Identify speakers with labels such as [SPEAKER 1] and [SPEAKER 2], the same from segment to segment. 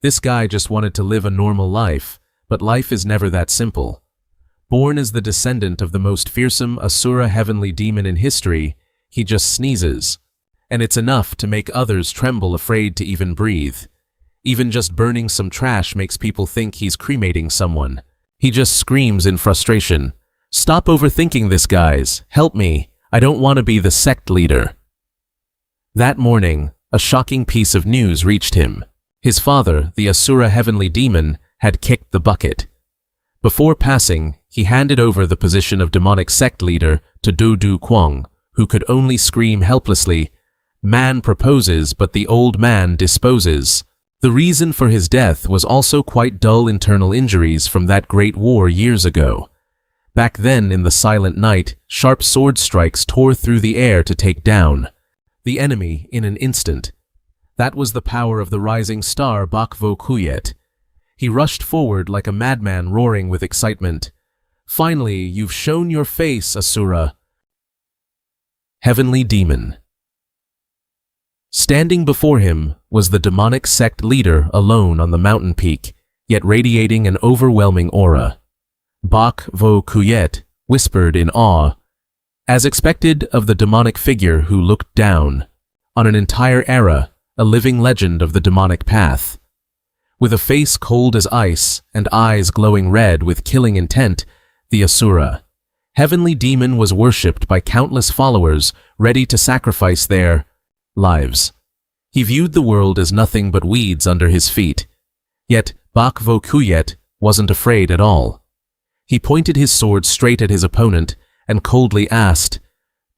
[SPEAKER 1] This guy just wanted to live a normal life, but life is never that simple. Born as the descendant of the most fearsome Asura heavenly demon in history, he just sneezes. And it's enough to make others tremble, afraid to even breathe. Even just burning some trash makes people think he's cremating someone. He just screams in frustration, "Stop overthinking this, guys. Help me. I don't want to be the sect leader." That morning, a shocking piece of news reached him. His father, the Asura heavenly demon, had kicked the bucket. Before passing, he handed over the position of demonic sect leader to Du Kwang, who could only scream helplessly, "Man proposes, but the old man disposes." The reason for his death was also quite dull internal injuries from that great war years ago. Back then, in the silent night, sharp sword strikes tore through the air to take down the enemy in an instant. That was the power of the rising star Webtoon. He rushed forward like a madman, roaring with excitement. "Finally, you've shown your face, Asura." Heavenly Demon. Standing before him was the demonic sect leader alone on the mountain peak, yet radiating an overwhelming aura. Webtoon whispered in awe, as expected of the demonic figure who looked down on an entire era, a living legend of the demonic path. With a face cold as ice and eyes glowing red with killing intent, the Asura heavenly demon was worshipped by countless followers ready to sacrifice their lives. He viewed the world as nothing but weeds under his feet. Yet Webtoon wasn't afraid at all. He pointed his sword straight at his opponent and coldly asked,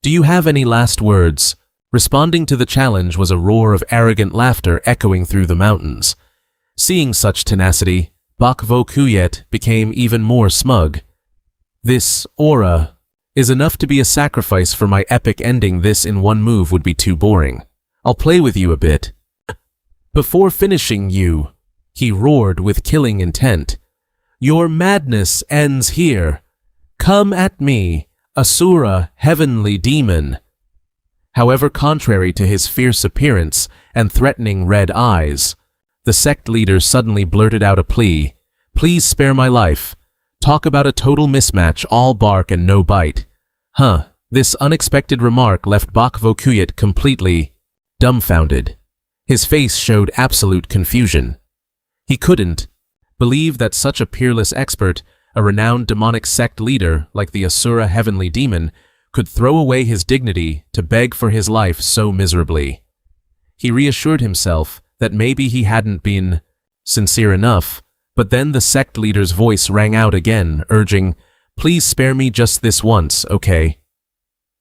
[SPEAKER 1] "Do you have any last words?" Responding to the challenge was a roar of arrogant laughter echoing through the mountains. Seeing such tenacity, Webtoon became even more smug. "This aura is enough to be a sacrifice for my epic ending. This in one move would be too boring. I'll play with you a bit. Before finishing you," he roared with killing intent, "your madness ends here. Come at me, Asura heavenly demon." However, contrary to his fierce appearance and threatening red eyes, the sect leader suddenly blurted out a plea. "Please spare my life. Talk about a total mismatch, all bark and no bite." This unexpected remark left Webtoon completely dumbfounded. His face showed absolute confusion. He couldn't believe that such a peerless expert, a renowned demonic sect leader like the Asura heavenly demon, could throw away his dignity to beg for his life so miserably. He reassured himself that maybe he hadn't been sincere enough, but then the sect leader's voice rang out again, urging, "Please spare me just this once, okay?"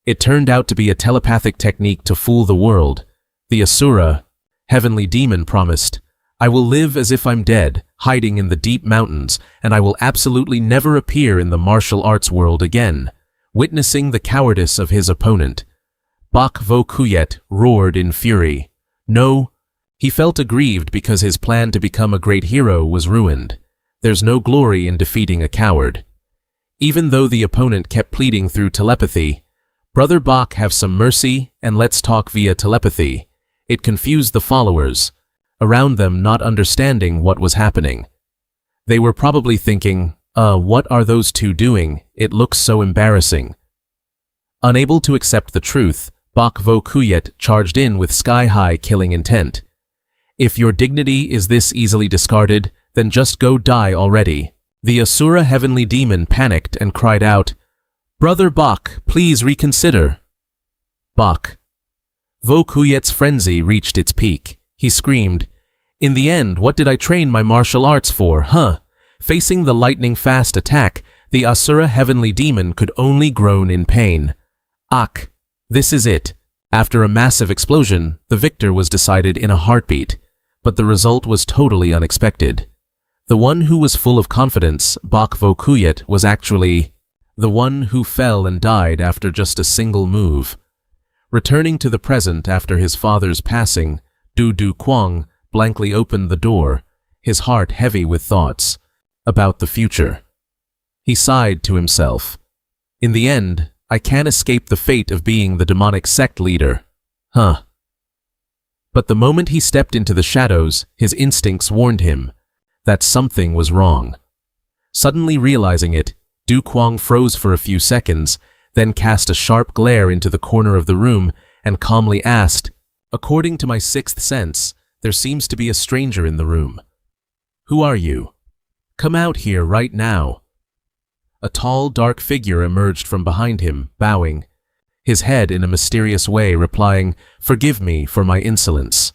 [SPEAKER 1] It turned out to be a telepathic technique to fool the world. The Asura heavenly demon promised, "I will live as if I'm dead, hiding in the deep mountains, and I will absolutely never appear in the martial arts world again." Witnessing the cowardice of his opponent, Webtoon roared in fury. No, he felt aggrieved because his plan to become a great hero was ruined. There's no glory in defeating a coward. Even though the opponent kept pleading through telepathy, "Brother Bach, have some mercy and let's talk via telepathy," it confused the followers around them, not understanding what was happening. They were probably thinking, what are those two doing? It looks so embarrassing." Unable to accept the truth, Webtoon charged in with sky-high killing intent. "If your dignity is this easily discarded, then just go die already." The Asura heavenly demon panicked and cried out, "Brother Bach, please reconsider." Webtoon's frenzy reached its peak. He screamed, "In the end, what did I train my martial arts for, Facing the lightning-fast attack, the Asura heavenly demon could only groan in pain. This is it. After a massive explosion, the victor was decided in a heartbeat, but the result was totally unexpected. The one who was full of confidence, Webtoon, was actually the one who fell and died after just a single move. Returning to the present after his father's passing, Du Kwang blankly opened the door, his heart heavy with thoughts about the future. He sighed to himself. "In the end, I can't escape the fate of being the demonic sect leader. But the moment he stepped into the shadows, his instincts warned him that something was wrong. Suddenly realizing it, Du Kuang froze for a few seconds, then cast a sharp glare into the corner of the room and calmly asked, "According to my sixth sense, there seems to be a stranger in the room. Who are you? Come out here right now." A tall, dark figure emerged from behind him, bowing, his head in a mysterious way replying, "Forgive me for my insolence."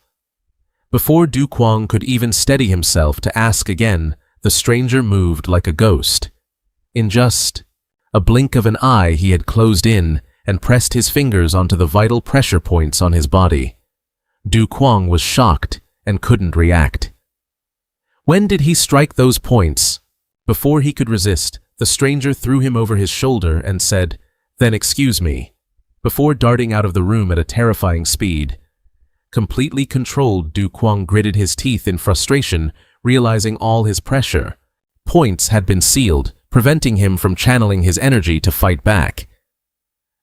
[SPEAKER 1] Before Du Kuang could even steady himself to ask again, the stranger moved like a ghost. In just a blink of an eye, he had closed in and pressed his fingers onto the vital pressure points on his body. Du Kuang was shocked and couldn't react. When did he strike those points? Before he could resist, the stranger threw him over his shoulder and said, "Then excuse me," before darting out of the room at a terrifying speed. Completely controlled, Du Kuang gritted his teeth in frustration, realizing all his pressure points had been sealed, preventing him from channeling his energy to fight back.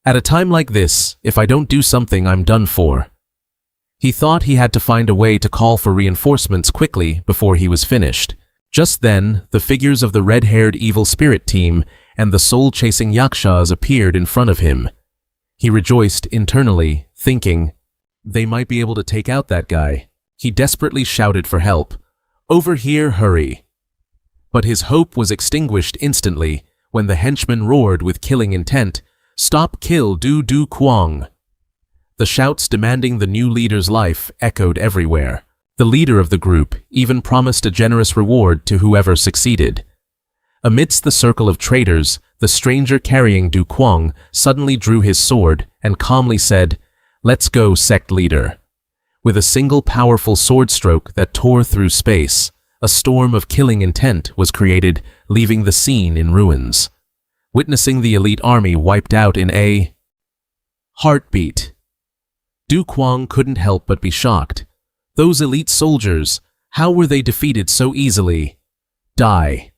[SPEAKER 1] At a time like this, if I don't do something, I'm done for. He thought he had to find a way to call for reinforcements quickly before he was finished. Just then, the figures of the red-haired evil spirit team and the soul-chasing yakshas appeared in front of him. He rejoiced internally, thinking, they might be able to take out that guy. He desperately shouted for help. "Over here, hurry!" But his hope was extinguished instantly when the henchman roared with killing intent, "Stop, kill Du Kuang!" The shouts demanding the new leader's life echoed everywhere. The leader of the group even promised a generous reward to whoever succeeded. Amidst the circle of traitors, the stranger carrying Du Kuang suddenly drew his sword and calmly said, "Let's go, sect leader." With a single powerful sword stroke that tore through space, a storm of killing intent was created, leaving the scene in ruins. Witnessing the elite army wiped out in a heartbeat, Du Kuang couldn't help but be shocked. Those elite soldiers, how were they defeated so easily? Die!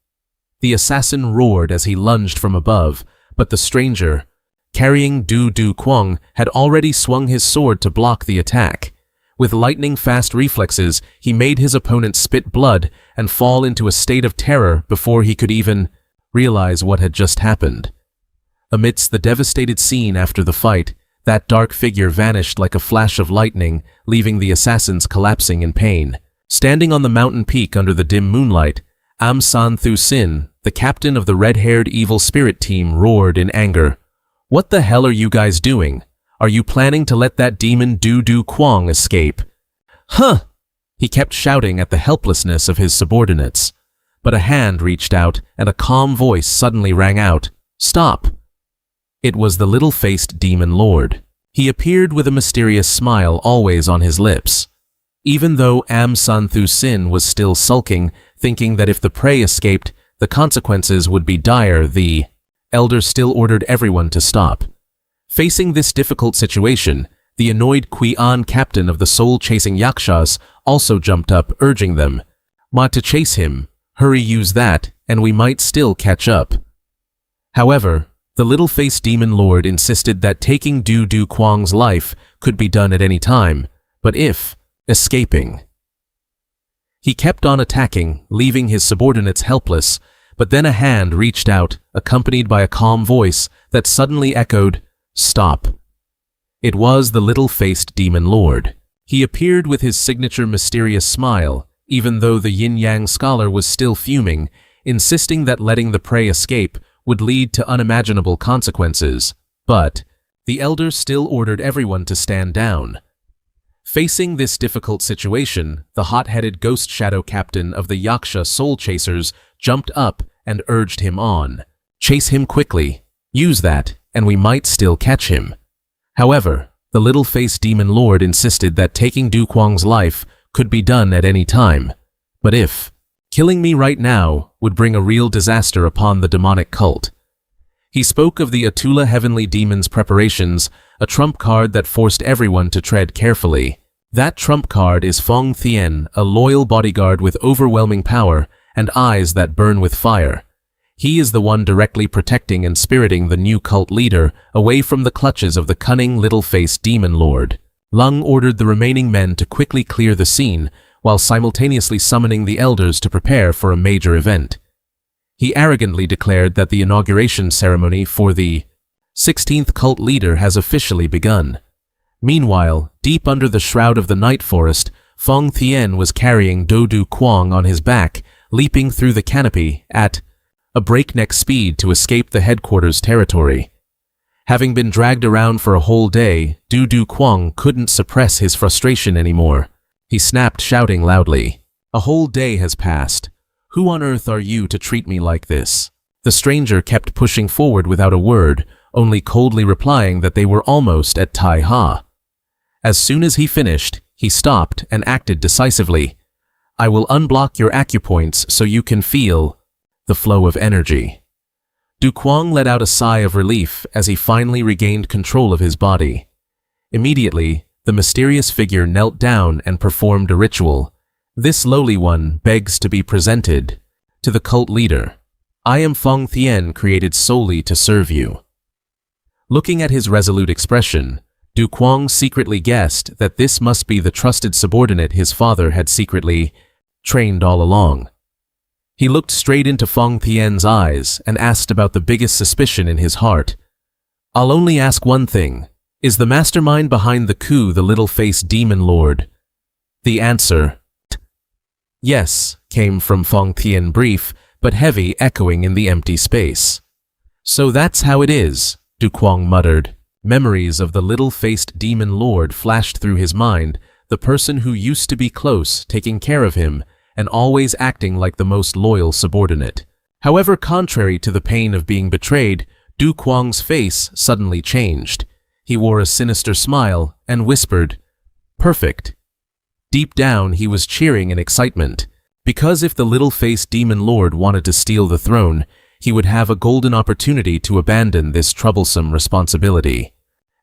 [SPEAKER 1] The assassin roared as he lunged from above, but the stranger, carrying Du Kuang, had already swung his sword to block the attack. With lightning-fast reflexes, he made his opponent spit blood and fall into a state of terror before he could even realize what had just happened. Amidst the devastated scene after the fight, that dark figure vanished like a flash of lightning, leaving the assassins collapsing in pain. Standing on the mountain peak under the dim moonlight, San Thu Sin, the captain of the red-haired evil spirit team, roared in anger. "What the hell are you guys doing? Are you planning to let that demon Du Kuang escape?" "Huh!" He kept shouting at the helplessness of his subordinates. But a hand reached out and a calm voice suddenly rang out, "Stop!" It was the little-faced demon lord. He appeared with a mysterious smile always on his lips. Even though San Thu Sin was still sulking, thinking that if the prey escaped, the consequences would be dire, the elder still ordered everyone to stop. Facing this difficult situation, the annoyed Qian captain of the soul-chasing yakshas also jumped up, urging them, "Ma to chase him, hurry, use that, and we might still catch up." However, the little-faced demon lord insisted that taking Du Kuang's life could be done at any time, but if escaping. He kept on attacking, leaving his subordinates helpless, but then a hand reached out, accompanied by a calm voice that suddenly echoed, "Stop." It was the little-faced demon lord. He appeared with his signature mysterious smile, even though the yin-yang scholar was still fuming, insisting that letting the prey escape would lead to unimaginable consequences. But the elder still ordered everyone to stand down. Facing this difficult situation, the hot-headed ghost shadow captain of the Yaksha soul chasers jumped up and urged him on. "Chase him quickly. Use that, and we might still catch him." However, the little-faced demon lord insisted that taking Du Kuang's life could be done at any time. But if killing me right now would bring a real disaster upon the demonic cult. He spoke of the Atula Heavenly Demon's preparations, a trump card that forced everyone to tread carefully. That trump card is Feng Thien, a loyal bodyguard with overwhelming power and eyes that burn with fire. He is the one directly protecting and spiriting the new cult leader away from the clutches of the cunning little-faced demon lord. Lung ordered the remaining men to quickly clear the scene, while simultaneously summoning the elders to prepare for a major event. He arrogantly declared that the inauguration ceremony for the 16th cult leader has officially begun. Meanwhile, deep under the shroud of the night forest, Feng Tian was carrying Do Du Kuang on his back, leaping through the canopy at a breakneck speed to escape the headquarters territory. Having been dragged around for a whole day, Du Du Kuang couldn't suppress his frustration anymore. He snapped, shouting loudly, "A whole day has passed. Who on earth are you to treat me like this?" The stranger kept pushing forward without a word, only coldly replying that they were almost at Tai Ha. As soon as he finished, he stopped and acted decisively. "I will unblock your acupoints so you can feel the flow of energy." Du Kuang let out a sigh of relief as he finally regained control of his body. Immediately, the mysterious figure knelt down and performed a ritual. "This lowly one begs to be presented to the cult leader. I am Feng Tian, created solely to serve you." Looking at his resolute expression, Du Kuang secretly guessed that this must be the trusted subordinate his father had secretly trained all along. He looked straight into Feng Tian's eyes and asked about the biggest suspicion in his heart. "I'll only ask one thing. Is the mastermind behind the coup the little-faced demon lord?" The answer, "Yes," came from Feng Tian, brief but heavy, echoing in the empty space. "So that's how it is," Du Kuang muttered. Memories of the little-faced demon lord flashed through his mind, the person who used to be close, taking care of him, and always acting like the most loyal subordinate. However, contrary to the pain of being betrayed, Du Kuang's face suddenly changed. He wore a sinister smile and whispered, "Perfect." Deep down, he was cheering in excitement, because if the little-faced demon lord wanted to steal the throne, he would have a golden opportunity to abandon this troublesome responsibility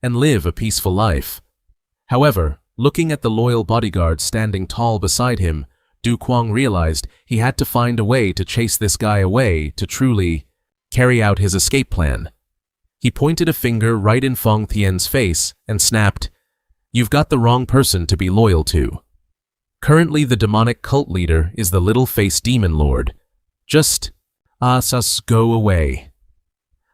[SPEAKER 1] and live a peaceful life. However, looking at the loyal bodyguard standing tall beside him, Du Kuang realized he had to find a way to chase this guy away to truly carry out his escape plan. He pointed a finger right in Feng Tian's face and snapped, "You've got the wrong person to be loyal to. Currently, the demonic cult leader is the little-faced demon lord. Just us go away.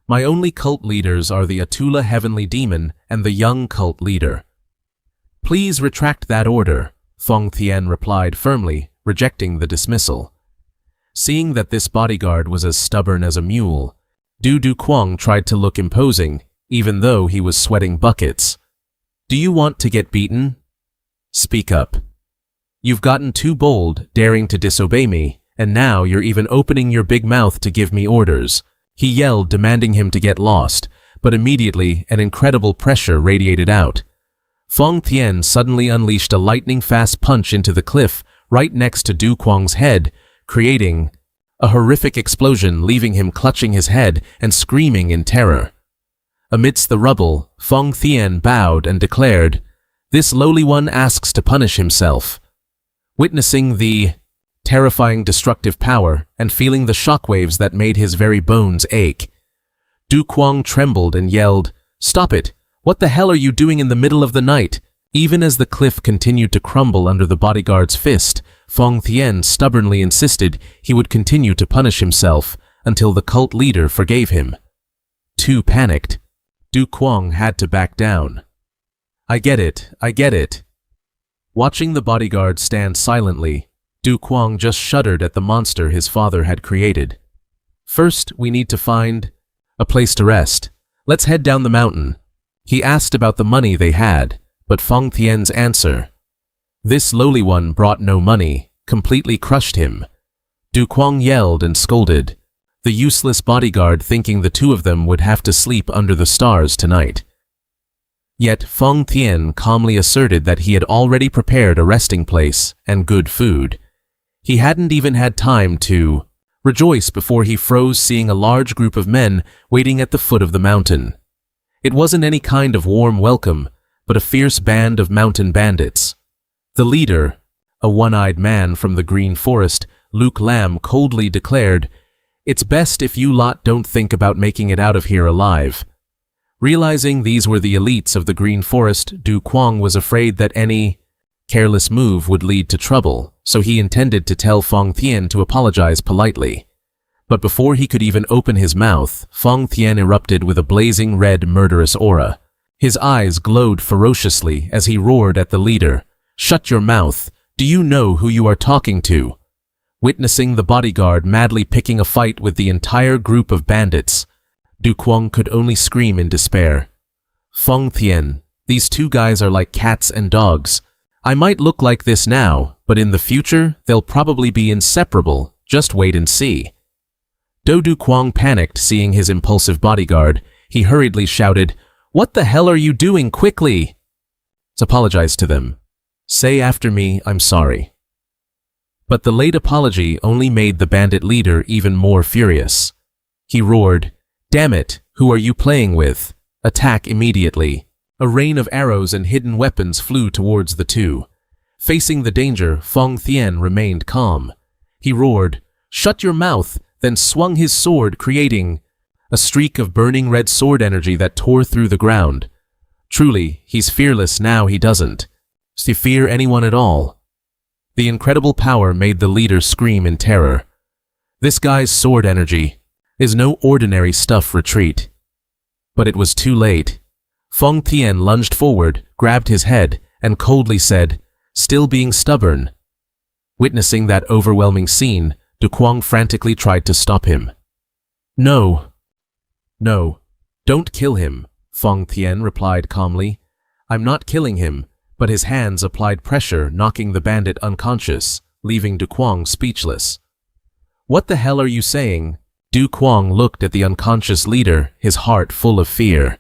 [SPEAKER 1] My only cult leaders are the Atula heavenly demon and the young cult leader." "Please retract that order," Feng Tian replied firmly, rejecting the dismissal. Seeing that this bodyguard was as stubborn as a mule, Du Kuang tried to look imposing, even though he was sweating buckets. "Do you want to get beaten? Speak up. You've gotten too bold, daring to disobey me, and now you're even opening your big mouth to give me orders," he yelled, demanding him to get lost, but immediately an incredible pressure radiated out. Feng Tian suddenly unleashed a lightning-fast punch into the cliff right next to Du Kuang's head, creating a horrific explosion, leaving him clutching his head and screaming in terror. Amidst the rubble, Feng Tian bowed and declared, "This lowly one asks to punish himself." Witnessing the terrifying destructive power and feeling the shockwaves that made his very bones ache, Du Kuang trembled and yelled, "Stop it! What the hell are you doing in the middle of the night?" Even as the cliff continued to crumble under the bodyguard's fist, Feng Tian stubbornly insisted he would continue to punish himself until the cult leader forgave him. Too panicked, Du Kuang had to back down. I get it. Watching the bodyguard stand silently, Du Kuang just shuddered at the monster his father had created. "First, we need to find a place to rest. Let's head down the mountain." He asked about the money they had, but Feng Tian's answer, "This lowly one brought no money," completely crushed him. Du Kuang yelled and scolded, the useless bodyguard thinking the two of them would have to sleep under the stars tonight. Yet Feng Tian calmly asserted that he had already prepared a resting place and good food. He hadn't even had time to rejoice before he froze seeing a large group of men waiting at the foot of the mountain. It wasn't any kind of warm welcome, but a fierce band of mountain bandits. The leader, a one-eyed man from the green forest, Luke Lam, coldly declared, "It's best if you lot don't think about making it out of here alive." Realizing these were the elites of the Green Forest, Du Kuang was afraid that any careless move would lead to trouble, so he intended to tell Feng Tian to apologize politely. But before he could even open his mouth, Feng Tian erupted with a blazing red murderous aura. His eyes glowed ferociously as he roared at the leader, "Shut your mouth! Do you know who you are talking to?" Witnessing the bodyguard madly picking a fight with the entire group of bandits, Du Kuang could only scream in despair. "Feng Tian, these two guys are like cats and dogs. I might look like this now, but in the future, they'll probably be inseparable. Just wait and see." Du Kuang panicked seeing his impulsive bodyguard. He hurriedly shouted, "What the hell are you doing? Quickly!" Apologize to them. Say after me, "I'm sorry." But the late apology only made the bandit leader even more furious. He roared, "Damn it, who are you playing with? Attack immediately." A rain of arrows and hidden weapons flew towards the two. Facing the danger, Feng Tian remained calm. He roared, "Shut your mouth," then swung his sword, creating a streak of burning red sword energy that tore through the ground. Truly, he's fearless now he doesn't fear anyone at all. The incredible power made the leader scream in terror. This guy's sword energy is no ordinary stuff. Retreat. But it was too late. Feng Tian lunged forward, grabbed his head, and coldly said, "Still being stubborn." Witnessing that overwhelming scene, Du Kuang frantically tried to stop him. No, don't kill him," Feng Tian replied calmly. "I'm not killing him," but his hands applied pressure, knocking the bandit unconscious, leaving Du Kuang speechless. "What the hell are you saying?" Du Kuang looked at the unconscious leader, his heart full of fear.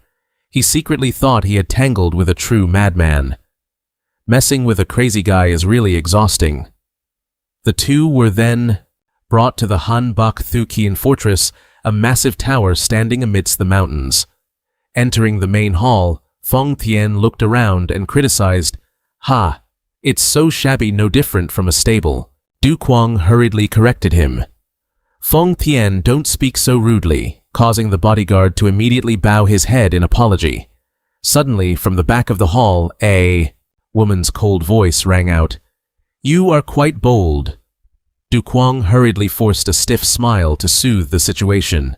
[SPEAKER 1] He secretly thought he had tangled with a true madman. Messing with a crazy guy is really exhausting. The two were then brought to the Han Bak Thu Kien fortress, a massive tower standing amidst the mountains. Entering the main hall, Feng Tian looked around and criticized, "Ha! It's so shabby, no different from a stable." Du Kuang hurriedly corrected him. "Feng Tian, don't speak so rudely," causing the bodyguard to immediately bow his head in apology. Suddenly, from the back of the hall, a woman's cold voice rang out, "You are quite bold." Du Kuang hurriedly forced a stiff smile to soothe the situation.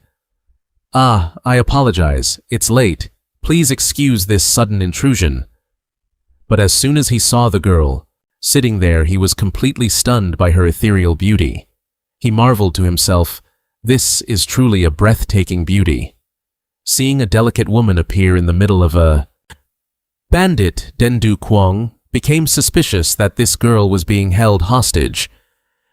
[SPEAKER 1] "Ah, I apologize. It's late. Please excuse this sudden intrusion." But as soon as he saw the girl, sitting there, he was completely stunned by her ethereal beauty. He marveled to himself, "This is truly a breathtaking beauty." Seeing a delicate woman appear in the middle of a bandit, Du Kuang became suspicious that this girl was being held hostage.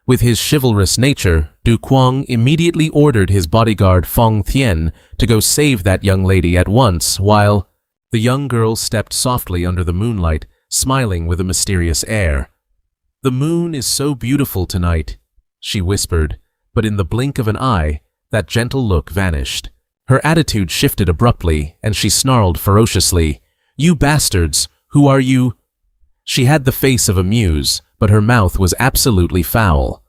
[SPEAKER 1] With his chivalrous nature, Du Kuang immediately ordered his bodyguard Feng Tian to go save that young lady at once, while the young girl stepped softly under the moonlight, smiling with a mysterious air. "The moon is so beautiful tonight," she whispered, but in the blink of an eye, that gentle look vanished. Her attitude shifted abruptly, and she snarled ferociously, "You bastards, who are you?" She had the face of a muse, but her mouth was absolutely foul.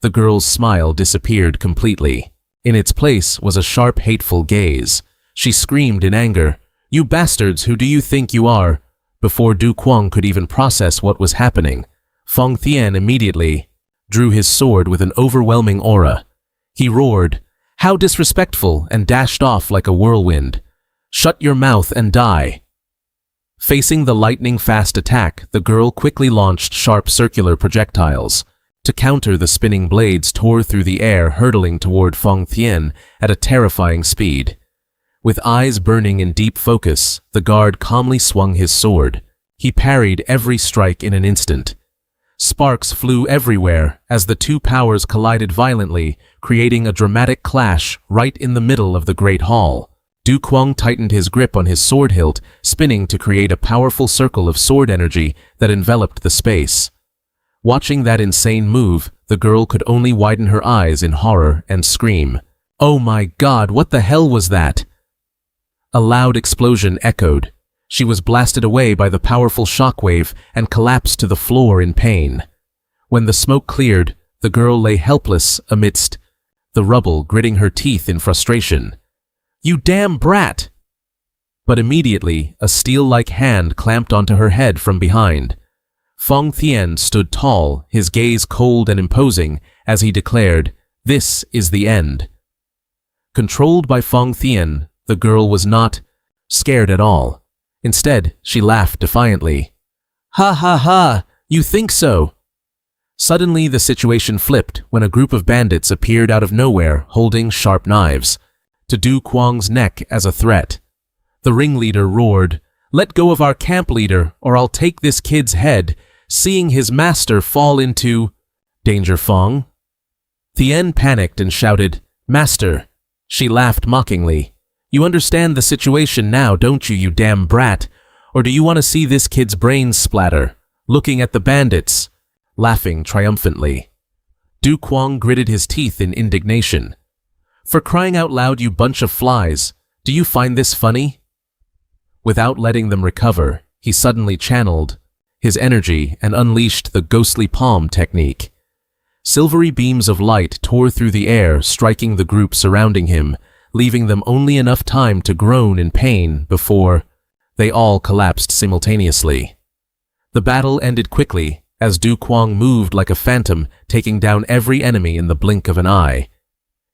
[SPEAKER 1] The girl's smile disappeared completely. In its place was a sharp, hateful gaze. She screamed in anger, "You bastards, who do you think you are?" Before Du Kuang could even process what was happening, Feng Tian immediately drew his sword with an overwhelming aura. He roared, "How disrespectful," and dashed off like a whirlwind. "Shut your mouth and die." Facing the lightning-fast attack, the girl quickly launched sharp circular projectiles. To counter, the spinning blades tore through the air, hurtling toward Feng Tian at a terrifying speed. With eyes burning in deep focus, the guard calmly swung his sword. He parried every strike in an instant. Sparks flew everywhere as the two powers collided violently, creating a dramatic clash right in the middle of the great hall. Du Kuang tightened his grip on his sword hilt, spinning to create a powerful circle of sword energy that enveloped the space. Watching that insane move, the girl could only widen her eyes in horror and scream, "Oh my God, what the hell was that?" A loud explosion echoed. She was blasted away by the powerful shockwave and collapsed to the floor in pain. When the smoke cleared, the girl lay helpless amidst the rubble, gritting her teeth in frustration. "You damn brat!" but immediately a steel-like hand clamped onto her head from behind. Feng Tian stood tall, his gaze cold and imposing, as he declared, "This is the end." Controlled by Feng Tian, the girl was not scared at all. Instead, she laughed defiantly. "Ha ha ha! You think so?" Suddenly, the situation flipped when a group of bandits appeared out of nowhere holding sharp knives, to Du Kuang's neck as a threat. The ringleader roared, "Let go of our camp leader, or I'll take this kid's head," seeing his master fall into danger. Feng Tian panicked and shouted, "Master!" She laughed mockingly. "You understand the situation now, don't you, you damn brat? Or do you want to see this kid's brains splatter?" Looking at the bandits, laughing triumphantly. Du Kuang gritted his teeth in indignation. "For crying out loud, you bunch of flies, do you find this funny?" Without letting them recover, he suddenly channeled his energy and unleashed the ghostly palm technique. Silvery beams of light tore through the air, striking the group surrounding him, leaving them only enough time to groan in pain before they all collapsed simultaneously. The battle ended quickly, as Du Kuang moved like a phantom, taking down every enemy in the blink of an eye.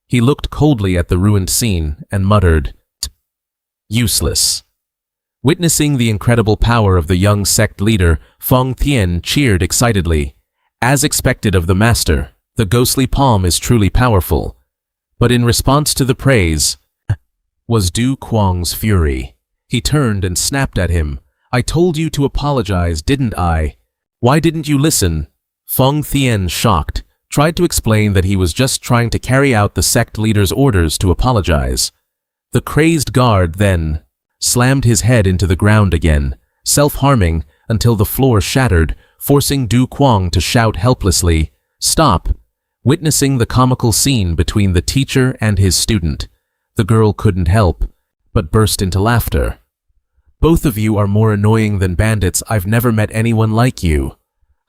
[SPEAKER 1] He looked coldly at the ruined scene and muttered, "Useless." Witnessing the incredible power of the young sect leader, Feng Tian cheered excitedly. As expected of the master, the ghostly palm is truly powerful. But in response to the praise was Du Kuang's fury. He turned and snapped at him. "I told you to apologize, didn't I? Why didn't you listen?" Feng Tian, shocked, tried to explain that he was just trying to carry out the sect leader's orders to apologize. The crazed guard then slammed his head into the ground again, self-harming until the floor shattered, forcing Du Kuang to shout helplessly, "Stop!" Witnessing the comical scene between the teacher and his student, the girl couldn't help but burst into laughter. "Both of you are more annoying than bandits. I've never met anyone like you."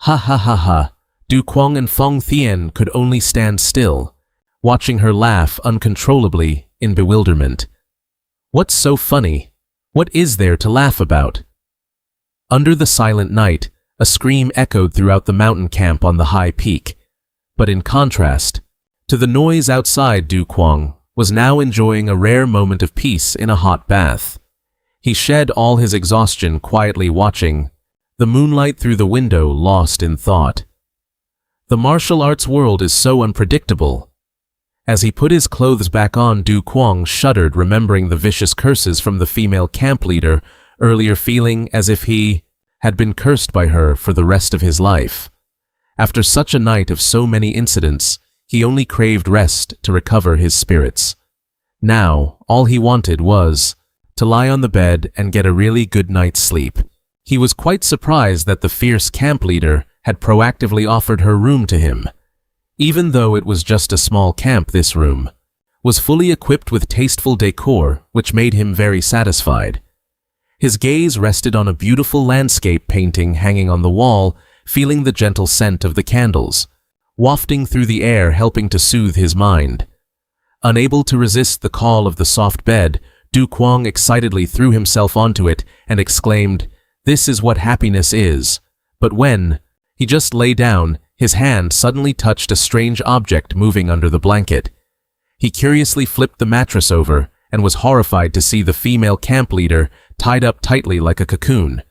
[SPEAKER 1] Ha ha ha ha. Du Kuang and Feng Tian could only stand still, watching her laugh uncontrollably in bewilderment. What's so funny? What is there to laugh about? Under the silent night, a scream echoed throughout the mountain camp on the high peak. But in contrast to the noise outside, Du Kuang was now enjoying a rare moment of peace in a hot bath. He shed all his exhaustion quietly watching the moonlight through the window, lost in thought. The martial arts world is so unpredictable. As he put his clothes back on, Du Kuang shuddered, remembering the vicious curses from the female camp leader earlier, feeling as if he had been cursed by her for the rest of his life. After such a night of so many incidents, he only craved rest to recover his spirits. Now, all he wanted was to lie on the bed and get a really good night's sleep. He was quite surprised that the fierce camp leader had proactively offered her room to him. Even though it was just a small camp, this room was fully equipped with tasteful decor, which made him very satisfied. His gaze rested on a beautiful landscape painting hanging on the wall, feeling the gentle scent of the candles wafting through the air, helping to soothe his mind. Unable to resist the call of the soft bed, Du Kuang excitedly threw himself onto it and exclaimed, "This is what happiness is." But when he just lay down, his hand suddenly touched a strange object moving under the blanket. He curiously flipped the mattress over and was horrified to see the female camp leader tied up tightly like a cocoon.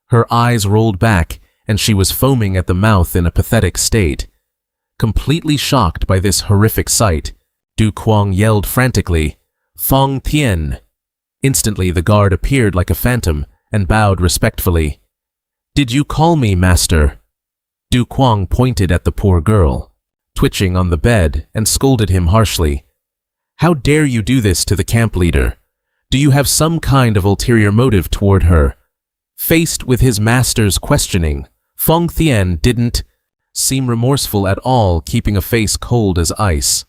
[SPEAKER 1] Her eyes rolled back and she was foaming at the mouth in a pathetic state. Completely shocked by this horrific sight, Du Kuang yelled frantically, "Feng Tian!" Instantly the guard appeared like a phantom and bowed respectfully. "Did you call me, master?" Du Kuang pointed at the poor girl, twitching on the bed, and scolded him harshly. "How dare you do this to the camp leader? Do you have some kind of ulterior motive toward her?" Faced with his master's questioning, Feng Tian didn't seem remorseful at all, keeping a face cold as ice.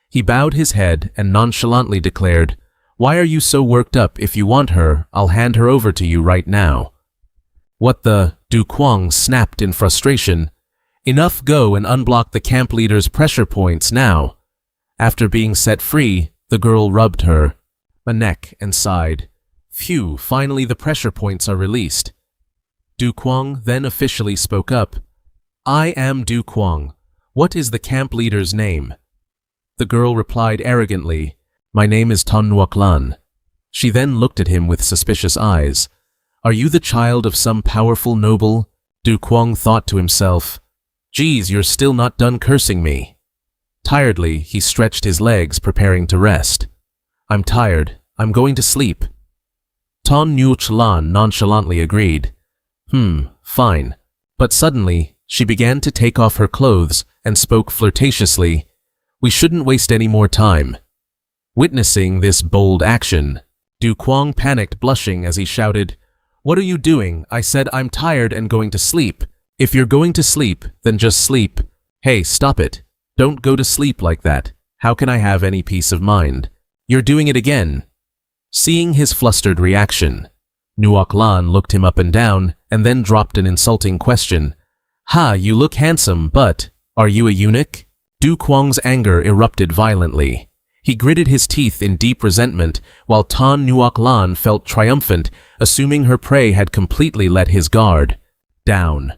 [SPEAKER 1] He bowed his head and nonchalantly declared, "Why are you so worked up? If you want her, I'll hand her over to you right now." "What the?" Du Kuang snapped in frustration. "Enough, go and unblock the camp leader's pressure points now." After being set free, the girl rubbed her neck and sighed. Phew, finally the pressure points are released. Du Kuang then officially spoke up. I am Du Kuang. What is the camp leader's name? The girl replied arrogantly, My name is Ton Nuoc Lan. She then looked at him with suspicious eyes. Are you the child of some powerful noble? Du Kuang thought to himself. Geez, you're still not done cursing me. Tiredly, he stretched his legs, preparing to rest. I'm tired. I'm going to sleep. Ton Nuoc Lan nonchalantly agreed. Fine. But suddenly, she began to take off her clothes and spoke flirtatiously. We shouldn't waste any more time. Witnessing this bold action, Du Kuang panicked, blushing as he shouted, What are you doing? I said I'm tired and going to sleep. If you're going to sleep, then just sleep. Hey, stop it. Don't go to sleep like that. How can I have any peace of mind? You're doing it again. Seeing his flustered reaction, Nuoc Lan looked him up and down and then dropped an insulting question. Ha, you look handsome, but are you a eunuch? Du Kuang's anger erupted violently. He gritted his teeth in deep resentment, while Ton Nuoc Lan felt triumphant, assuming her prey had completely let his guard down.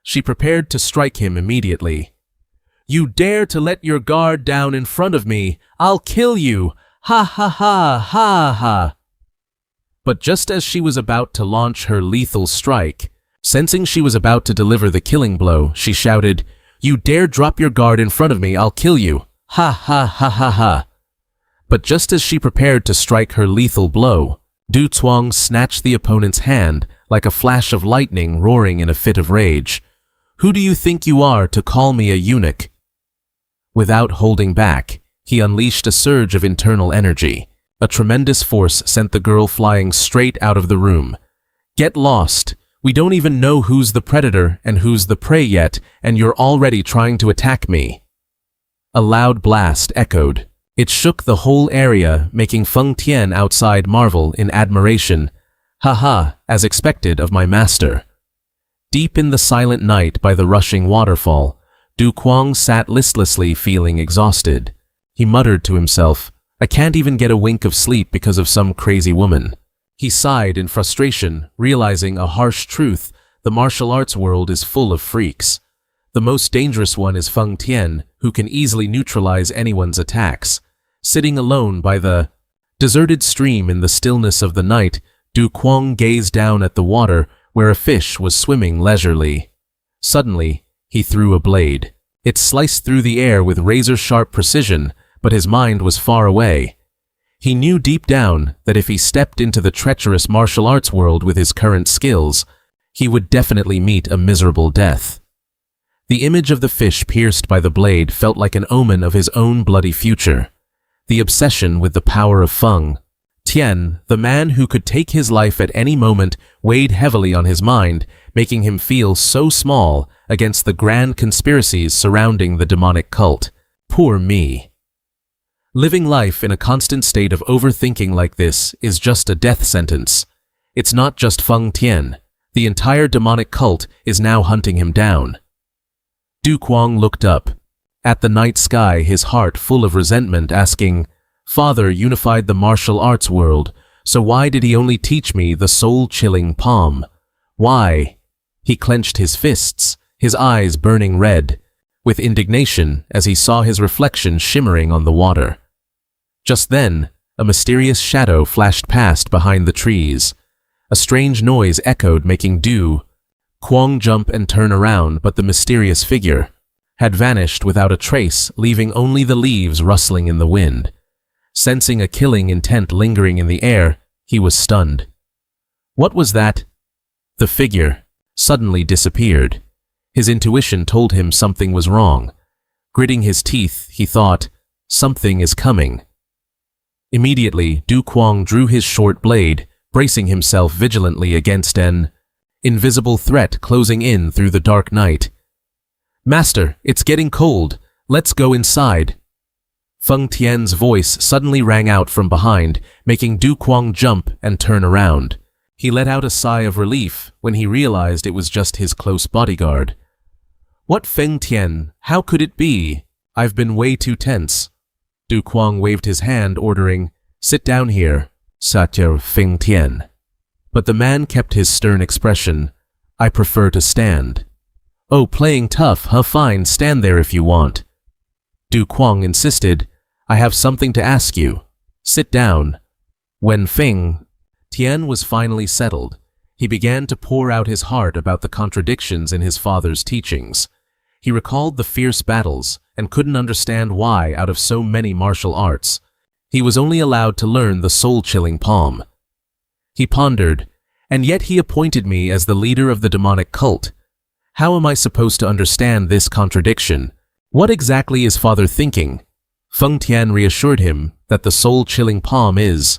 [SPEAKER 1] She prepared to strike him immediately. You dare to let your guard down in front of me? I'll kill you! Ha ha ha ha ha! But just as she was about to launch her lethal strike, sensing she was about to deliver the killing blow, she shouted, You dare drop your guard in front of me, I'll kill you! Ha ha ha ha ha! But just as she prepared to strike her lethal blow, Du Kuang snatched the opponent's hand like a flash of lightning, roaring in a fit of rage. Who do you think you are to call me a eunuch? Without holding back, he unleashed a surge of internal energy. A tremendous force sent the girl flying straight out of the room. Get lost! We don't even know who's the predator and who's the prey yet, and you're already trying to attack me. A loud blast echoed. It shook the whole area, making Feng Tian outside marvel in admiration. Ha, as expected of my master. Deep in the silent night by the rushing waterfall, Du Kuang sat listlessly, feeling exhausted. He muttered to himself, I can't even get a wink of sleep because of some crazy woman. He sighed in frustration, realizing a harsh truth: the martial arts world is full of freaks. The most dangerous one is Feng Tian, who can easily neutralize anyone's attacks. Sitting alone by the deserted stream in the stillness of the night, Du Kuang gazed down at the water where a fish was swimming leisurely. Suddenly, he threw a blade. It sliced through the air with razor-sharp precision, but his mind was far away. He knew deep down that if he stepped into the treacherous martial arts world with his current skills, he would definitely meet a miserable death. The image of the fish pierced by the blade felt like an omen of his own bloody future. The obsession with the power of Feng Tian, the man who could take his life at any moment, weighed heavily on his mind, making him feel so small against the grand conspiracies surrounding the demonic cult. Poor me. Living life in a constant state of overthinking like this is just a death sentence. It's not just Feng Tian. The entire demonic cult is now hunting him down. Du Kuang looked up at the night sky, his heart full of resentment, asking, Father unified the martial arts world, so why did he only teach me the soul-chilling palm? Why? He clenched his fists, his eyes burning red, with indignation as he saw his reflection shimmering on the water. Just then, a mysterious shadow flashed past behind the trees. A strange noise echoed, making Du Kuang jump and turn around, but the mysterious figure had vanished without a trace, leaving only the leaves rustling in the wind. Sensing a killing intent lingering in the air, he was stunned. What was that? The figure suddenly disappeared. His intuition told him something was wrong. Gritting his teeth, he thought, something is coming. Immediately, Du Kuang drew his short blade, bracing himself vigilantly against an invisible threat closing in through the dark night. Master, it's getting cold. Let's go inside. Feng Tian's voice suddenly rang out from behind, making Du Kuang jump and turn around. He let out a sigh of relief when he realized it was just his close bodyguard. What Feng Tian? How could it be? I've been way too tense. Du Kuang waved his hand, ordering, Sit down here. Satya Feng Tian. But the man kept his stern expression. I prefer to stand. Oh, playing tough, huh? Fine, stand there if you want. Du Kuang insisted. I have something to ask you. Sit down. When Feng Tian was finally settled, he began to pour out his heart about the contradictions in his father's teachings. He recalled the fierce battles and couldn't understand why, out of so many martial arts, he was only allowed to learn the soul-chilling palm. He pondered, and yet he appointed me as the leader of the demonic cult. How am I supposed to understand this contradiction? What exactly is father thinking? Feng Tian reassured him that the soul-chilling palm is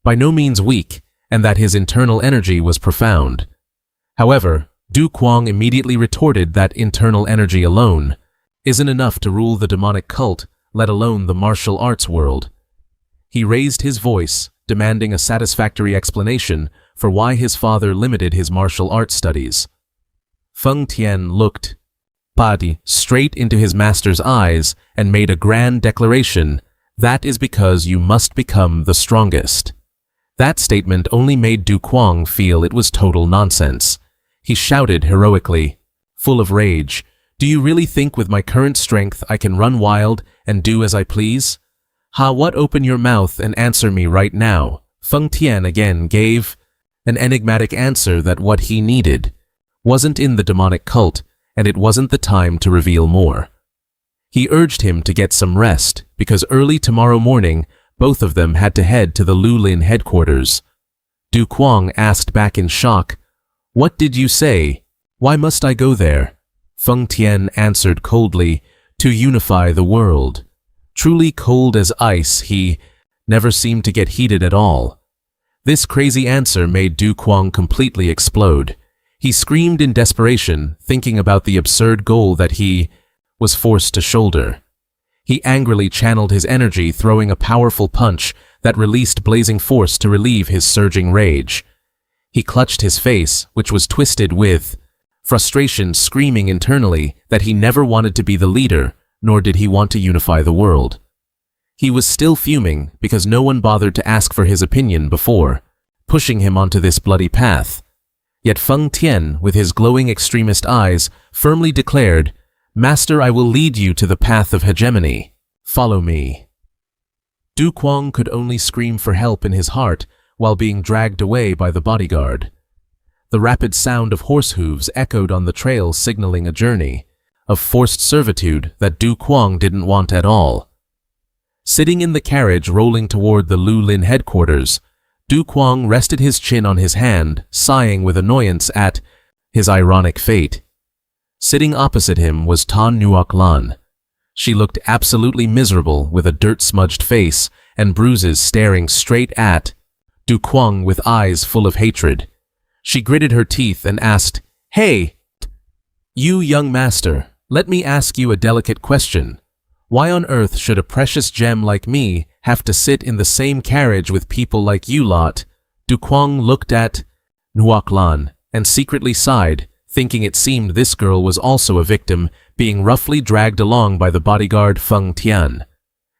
[SPEAKER 1] by no means weak and that his internal energy was profound. However, Du Kuang immediately retorted that internal energy alone isn't enough to rule the demonic cult, let alone the martial arts world. He raised his voice, demanding a satisfactory explanation for why his father limited his martial arts studies. Feng Tian looked straight into his master's eyes and made a grand declaration. That is because you must become the strongest. That statement only made Du Kuang feel it was total nonsense. He shouted heroically, full of rage, do you really think with my current strength I can run wild and do as I please? What? Open your mouth and answer me right now. Feng Tian again gave an enigmatic answer that what he needed wasn't in the demonic cult, and it wasn't the time to reveal more. He urged him to get some rest, because early tomorrow morning, both of them had to head to the Lulin headquarters. Du Kuang asked back in shock, what did you say? Why must I go there? Feng Tian answered coldly, to unify the world. Truly cold as ice, he never seemed to get heated at all. This crazy answer made Du Kuang completely explode. He screamed in desperation, thinking about the absurd goal that he was forced to shoulder. He angrily channeled his energy, throwing a powerful punch that released blazing force to relieve his surging rage. He clutched his face, which was twisted with frustration, screaming internally that he never wanted to be the leader, nor did he want to unify the world. He was still fuming because no one bothered to ask for his opinion before, pushing him onto this bloody path. Yet Feng Tian, with his glowing extremist eyes, firmly declared, Master, I will lead you to the path of hegemony. Follow me. Du Kuang could only scream for help in his heart while being dragged away by the bodyguard. The rapid sound of horse hooves echoed on the trail, signaling a journey of forced servitude that Du Kuang didn't want at all. Sitting in the carriage rolling toward the Lulin headquarters, Du Kuang rested his chin on his hand, sighing with annoyance at his ironic fate. Sitting opposite him was Tan Nuoc Lan. She looked absolutely miserable, with a dirt-smudged face and bruises, staring straight at Du Kuang with eyes full of hatred. She gritted her teeth and asked, Hey, you young master, let me ask you a delicate question. Why on earth should a precious gem like me have to sit in the same carriage with people like you lot? Du Kuang looked at Nuoc Lan and secretly sighed, thinking it seemed this girl was also a victim, being roughly dragged along by the bodyguard Feng Tian.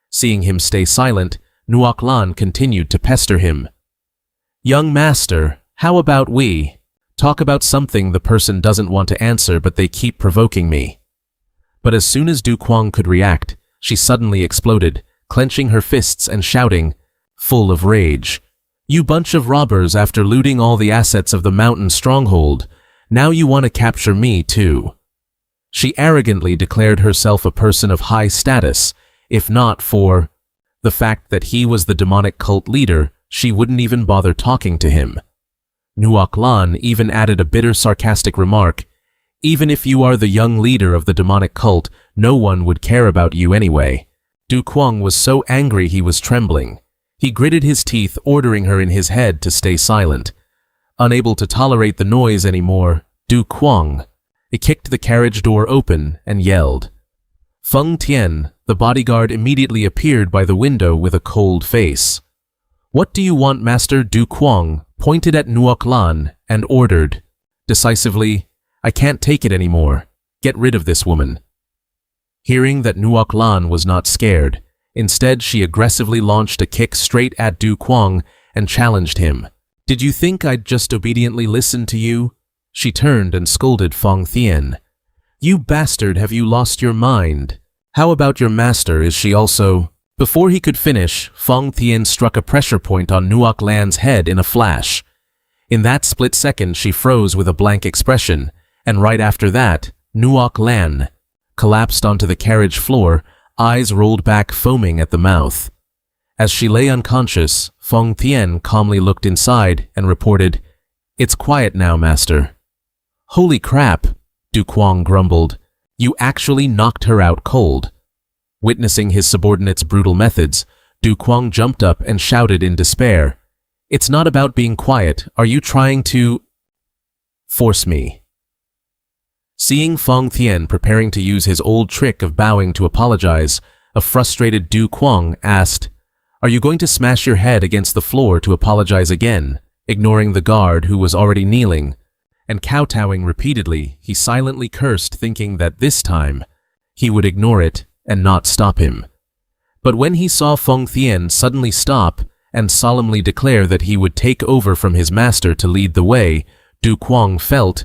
[SPEAKER 1] Seeing him stay silent, Nuoc Lan continued to pester him. Young master, how about we talk about something the person doesn't want to answer, but they keep provoking me? But as soon as Du Kuang could react, she suddenly exploded, clenching her fists and shouting, full of rage, You bunch of robbers, after looting all the assets of the mountain stronghold, now you want to capture me too. She arrogantly declared herself a person of high status. If not for the fact that he was the demonic cult leader, she wouldn't even bother talking to him. Nuoc Lan even added a bitter, sarcastic remark, Even if you are the young leader of the demonic cult, no one would care about you anyway. Du Kuang was so angry he was trembling. He gritted his teeth, ordering her in his head to stay silent. Unable to tolerate the noise anymore, Du Kuang kicked the carriage door open and yelled. Feng Tian, the bodyguard, immediately appeared by the window with a cold face. What do you want, master? Du Kuang pointed at Nuoc Lan and ordered, decisively, I can't take it anymore. Get rid of this woman. Hearing that Nuoc Lan was not scared, instead she aggressively launched a kick straight at Du Kuang and challenged him. "Did you think I'd just obediently listen to you?" She turned and scolded Feng Tian. "You bastard, have you lost your mind? How about your master, is she also—" Before he could finish, Feng Tian struck a pressure point on Nuoc Lan's head in a flash. In that split second she froze with a blank expression, and right after that, Nuoc Lan collapsed onto the carriage floor, eyes rolled back foaming at the mouth. As she lay unconscious, Feng Tian calmly looked inside and reported, "It's quiet now, master." "Holy crap," Du Kuang grumbled. "You actually knocked her out cold." Witnessing his subordinate's brutal methods, Du Kuang jumped up and shouted in despair, "It's not about being quiet. Are you trying to force me?" Seeing Feng Tian preparing to use his old trick of bowing to apologize, a frustrated Du Kuang asked, "Are you going to smash your head against the floor to apologize again?" Ignoring the guard who was already kneeling, and kowtowing repeatedly, he silently cursed, thinking that this time he would ignore it and not stop him. But when he saw Feng Tian suddenly stop and solemnly declare that he would take over from his master to lead the way, Du Kuang felt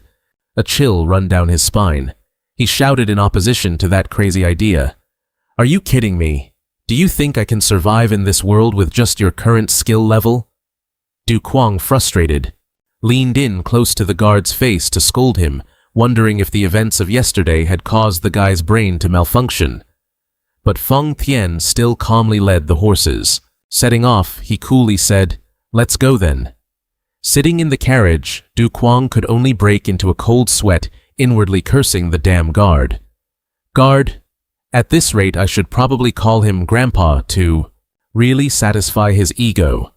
[SPEAKER 1] a chill run down his spine. He shouted in opposition to that crazy idea, "Are you kidding me? Do you think I can survive in this world with just your current skill level?" Du Kuang, frustrated, leaned in close to the guard's face to scold him, wondering if the events of yesterday had caused the guy's brain to malfunction. But Feng Tian still calmly led the horses. Setting off, he coolly said, "Let's go then." Sitting in the carriage, Du Kuang could only break into a cold sweat, inwardly cursing the damn guard. Guard, at this rate I should probably call him Grandpa to really satisfy his ego.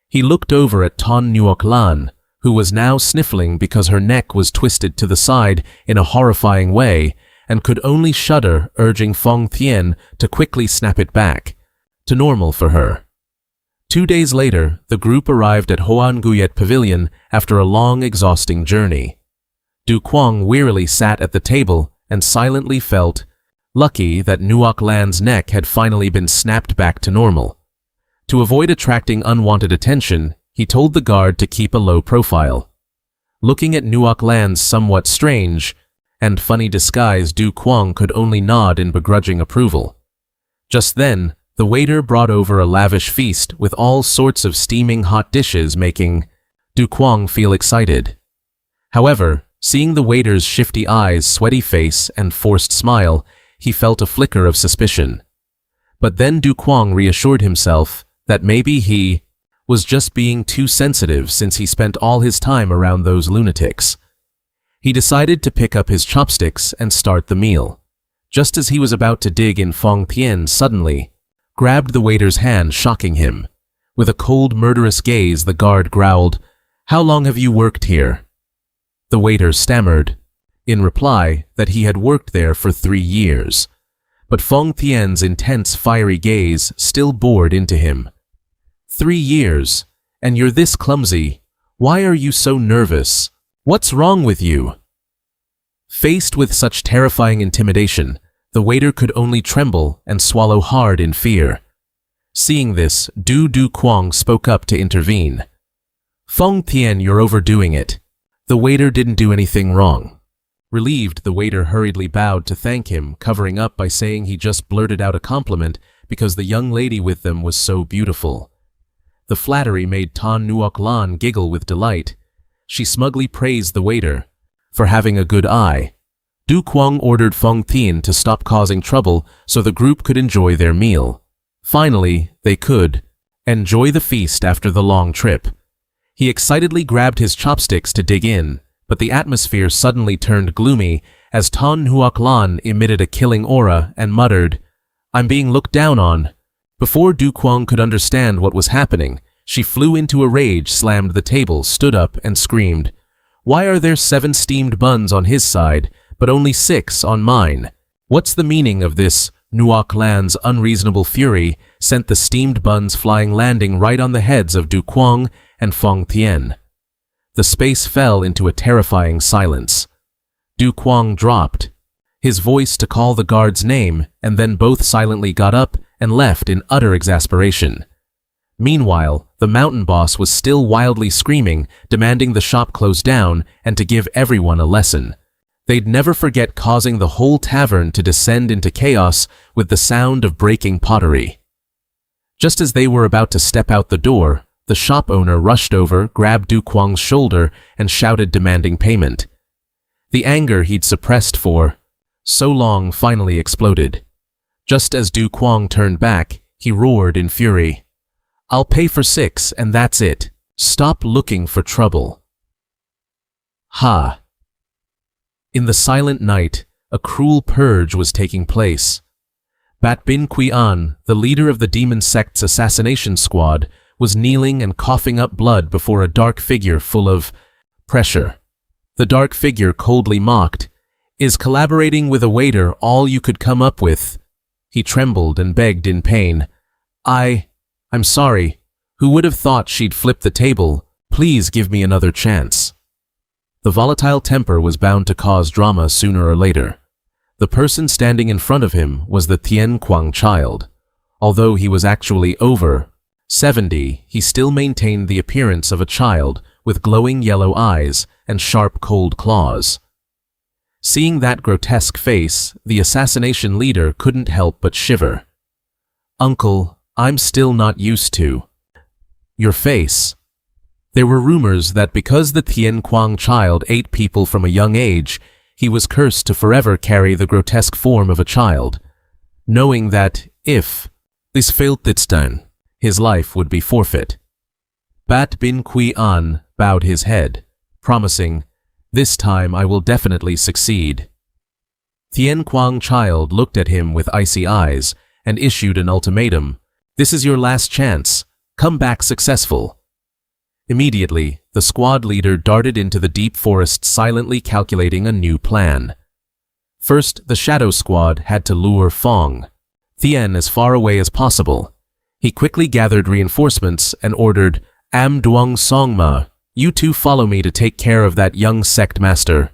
[SPEAKER 1] He looked over at Ton Nuoc Lan, who was now sniffling because her neck was twisted to the side in a horrifying way, and could only shudder, urging Feng Tian to quickly snap it back to normal for her. 2 days later, the group arrived at Hoan Guyet Pavilion after a long, exhausting journey. Du Kuang wearily sat at the table and silently felt lucky that Nuoc Lan's neck had finally been snapped back to normal. To avoid attracting unwanted attention, he told the guard to keep a low profile. Looking at Nuoc Lan's somewhat strange and funny disguise, Du Kuang could only nod in begrudging approval. Just then, the waiter brought over a lavish feast with all sorts of steaming hot dishes, making Du Kuang feel excited. However, seeing the waiter's shifty eyes, sweaty face, and forced smile, he felt a flicker of suspicion. But then Du Kuang reassured himself that maybe he was just being too sensitive since he spent all his time around those lunatics. He decided to pick up his chopsticks and start the meal. Just as he was about to dig in, Feng Tian suddenly grabbed the waiter's hand, shocking him. With a cold, murderous gaze, the guard growled, "How long have you worked here?" The waiter stammered, in reply, that he had worked there for 3 years. But Feng Tian's intense, fiery gaze still bored into him. 3 years, and you're this clumsy. Why are you so nervous? What's wrong with you?" Faced with such terrifying intimidation, the waiter could only tremble and swallow hard in fear. Seeing this, Du Kuang spoke up to intervene. "Feng Tian, you're overdoing it. The waiter didn't do anything wrong." Relieved, the waiter hurriedly bowed to thank him, covering up by saying he just blurted out a compliment because the young lady with them was so beautiful. The flattery made Ton Nuoc Lan giggle with delight. She smugly praised the waiter for having a good eye. Du Kuang ordered Feng Tian to stop causing trouble so the group could enjoy their meal. Finally, they could enjoy the feast after the long trip. He excitedly grabbed his chopsticks to dig in, but the atmosphere suddenly turned gloomy as Ton Nuoc Lan emitted a killing aura and muttered, "I'm being looked down on." Before Du Kuang could understand what was happening, she flew into a rage, slammed the table, stood up, and screamed, "Why are there 7 steamed buns on his side, but only 6 on mine? What's the meaning of this?" Nuoc Lan's unreasonable fury sent the steamed buns flying, landing right on the heads of Du Kuang and Feng Tian. The space fell into a terrifying silence. Du Kuang dropped his voice to call the guard's name, and then both silently got up and left in utter exasperation. Meanwhile, The mountain boss was still wildly screaming, demanding the shop close down and to give everyone a lesson. They'd never forget causing the whole tavern to descend into chaos with the sound of breaking pottery. Just as they were about to step out the door, the shop owner rushed over, grabbed Du Kwang's shoulder, and shouted demanding payment. The anger he'd suppressed for so long finally exploded. Just as Du Kwang turned back, he roared in fury, "I'll pay for 6 and that's it. Stop looking for trouble." Ha! In the silent night, a cruel purge was taking place. Bat Bin Kui An, the leader of the demon sect's assassination squad, was kneeling and coughing up blood before a dark figure full of pressure. The dark figure coldly mocked, "Is collaborating with a waiter all you could come up with?" He trembled and begged in pain, I'm sorry. Who would have thought she'd flip the table? Please give me another chance." The volatile temper was bound to cause drama sooner or later. The person standing in front of him was the Tien Kwang child. Although he was actually over 70, he still maintained the appearance of a child with glowing yellow eyes and sharp cold claws. Seeing that grotesque face, the assassination leader couldn't help but shiver. "Uncle, I'm still not used to your face." There were rumors that because the Tien Kwang child ate people from a young age, he was cursed to forever carry the grotesque form of a child, knowing that if this failed this time, his life would be forfeit. Bat Bin Kui An bowed his head, promising, "This time I will definitely succeed." Tien Kwang child looked at him with icy eyes and issued an ultimatum, "This is your last chance. Come back successful." Immediately, the squad leader darted into the deep forest, silently calculating a new plan. First, the shadow squad had to lure Fong Thien as far away as possible. He quickly gathered reinforcements and ordered, "Am Duong Songma, you two follow me to take care of that young sect master."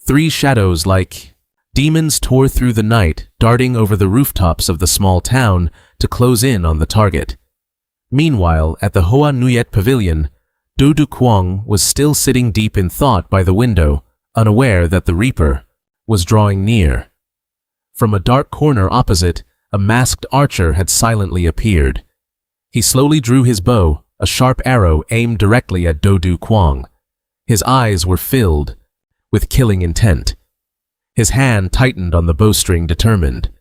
[SPEAKER 1] 3 shadows like demons tore through the night, darting over the rooftops of the small town to close in on the target. Meanwhile, at the Hoa Nuyet Pavilion, Du Kwang was still sitting deep in thought by the window, unaware that the Reaper was drawing near. From a dark corner opposite, a masked archer had silently appeared. He slowly drew his bow, a sharp arrow aimed directly at Du Kwang. His eyes were filled with killing intent. His hand tightened on the bowstring, determined.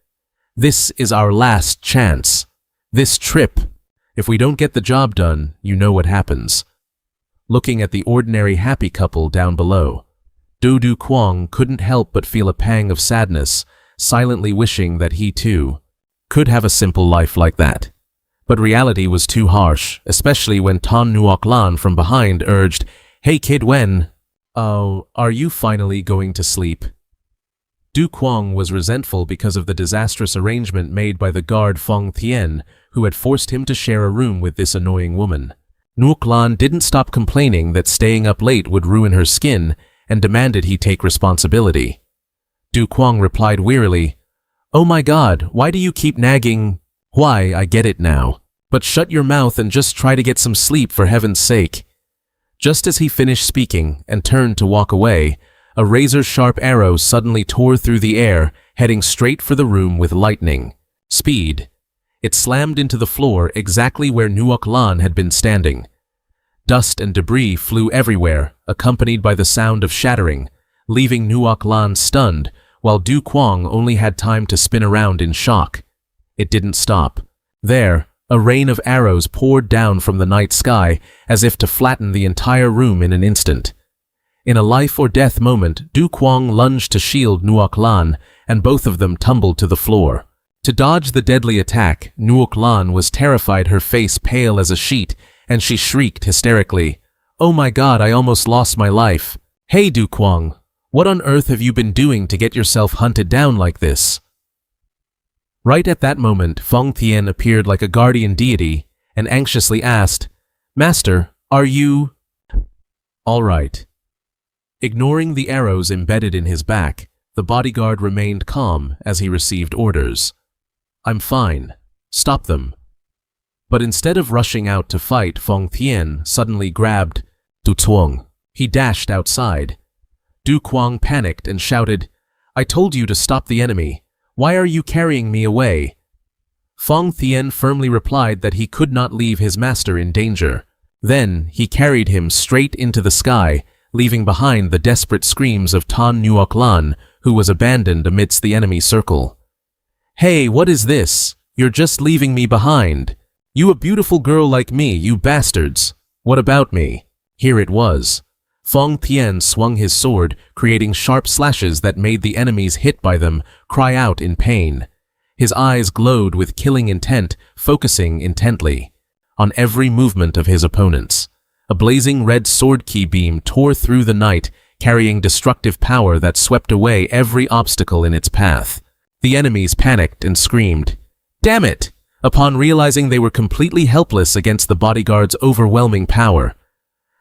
[SPEAKER 1] "This is our last chance. This trip. If we don't get the job done, you know what happens." Looking at the ordinary happy couple down below, Du Kwang couldn't help but feel a pang of sadness, silently wishing that he too could have a simple life like that. But reality was too harsh, especially when Tan Nuoc Lan from behind urged, "Hey kid, are you finally going to sleep?" Du Kwang was resentful because of the disastrous arrangement made by the guard Fong Thien, who had forced him to share a room with this annoying woman. Nuoc Lan didn't stop complaining that staying up late would ruin her skin and demanded he take responsibility. Du Kwang replied wearily, "Oh my God, why do you keep nagging? Why, I get it now. But shut your mouth and just try to get some sleep for heaven's sake." Just as he finished speaking and turned to walk away, a razor-sharp arrow suddenly tore through the air, heading straight for the room with lightning speed. It slammed into the floor exactly where Nuoc Lan had been standing. Dust and debris flew everywhere, accompanied by the sound of shattering, leaving Nuoc Lan stunned, while Du Kwang only had time to spin around in shock. It didn't stop. There, a rain of arrows poured down from the night sky, as if to flatten the entire room in an instant. In a life-or-death moment, Du Kwang lunged to shield Nuoc Lan, and both of them tumbled to the floor. To dodge the deadly attack, Nuoc Lan was terrified, her face pale as a sheet, and she shrieked hysterically, "Oh my God, I almost lost my life. Hey Du Kwang, what on earth have you been doing to get yourself hunted down like this?" Right at that moment, Fong Thien appeared like a guardian deity and anxiously asked, "Master, are you all right?" Ignoring the arrows embedded in his back, the bodyguard remained calm as he received orders. "I'm fine. Stop them." But instead of rushing out to fight, Feng Tian suddenly grabbed Du Tuong. He dashed outside. Du Kuang panicked and shouted, "I told you to stop the enemy. Why are you carrying me away?" Feng Tian firmly replied that he could not leave his master in danger. Then he carried him straight into the sky, leaving behind the desperate screams of Tan Nuoc Lan, who was abandoned amidst the enemy circle. "Hey, what is this? You're just leaving me behind. You a beautiful girl like me, you bastards. What about me?" Here it was. Feng Tian swung his sword, creating sharp slashes that made the enemies hit by them cry out in pain. His eyes glowed with killing intent, focusing intently on every movement of his opponents. A blazing red sword key beam tore through the night, carrying destructive power that swept away every obstacle in its path. The enemies panicked and screamed, "Damn it!" upon realizing they were completely helpless against the bodyguard's overwhelming power.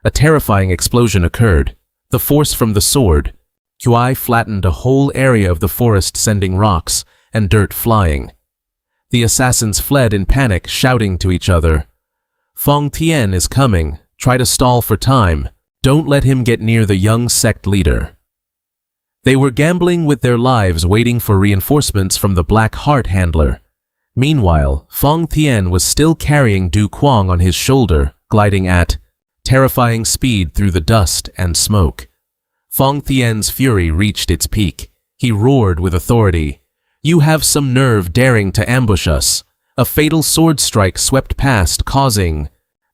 [SPEAKER 1] A terrifying explosion occurred. The force from the sword, Kuai, flattened a whole area of the forest, sending rocks and dirt flying. The assassins fled in panic, shouting to each other, "Feng Tian is coming. Try to stall for time. Don't let him get near the young sect leader." They were gambling with their lives, waiting for reinforcements from the Black Heart handler. Meanwhile, Feng Tian was still carrying Du Kuang on his shoulder, gliding at terrifying speed through the dust and smoke. Feng Tian's fury reached its peak. He roared with authority, "You have some nerve daring to ambush us." A fatal sword strike swept past, causing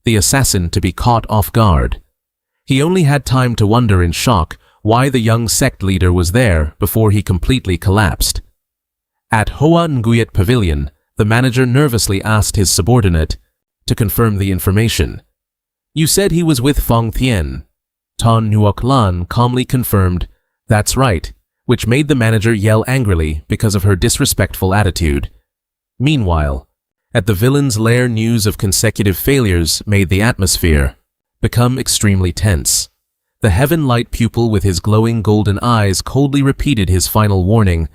[SPEAKER 1] the assassin to be caught off guard. He only had time to wonder in shock why the young sect leader was there before he completely collapsed. At Hoa Nguyet Pavilion, the manager nervously asked his subordinate to confirm the information. "You said he was with Feng Tian." Tan Nuoc Lan calmly confirmed, "That's right," which made the manager yell angrily because of her disrespectful attitude. Meanwhile, at the villain's lair, news of consecutive failures made the atmosphere become extremely tense. The Heaven-Light pupil with his glowing golden eyes coldly repeated his final warning,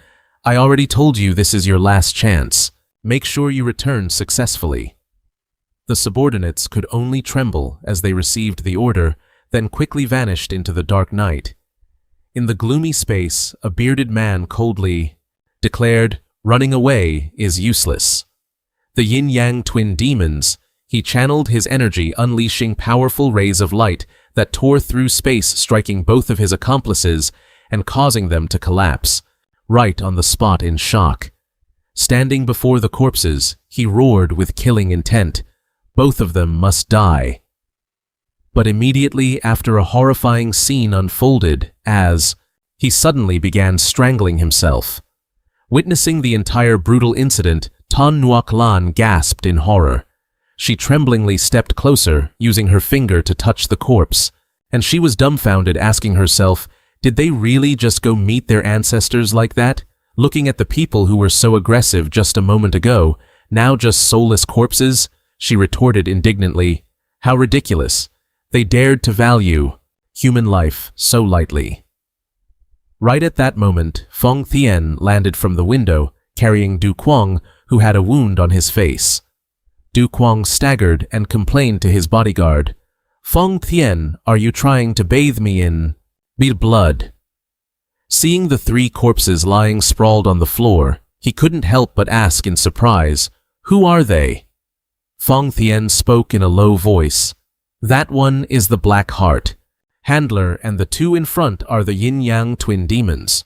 [SPEAKER 1] "I already told you this is your last chance. Make sure you return successfully." The subordinates could only tremble as they received the order, then quickly vanished into the dark night. In the gloomy space, a bearded man coldly declared, "Running away is useless." The yin-yang twin demons, he channeled his energy, unleashing powerful rays of light that tore through space, striking both of his accomplices and causing them to collapse, right on the spot in shock. Standing before the corpses, he roared with killing intent, "Both of them must die." But immediately after, a horrifying scene unfolded as he suddenly began strangling himself. Witnessing the entire brutal incident, Tan Nuoc Lan gasped in horror. She tremblingly stepped closer, using her finger to touch the corpse, and she was dumbfounded, asking herself, did they really just go meet their ancestors like that? Looking at the people who were so aggressive just a moment ago, now just soulless corpses? She retorted indignantly, "How ridiculous. They dared to value human life so lightly." Right at that moment, Feng Tian landed from the window, carrying Du Kuang, who had a wound on his face. Du Kuang staggered and complained to his bodyguard, "Feng Tian, are you trying to bathe me in blood?" Seeing the three corpses lying sprawled on the floor, he couldn't help but ask in surprise, "Who are they?" Feng Tian spoke in a low voice, "That one is the Black Heart handler, and the two in front are the yin-yang twin demons."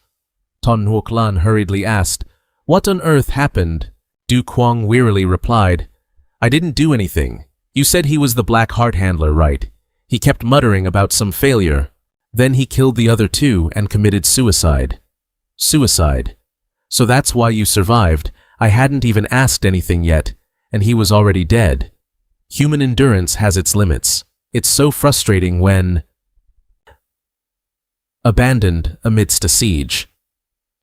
[SPEAKER 1] Tan Nuoc Lan hurriedly asked, "What on earth happened?" Du Kuang wearily replied, "I didn't do anything. You said he was the Black Heart handler, right? He kept muttering about some failure. Then he killed the other two and committed suicide." "Suicide? So that's why you survived. I hadn't even asked anything yet, and he was already dead. Human endurance has its limits. It's so frustrating when abandoned amidst a siege."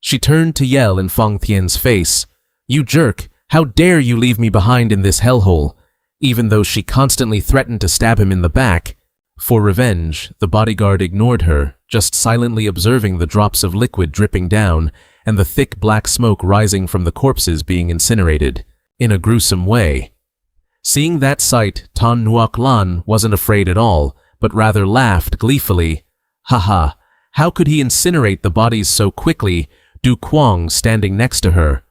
[SPEAKER 1] She turned to yell in Feng Tian's face, "You jerk! How dare you leave me behind in this hellhole?" Even though she constantly threatened to stab him in the back. For revenge, the bodyguard ignored her, just silently observing the drops of liquid dripping down and the thick black smoke rising from the corpses being incinerated in a gruesome way. Seeing that sight, Tan Nuoc Lan wasn't afraid at all, but rather laughed gleefully. Haha, how could he incinerate the bodies so quickly? Du Kuang, standing next to her,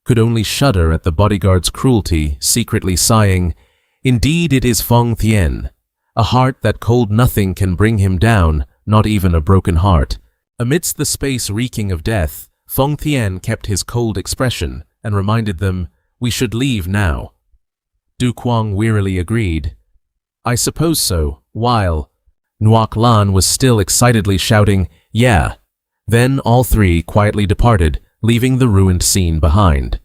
[SPEAKER 1] could only shudder at the bodyguard's cruelty, secretly sighing, "Indeed it is Feng Tian, a heart that cold nothing can bring him down, not even a broken heart." Amidst the space reeking of death, Feng Tian kept his cold expression and reminded them, "We should leave now." Du Kuang wearily agreed. "I suppose so," while Nuoc Lan was still excitedly shouting, "Yeah." Then all three quietly departed, leaving the ruined scene behind.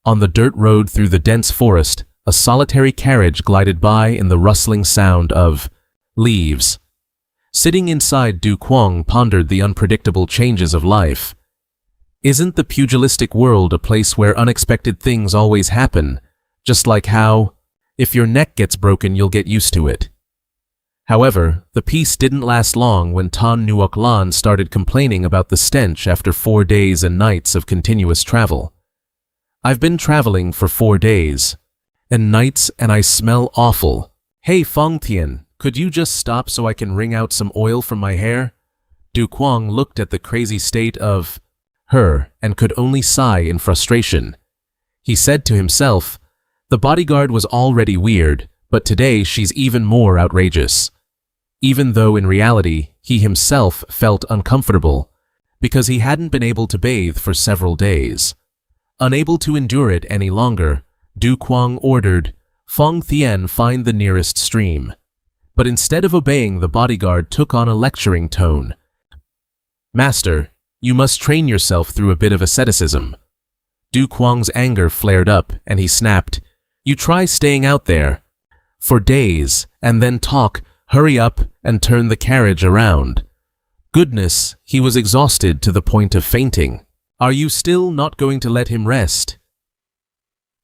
[SPEAKER 1] On the dirt road through the dense forest, a solitary carriage glided by in the rustling sound of leaves. Sitting inside, Du Kuang pondered the unpredictable changes of life. Isn't the pugilistic world a place where unexpected things always happen, just like how, if your neck gets broken, you'll get used to it? However, the peace didn't last long when Tan Nuoc Lan started complaining about the stench after 4 days and nights of continuous travel. "I've been traveling for 4 days and nights and I smell awful. Hey Feng Tian, could you just stop so I can wring out some oil from my hair?" Du Kuang looked at the crazy state of her and could only sigh in frustration. He said to himself, the bodyguard was already weird, but today she's even more outrageous. Even though in reality he himself felt uncomfortable because he hadn't been able to bathe for several days. Unable to endure it any longer, Du Kuang ordered Feng Tian find the nearest stream. But instead of obeying, the bodyguard took on a lecturing tone. "Master, you must train yourself through a bit of asceticism." Du Kuang's anger flared up and he snapped, "You try staying out there for days and then talk, hurry up and turn the carriage around." Goodness, he was exhausted to the point of fainting. "Are you still not going to let him rest?"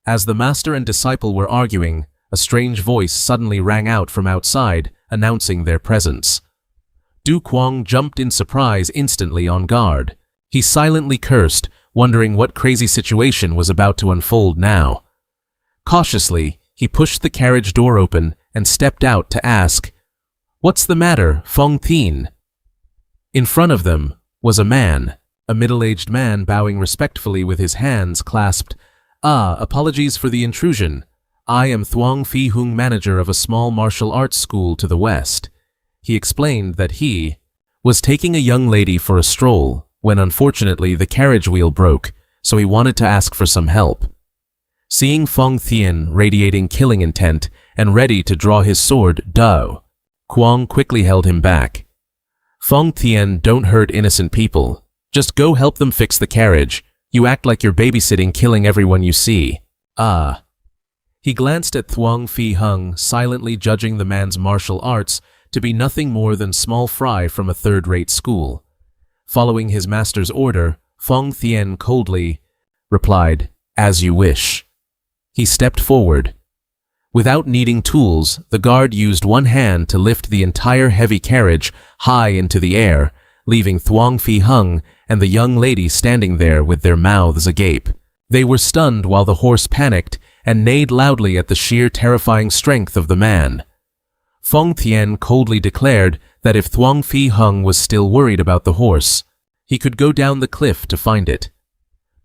[SPEAKER 1] As the master and disciple were arguing, a strange voice suddenly rang out from outside, announcing their presence. Du Kuang jumped in surprise, instantly on guard. He silently cursed, wondering what crazy situation was about to unfold now. Cautiously, he pushed the carriage door open and stepped out to ask, "What's the matter, Feng Tian?" In front of them was a man, a middle-aged man bowing respectfully with his hands clasped. Apologies for the intrusion. I am Thuong Phi Hung, manager of a small martial arts school to the west." He explained that he was taking a young lady for a stroll when unfortunately the carriage wheel broke, so he wanted to ask for some help. Seeing Feng Tian radiating killing intent and ready to draw his sword, Du Kuang quickly held him back. "Feng Tian, don't hurt innocent people. Just go help them fix the carriage. You act like you're babysitting, killing everyone you see." He glanced at Thuong Phi Hung, silently judging the man's martial arts to be nothing more than small fry from a third-rate school. Following his master's order, Feng Tian coldly replied, "As you wish." He stepped forward. Without needing tools, the guard used one hand to lift the entire heavy carriage high into the air, leaving Thuong Phi Hung and the young lady standing there with their mouths agape. They were stunned while the horse panicked and neighed loudly at the sheer terrifying strength of the man. Feng Tian coldly declared that if Thuong Phi Hung was still worried about the horse, he could go down the cliff to find it.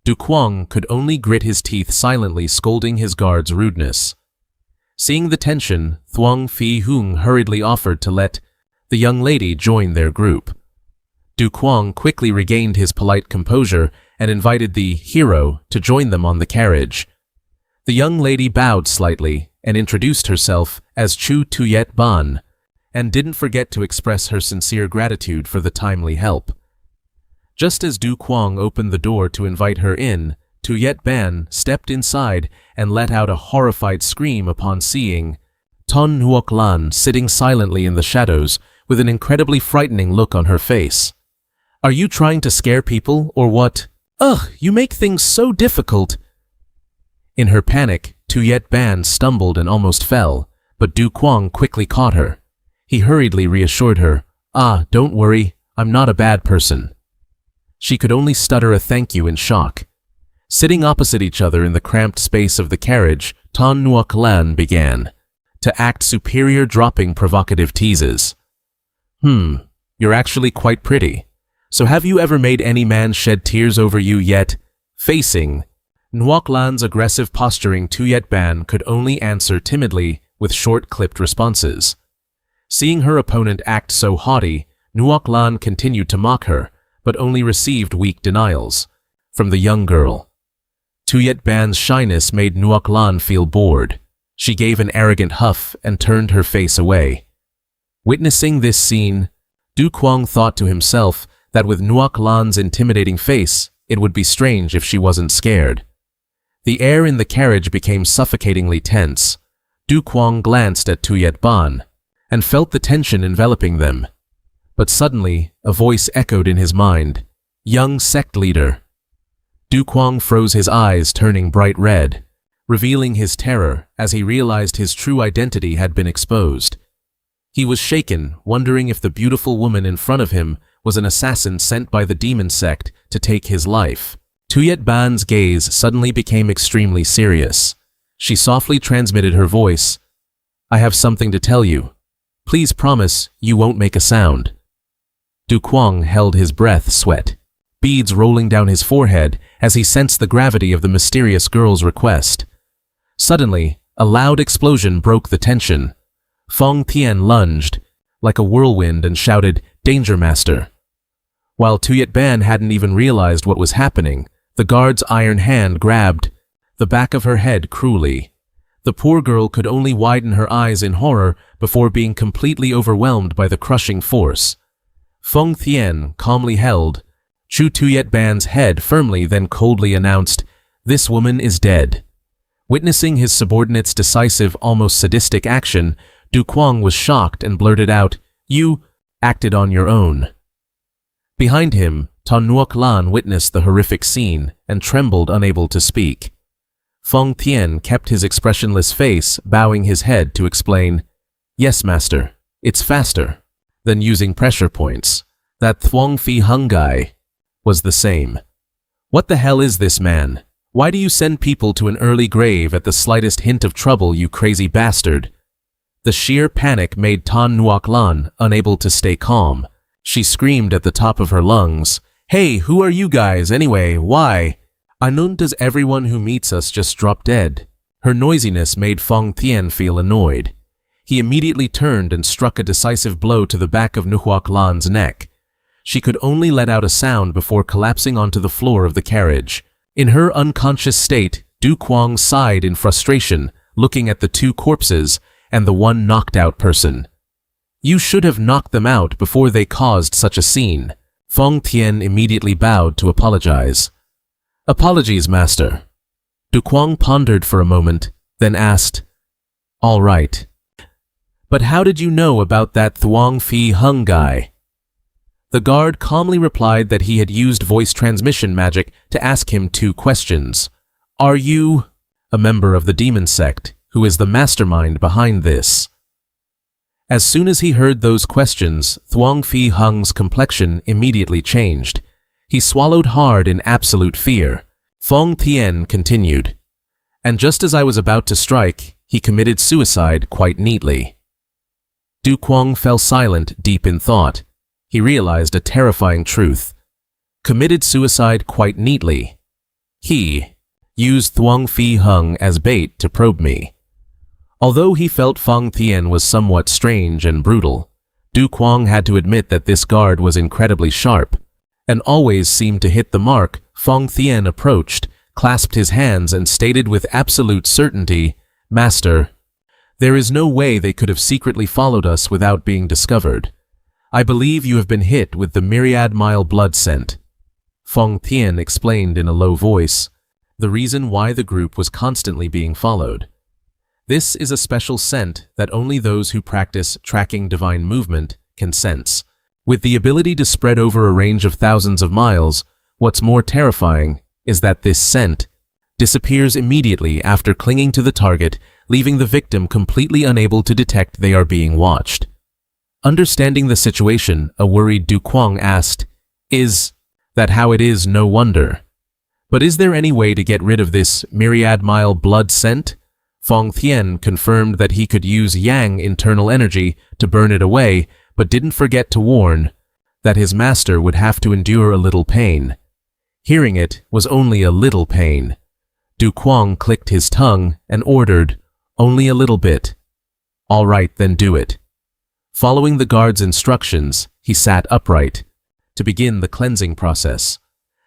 [SPEAKER 1] Du Kuang could only grit his teeth silently, scolding his guard's rudeness. Seeing the tension, Thuong Phi Hung hurriedly offered to let the young lady join their group. Du Kuang quickly regained his polite composure and invited the hero to join them on the carriage. The young lady bowed slightly and introduced herself as Chu Tuyet Ban, and didn't forget to express her sincere gratitude for the timely help. Just as Du Kuang opened the door to invite her in, Tuyet Ban stepped inside and let out a horrified scream upon seeing Tan Nuoc Lan sitting silently in the shadows with an incredibly frightening look on her face. "Are you trying to scare people, or what? Ugh, you make things so difficult." In her panic, Tuyet Ban stumbled and almost fell, but Du Kuang quickly caught her. He hurriedly reassured her, "Don't worry, I'm not a bad person." She could only stutter a thank you in shock. Sitting opposite each other in the cramped space of the carriage, Tan Nuoc Lan began to act superior, dropping provocative teases. You're actually quite pretty. So have you ever made any man shed tears over you yet? Facing Nuoc Lan's aggressive posturing, Tuyet Ban could only answer timidly with short-clipped responses. Seeing her opponent act so haughty, Nuoc Lan continued to mock her, but only received weak denials from the young girl. Tuyet Ban's shyness made Nuoc Lan feel bored. She gave an arrogant huff and turned her face away. Witnessing this scene, Du Kuang thought to himself that with Nuoc Lan's intimidating face, it would be strange if she wasn't scared. The air in the carriage became suffocatingly tense. Du Kuang glanced at Tuyet Ban and felt the tension enveloping them. But suddenly, a voice echoed in his mind, "Young sect leader." Du Kuang froze his eyes, turning bright red, revealing his terror as he realized his true identity had been exposed. He was shaken, wondering if the beautiful woman in front of him was an assassin sent by the demon sect to take his life. Tuyet Ban's gaze suddenly became extremely serious. She softly transmitted her voice, "I have something to tell you. Please promise you won't make a sound." Du Kuang held his breath, sweat beads rolling down his forehead as he sensed the gravity of the mysterious girl's request. Suddenly, a loud explosion broke the tension. Feng Tian lunged like a whirlwind and shouted, "Danger, master!" While Tuyet Ban hadn't even realized what was happening, the guard's iron hand grabbed the back of her head cruelly. The poor girl could only widen her eyes in horror before being completely overwhelmed by the crushing force. Feng Tian calmly held Chu Tuyet Ban's head firmly, then coldly announced, "This woman is dead." Witnessing his subordinate's decisive, almost sadistic action, Du Kuang was shocked and blurted out, "You acted on your own." Behind him, Tan Nuoc Lan witnessed the horrific scene and trembled, unable to speak. Feng Tian kept his expressionless face, bowing his head to explain, "Yes, master, it's faster than using pressure points. That Thuong Phi Hung guy was the same." "What the hell is this, man? Why do you send people to an early grave at the slightest hint of trouble, you crazy bastard?" The sheer panic made Tan Nuoc Lan unable to stay calm. She screamed at the top of her lungs, "Hey, who are you guys anyway? Why? Anun does everyone who meets us just drop dead?" Her noisiness made Feng Tian feel annoyed. He immediately turned and struck a decisive blow to the back of Nuoc Lan's neck. She could only let out a sound before collapsing onto the floor of the carriage. In her unconscious state, Du Kuang sighed in frustration, looking at the two corpses and the one knocked-out person. "You should have knocked them out before they caused such a scene." Feng Tian immediately bowed to apologize. "Apologies, master." Du Kuang pondered for a moment, then asked, "All right. But how did you know about that Thuong Phi Hung guy?" The guard calmly replied that he had used voice transmission magic to ask him two questions. "Are you a member of the demon sect, who is the mastermind behind this?" As soon as he heard those questions, Thuong Phi Hung's complexion immediately changed. He swallowed hard in absolute fear. Feng Tian continued, "And just as I was about to strike, he committed suicide quite neatly." Du Kuang fell silent, deep in thought. He realized a terrifying truth. Committed suicide quite neatly. He used Thuong Phi Hung as bait to probe me. Although he felt Feng Tian was somewhat strange and brutal, Du Kuang had to admit that this guard was incredibly sharp, and always seemed to hit the mark. Feng Tian approached, clasped his hands, and stated with absolute certainty, "Master, there is no way they could have secretly followed us without being discovered. I believe you have been hit with the myriad-mile blood scent." Feng Tian explained in a low voice the reason why the group was constantly being followed. This is a special scent that only those who practice tracking divine movement can sense. With the ability to spread over a range of thousands of miles, what's more terrifying is that this scent disappears immediately after clinging to the target, leaving the victim completely unable to detect they are being watched. Understanding the situation, a worried Du Kuang asked, "Is that how it is? No wonder." But is there any way to get rid of this myriad-mile blood scent? Fong Tian confirmed that he could use Yang internal energy to burn it away, but didn't forget to warn that his master would have to endure a little pain. Hearing it was only a little pain. Du Kuang clicked his tongue and ordered, "Only a little bit." "All right, then do it." Following the guard's instructions, he sat upright to begin the cleansing process.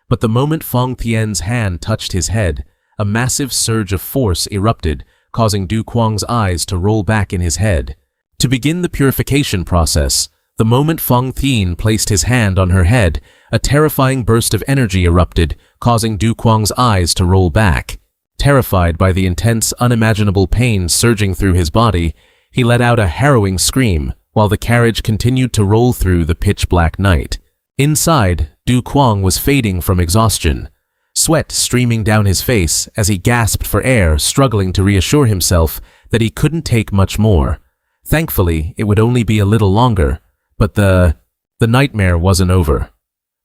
[SPEAKER 1] But the moment Fong Tian's hand touched his head, a massive surge of force erupted, causing Du Kuang's eyes to roll back in his head. To begin the purification process, the moment Fong Tian placed his hand on her head, a terrifying burst of energy erupted, causing Du Kuang's eyes to roll back. Terrified by the intense, unimaginable pain surging through his body, he let out a harrowing scream, while the carriage continued to roll through the pitch-black night. Inside, Du Kuang was fading from exhaustion, sweat streaming down his face as he gasped for air, struggling to reassure himself that he couldn't take much more. Thankfully, it would only be a little longer, but the nightmare wasn't over.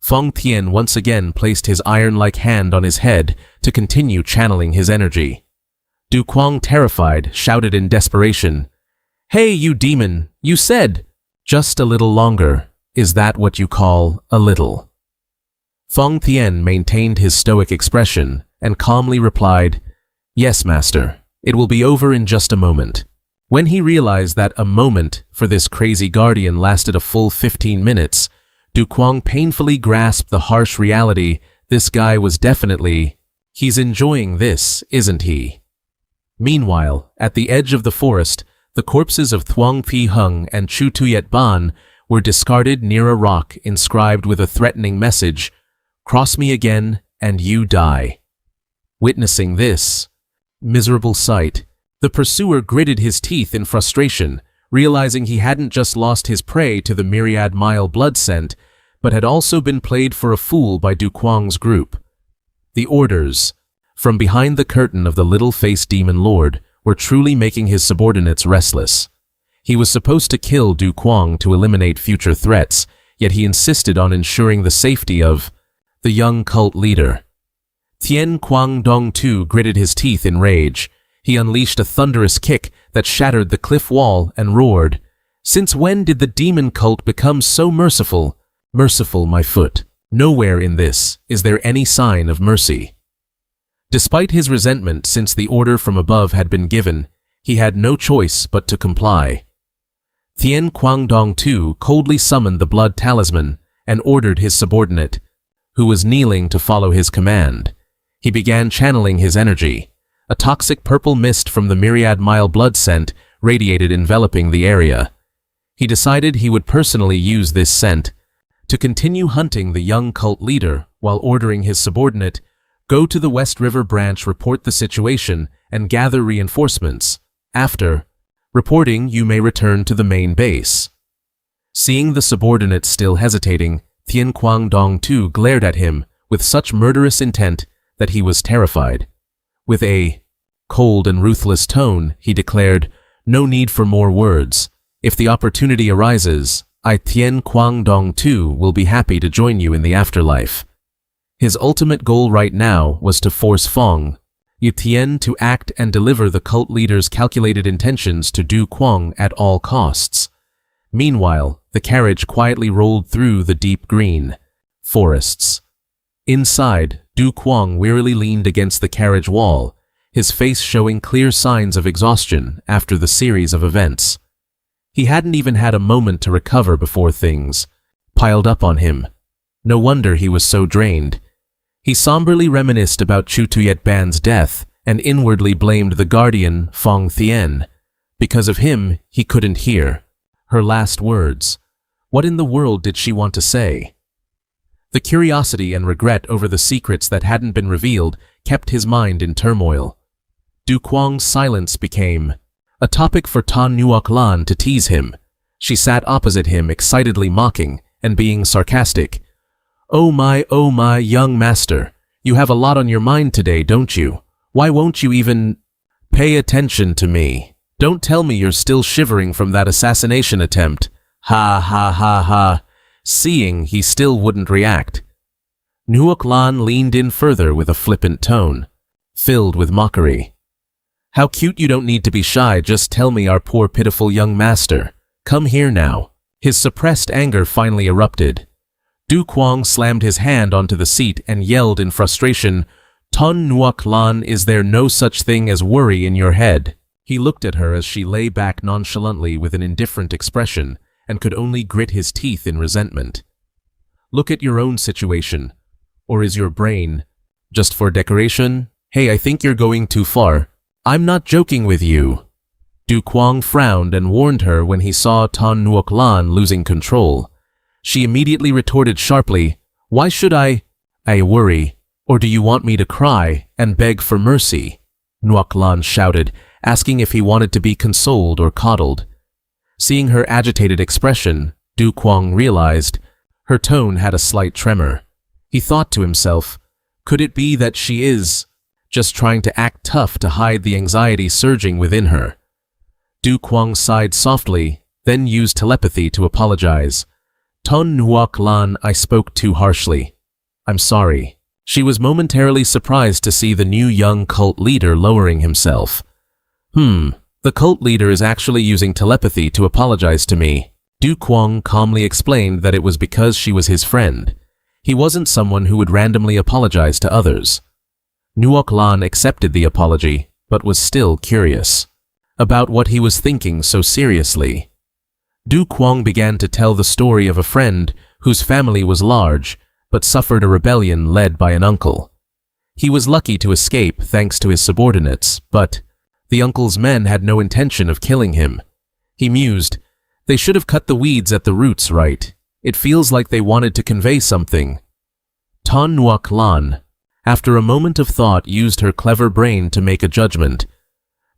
[SPEAKER 1] Fong Tian once again placed his iron-like hand on his head to continue channeling his energy. Du Kuang, terrified, shouted in desperation, "Hey, you demon, you said, just a little longer. Is that what you call a little?" Fong Tian maintained his stoic expression and calmly replied, "Yes, master. It will be over in just a moment." When he realized that a moment for this crazy guardian lasted a full 15 minutes, Du Kuang painfully grasped the harsh reality. This guy was definitely, he's enjoying this, isn't he? Meanwhile, at the edge of the forest, the corpses of Thuong Phi Hung and Chu Tuyet Ban were discarded near a rock inscribed with a threatening message, "Cross me again, and you die." Witnessing this miserable sight, the pursuer gritted his teeth in frustration, realizing he hadn't just lost his prey to the myriad-mile blood scent, but had also been played for a fool by Du Kuang's group. The orders from behind the curtain of the little-faced demon lord were truly making his subordinates restless. He was supposed to kill Du Kuang to eliminate future threats, yet he insisted on ensuring the safety of the young cult leader. Tien Kuang Dong too gritted his teeth in rage. He unleashed a thunderous kick that shattered the cliff wall and roared, "Since when did the demon cult become so merciful? Merciful, my foot. Nowhere in this is there any sign of mercy." Despite his resentment since the order from above had been given, he had no choice but to comply. Tien Kuang Dong too coldly summoned the blood talisman and ordered his subordinate, who was kneeling, to follow his command. He began channeling his energy. A toxic purple mist from the myriad-mile blood scent radiated, enveloping the area. He decided he would personally use this scent to continue hunting the young cult leader while ordering his subordinate, "Go to the West River branch, report the situation, and gather reinforcements. After reporting, you may return to the main base." Seeing the subordinate still hesitating, Tien Kuang Dong too glared at him with such murderous intent that he was terrified. With a cold and ruthless tone, he declared, "No need for more words. If the opportunity arises, I, Tien Kuang Dong too, will be happy to join you in the afterlife." His ultimate goal right now was to force Fong Yutien to act and deliver the cult leader's calculated intentions to Du Kuang at all costs. Meanwhile, the carriage quietly rolled through the deep green forests. Inside, Du Kuang wearily leaned against the carriage wall, his face showing clear signs of exhaustion after the series of events. He hadn't even had a moment to recover before things piled up on him. No wonder he was so drained. He somberly reminisced about Chu Tuyet Ban's death and inwardly blamed the guardian, Fong Thien. Because of him, he couldn't hear her last words. What in the world did she want to say? The curiosity and regret over the secrets that hadn't been revealed kept his mind in turmoil. Du Kuang's silence became a topic for Tan Nuoc Lan to tease him. She sat opposite him, excitedly mocking and being sarcastic. Oh my, young master, you have a lot on your mind today, don't you? Why won't you even pay attention to me? Don't tell me you're still shivering from that assassination attempt. Ha ha ha ha. Seeing he still wouldn't react, Nuoc Lan leaned in further with a flippant tone, filled with mockery. How cute, you don't need to be shy, just tell me, our poor pitiful young master. Come here now. His suppressed anger finally erupted. Du Kuang slammed his hand onto the seat and yelled in frustration, Ton Nuoc Lan, is there no such thing as worry in your head? He looked at her as she lay back nonchalantly with an indifferent expression and could only grit his teeth in resentment. Look at your own situation. Or is your brain just for decoration? Hey, I think you're going too far. I'm not joking with you. Du Kuang frowned and warned her when he saw Ton Nuoc Lan losing control. She immediately retorted sharply, Why should I worry? Or do you want me to cry and beg for mercy? Nuoc Lan shouted, asking if he wanted to be consoled or coddled. Seeing her agitated expression, Du Kuang realized her tone had a slight tremor. He thought to himself, could it be that she is just trying to act tough to hide the anxiety surging within her? Du Kuang sighed softly, then used telepathy to apologize. Ton Nuoc Lan, I spoke too harshly. I'm sorry. She was momentarily surprised to see the new young cult leader lowering himself. The cult leader is actually using telepathy to apologize to me. Du Kuang calmly explained that it was because she was his friend. He wasn't someone who would randomly apologize to others. Nuoc Lan accepted the apology, but was still curious about what he was thinking so seriously. Du Kuang began to tell the story of a friend whose family was large, but suffered a rebellion led by an uncle. He was lucky to escape thanks to his subordinates, but the uncle's men had no intention of killing him. He mused, they should have cut the weeds at the roots, right? It feels like they wanted to convey something. Ton Nuoc Lan, after a moment of thought, used her clever brain to make a judgment.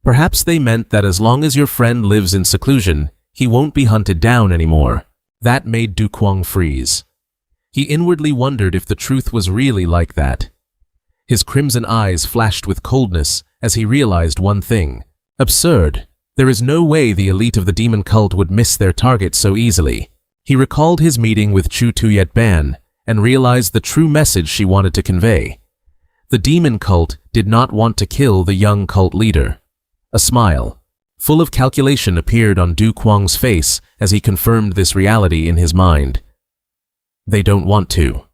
[SPEAKER 1] Perhaps they meant that as long as your friend lives in seclusion, he won't be hunted down anymore. That made Du Kuang freeze. He inwardly wondered if the truth was really like that. His crimson eyes flashed with coldness as he realized one thing. Absurd. There is no way the elite of the demon cult would miss their target so easily. He recalled his meeting with Chu Tuyet Ban and realized the true message she wanted to convey. The demon cult did not want to kill the young cult leader. A smile, full of calculation, appeared on Du Kuang's face as he confirmed this reality in his mind. They don't want to.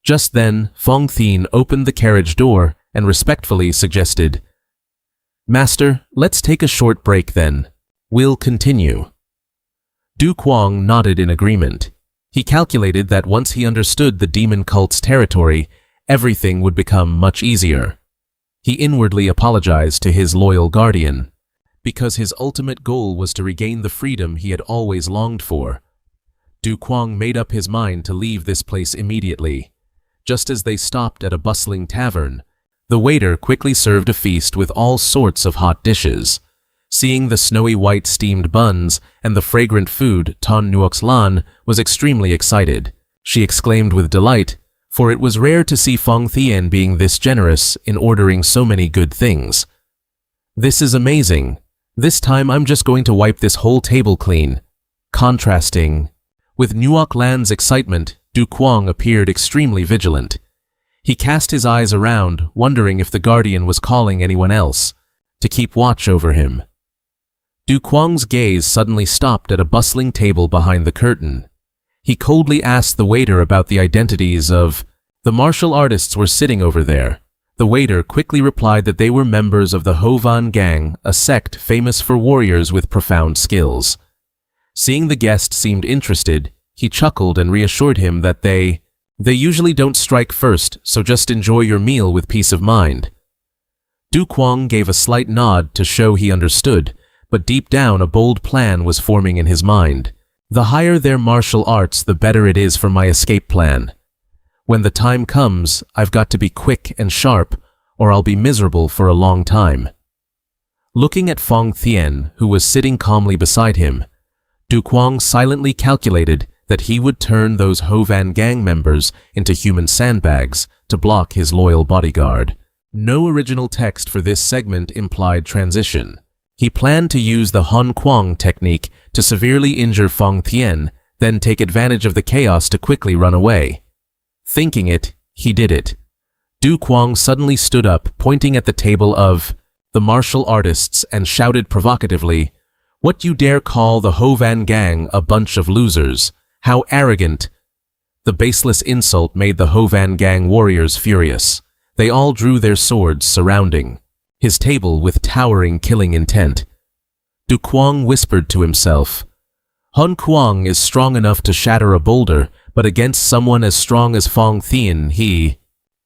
[SPEAKER 1] Just then, Fong Thien opened the carriage door and respectfully suggested, Master, let's take a short break then. We'll continue. Du Kuang nodded in agreement. He calculated that once he understood the demon cult's territory, everything would become much easier. He inwardly apologized to his loyal guardian, because his ultimate goal was to regain the freedom he had always longed for. Du Kuang made up his mind to leave this place immediately. Just as they stopped at a bustling tavern, the waiter quickly served a feast with all sorts of hot dishes. Seeing the snowy white steamed buns and the fragrant food, Ton Nuoc Lan was extremely excited. She exclaimed with delight, for it was rare to see Fong Thien being this generous in ordering so many good things. This is amazing. This time I'm just going to wipe this whole table clean. Contrasting with Nuoc Lan's excitement, Du Kuang appeared extremely vigilant. He cast his eyes around, wondering if the guardian was calling anyone else to keep watch over him. Du Kuang's gaze suddenly stopped at a bustling table behind the curtain. He coldly asked the waiter about the identities of the martial artists were sitting over there. The waiter quickly replied that they were members of the Hovan Gang, a sect famous for warriors with profound skills. Seeing the guest seemed interested, he chuckled and reassured him that they usually don't strike first, so just enjoy your meal with peace of mind. Du Kuang gave a slight nod to show he understood, but deep down a bold plan was forming in his mind. The higher their martial arts, the better it is for my escape plan. When the time comes, I've got to be quick and sharp, or I'll be miserable for a long time. Looking at Fong Thien, who was sitting calmly beside him, Du Kuang silently calculated that he would turn those Hovan Gang members into human sandbags to block his loyal bodyguard. No original text for this segment implied transition. He planned to use the Han Kuang technique to severely injure Fong Thien, then take advantage of the chaos to quickly run away. Thinking it, he did it. Du Kuang suddenly stood up, pointing at the table of the martial artists and shouted provocatively, "What you dare call the Hovan gang a bunch of losers? How arrogant!" The baseless insult made the Hovan gang warriors furious. They all drew their swords, surrounding his table with towering killing intent. Du Kuang whispered to himself, "Hun Kuang is strong enough to shatter a boulder, but against someone as strong as Fong Thien, he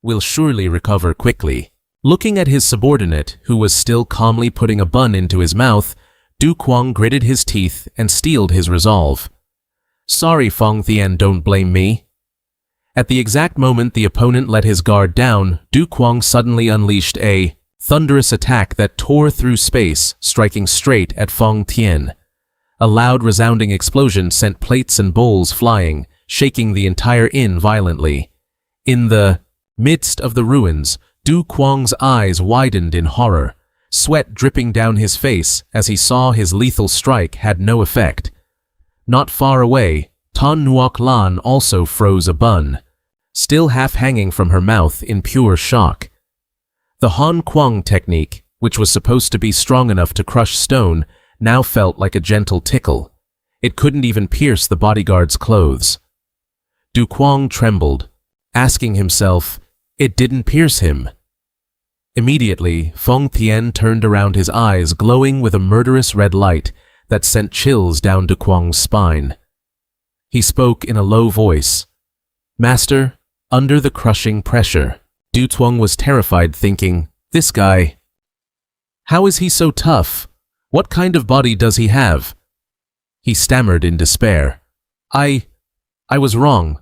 [SPEAKER 1] will surely recover quickly." Looking at his subordinate, who was still calmly putting a bun into his mouth, Du Kuang gritted his teeth and steeled his resolve. "Sorry, Fong Thien, don't blame me." At the exact moment the opponent let his guard down, Du Kuang suddenly unleashed a thunderous attack that tore through space, striking straight at Fong Thien. A loud resounding explosion sent plates and bowls flying, shaking the entire inn violently. In the midst of the ruins, Du Kuang's eyes widened in horror, sweat dripping down his face as he saw his lethal strike had no effect. Not far away, Tan Nuoc Lan also froze a bun, still half hanging from her mouth in pure shock. The Han Kuang technique, which was supposed to be strong enough to crush stone, now felt like a gentle tickle. It couldn't even pierce the bodyguard's clothes. Du Kuang trembled, asking himself, it didn't pierce him. Immediately, Fong Thien turned around, his eyes glowing with a murderous red light that sent chills down Du Kuang's spine. He spoke in a low voice. "Master, under the crushing pressure." Du Kuang was terrified, thinking, "This guy, how is he so tough? What kind of body does he have?" He stammered in despair. I was wrong."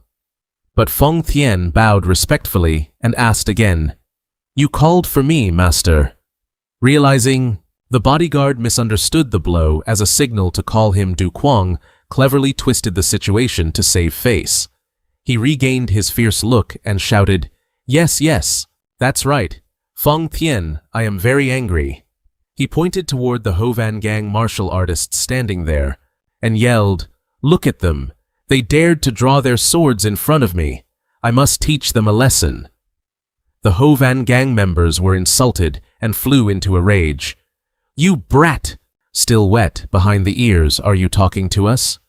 [SPEAKER 1] But Fong Thien bowed respectfully and asked again, "You called for me, master." Realizing the bodyguard misunderstood the blow as a signal to call him, Du Kuang cleverly twisted the situation to save face. He regained his fierce look and shouted, "Yes, yes, that's right. Fong Thien, I am very angry." He pointed toward the Hovan gang martial artists standing there and yelled, "Look at them. They dared to draw their swords in front of me. I must teach them a lesson." The Hovan gang members were insulted and flew into a rage. "You brat! Still wet behind the ears, are you talking to us?"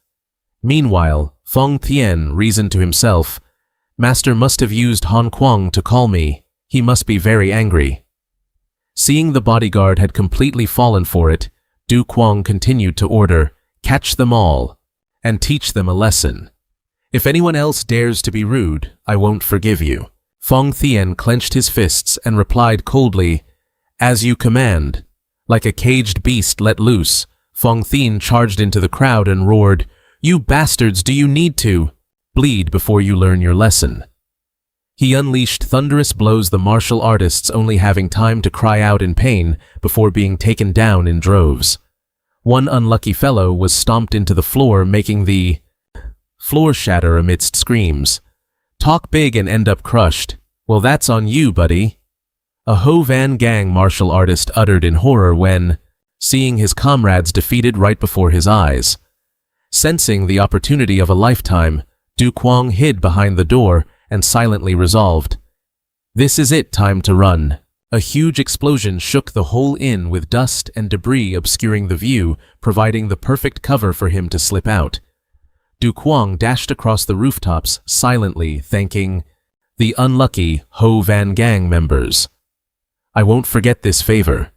[SPEAKER 1] Meanwhile, Fong Thien reasoned to himself, "Master must have used Han Kuang to call me. He must be very angry." Seeing the bodyguard had completely fallen for it, Du Kuang continued to order, "Catch them all and teach them a lesson. If anyone else dares to be rude, I won't forgive you." Fong Thien clenched his fists and replied coldly, "As you command." Like a caged beast let loose, Fong Thien charged into the crowd and roared, "You bastards, do you need to bleed before you learn your lesson?" He unleashed thunderous blows, the martial artists only having time to cry out in pain before being taken down in droves. One unlucky fellow was stomped into the floor, making the floor shatter amidst screams. "Talk big and end up crushed. Well, that's on you, buddy." A Hovan gang martial artist uttered in horror when seeing his comrades defeated right before his eyes. Sensing the opportunity of a lifetime, Du Kuang hid behind the door and silently resolved, "This is it, time to run." A huge explosion shook the whole inn, with dust and debris obscuring the view, providing the perfect cover for him to slip out. Du Kuang dashed across the rooftops, silently thanking the unlucky Hovan gang members. "I won't forget this favor."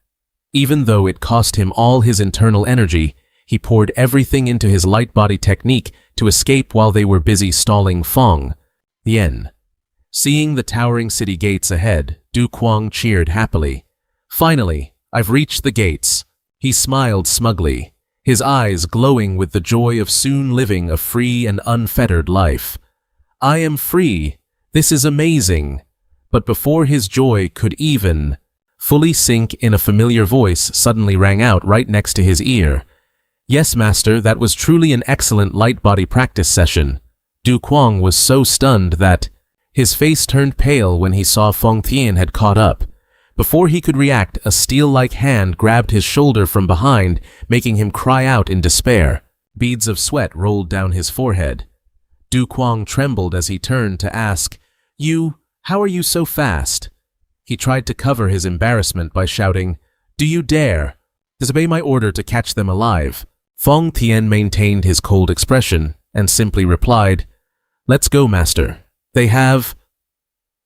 [SPEAKER 1] Even though it cost him all his internal energy, he poured everything into his light body technique to escape while they were busy stalling Fong Thien. Seeing the towering city gates ahead, Du Kuang cheered happily. "Finally, I've reached the gates." He smiled smugly, his eyes glowing with the joy of soon living a free and unfettered life. "I am free. This is amazing." But before his joy could even fully sink in, a familiar voice suddenly rang out right next to his ear. "Yes, master, that was truly an excellent light body practice session." Du Kuang was so stunned that his face turned pale when he saw Fong Thien had caught up. Before he could react, a steel-like hand grabbed his shoulder from behind, making him cry out in despair. Beads of sweat rolled down his forehead. Du Kuang trembled as he turned to ask, How are you so fast?" He tried to cover his embarrassment by shouting, "Do you dare disobey my order to catch them alive?" Feng Tian maintained his cold expression and simply replied, "Let's go, master. They have—"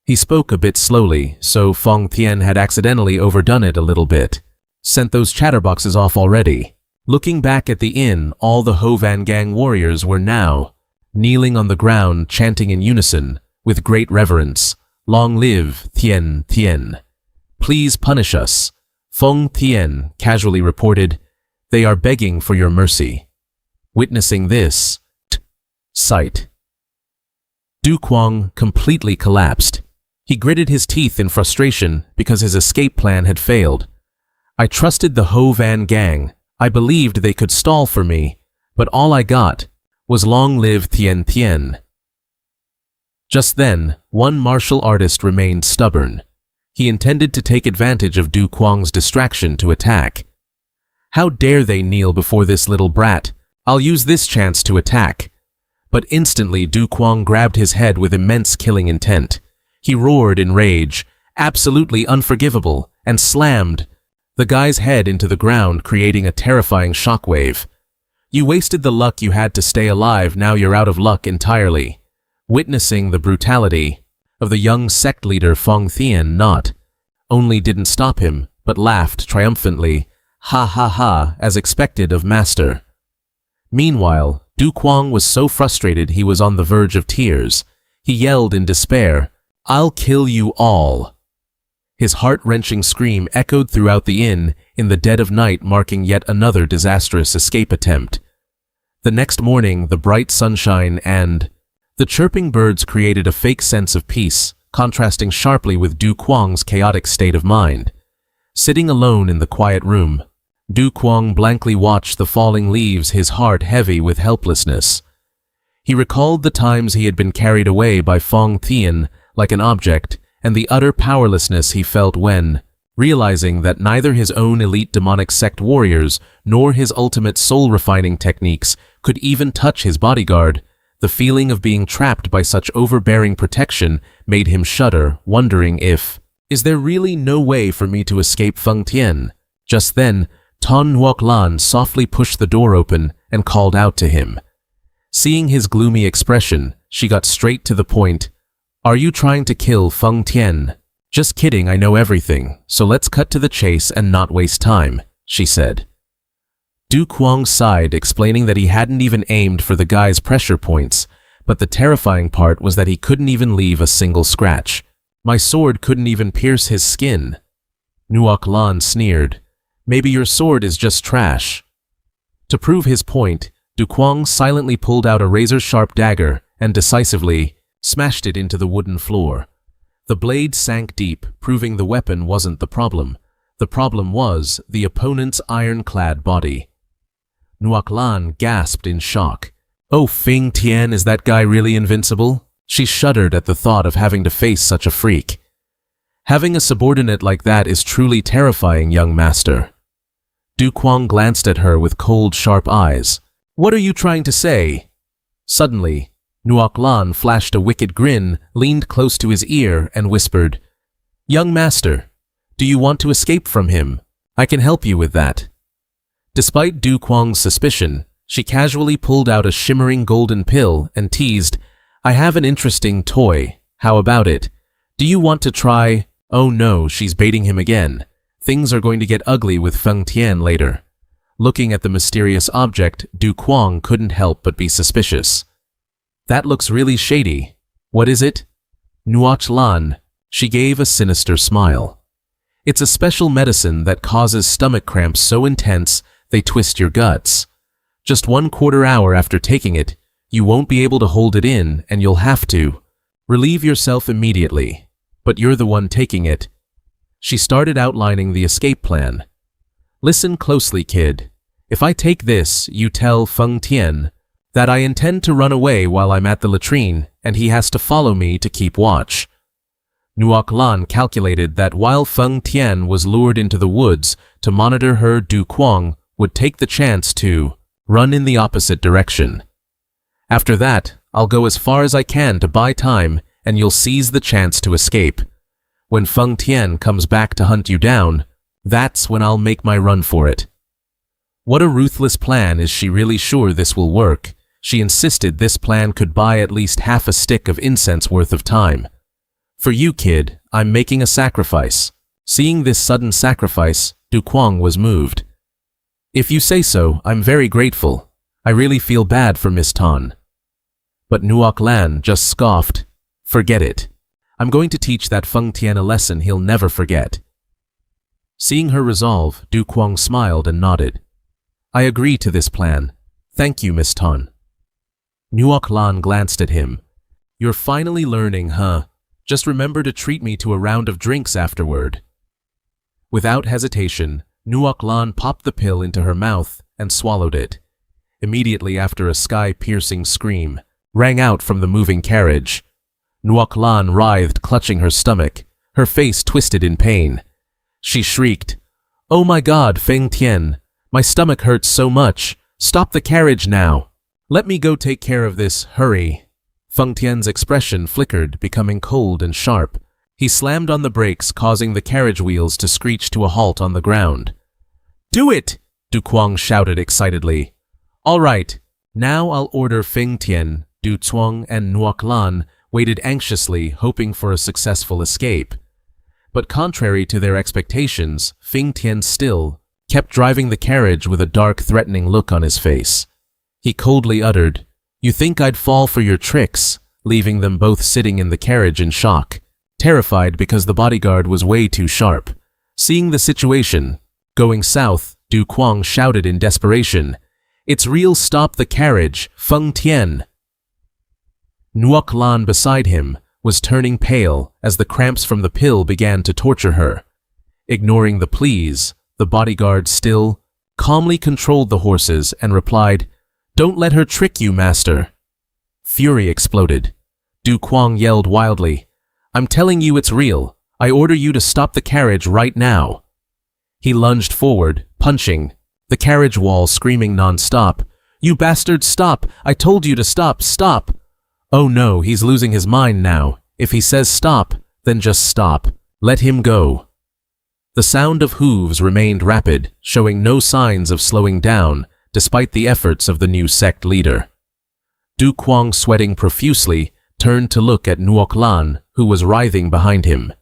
[SPEAKER 1] He spoke a bit slowly, so Feng Tian had accidentally overdone it a little bit. "Sent those chatterboxes off already." Looking back at the inn, all the Hovan gang warriors were now kneeling on the ground, chanting in unison, with great reverence, "Long live Tian Tian. Please punish us." Feng Tian casually reported, "They are begging for your mercy." Witnessing this sight, Du Kuang completely collapsed. He gritted his teeth in frustration because his escape plan had failed. "I trusted the Hovan gang. I believed they could stall for me, but all I got was long live Tian Tian." Just then, one martial artist remained stubborn. He intended to take advantage of Du Kuang's distraction to attack. "How dare they kneel before this little brat? I'll use this chance to attack." But instantly Du Kuang grabbed his head with immense killing intent. He roared in rage, absolutely unforgivable, and slammed the guy's head into the ground, creating a terrifying shockwave. "You wasted the luck you had to stay alive, now you're out of luck entirely." Witnessing the brutality of the young sect leader, Feng Tian not only didn't stop him, but laughed triumphantly, "Ha ha ha," as expected of master. Meanwhile, Du Kuang was so frustrated he was on the verge of tears. He yelled in despair, "I'll kill you all." His heart-wrenching scream echoed throughout the inn in the dead of night, marking yet another disastrous escape attempt. The next morning, the bright sunshine and the chirping birds created a fake sense of peace, contrasting sharply with Du Kuang's chaotic state of mind. Sitting alone in the quiet room, Du Kuang blankly watched the falling leaves, his heart heavy with helplessness. He recalled the times he had been carried away by Feng Tian like an object, and the utter powerlessness he felt when, realizing that neither his own elite demonic sect warriors nor his ultimate soul-refining techniques could even touch his bodyguard. The feeling of being trapped by such overbearing protection made him shudder, wondering is there really no way for me to escape Feng Tian? Just then, Tan Huoc Lan softly pushed the door open and called out to him. Seeing his gloomy expression, she got straight to the point. "Are you trying to kill Feng Tian?" "Just kidding, I know everything, so let's cut to the chase and not waste time," she said. Du Kuang sighed, explaining that he hadn't even aimed for the guy's pressure points, but the terrifying part was that he couldn't even leave a single scratch. "My sword couldn't even pierce his skin." Huoc Lan sneered, "Maybe your sword is just trash." To prove his point, Du Kuang silently pulled out a razor-sharp dagger and decisively smashed it into the wooden floor. The blade sank deep, proving the weapon wasn't the problem. The problem was the opponent's iron-clad body. Huoc Lan gasped in shock. "Oh, Feng Tian, is that guy really invincible?" She shuddered at the thought of having to face such a freak. "Having a subordinate like that is truly terrifying, young master." Du Kuang glanced at her with cold, sharp eyes. "What are you trying to say?" Suddenly, Huoc Lan flashed a wicked grin, leaned close to his ear, and whispered, "Young master, do you want to escape from him? I can help you with that." Despite Du Kuang's suspicion, she casually pulled out a shimmering golden pill and teased, "I have an interesting toy. How about it? Do you want to try—" Oh no, she's baiting him again. Things are going to get ugly with Feng Tian later. Looking at the mysterious object, Du Kuang couldn't help but be suspicious. "That looks really shady. What is it?" "Huoc Lan." She gave a sinister smile. "It's a special medicine that causes stomach cramps so intense they twist your guts. Just 1/4 hour after taking it, you won't be able to hold it in and you'll have to relieve yourself immediately. But you're the one taking it." She started outlining the escape plan. "Listen closely, kid. If I take this, you tell Feng Tian that I intend to run away while I'm at the latrine, and he has to follow me to keep watch." Huoc Lan calculated that while Feng Tian was lured into the woods to monitor her, Du Kuang would take the chance to run in the opposite direction. "After that, I'll go as far as I can to buy time and you'll seize the chance to escape. When Feng Tian comes back to hunt you down, that's when I'll make my run for it." What a ruthless plan. Is she really sure this will work? She insisted this plan could buy at least half a stick of incense worth of time. "For you, kid, I'm making a sacrifice." Seeing this sudden sacrifice, Du Kuang was moved. "If you say so, I'm very grateful. I really feel bad for Miss Tan." But Nuoc Lan just scoffed. "Forget it. I'm going to teach that Feng Tian a lesson he'll never forget." Seeing her resolve, Du Kuang smiled and nodded. "I agree to this plan. Thank you, Miss Tan." Nuoc Lan glanced at him. "You're finally learning, huh? Just remember to treat me to a round of drinks afterward." Without hesitation, Nuoc Lan popped the pill into her mouth and swallowed it. Immediately after, a sky-piercing scream rang out from the moving carriage. Nuoc Lan writhed, clutching her stomach, her face twisted in pain. She shrieked, "Oh my God, Feng Tian! My stomach hurts so much! Stop the carriage now! Let me go take care of this, hurry!" Feng Tian's expression flickered, becoming cold and sharp. He slammed on the brakes, causing the carriage wheels to screech to a halt on the ground. "Do it!" Du Kuang shouted excitedly. "All right, now I'll order." Feng Tian, Du Cuang, and Nuoc Lan waited anxiously, hoping for a successful escape. But contrary to their expectations, Feng Tian still kept driving the carriage with a dark, threatening look on his face. He coldly uttered, "You think I'd fall for your tricks?" leaving them both sitting in the carriage in shock, terrified because the bodyguard was way too sharp. Seeing the situation going south, Du Kuang shouted in desperation, "It's real! Stop the carriage, Feng Tian!" Nuoc Lan beside him was turning pale as the cramps from the pill began to torture her. Ignoring the pleas, the bodyguard still calmly controlled the horses and replied, "Don't let her trick you, master." Fury exploded. Du Kuang yelled wildly, "I'm telling you it's real. I order you to stop the carriage right now." He lunged forward, punching the carriage wall, screaming non-stop, "You bastard, stop! I told you to stop, stop!" Oh no, he's losing his mind now. If he says stop, then just stop. Let him go. The sound of hooves remained rapid, showing no signs of slowing down, despite the efforts of the new sect leader. Du Kuang, sweating profusely, turned to look at Nuoc Lan, who was writhing behind him.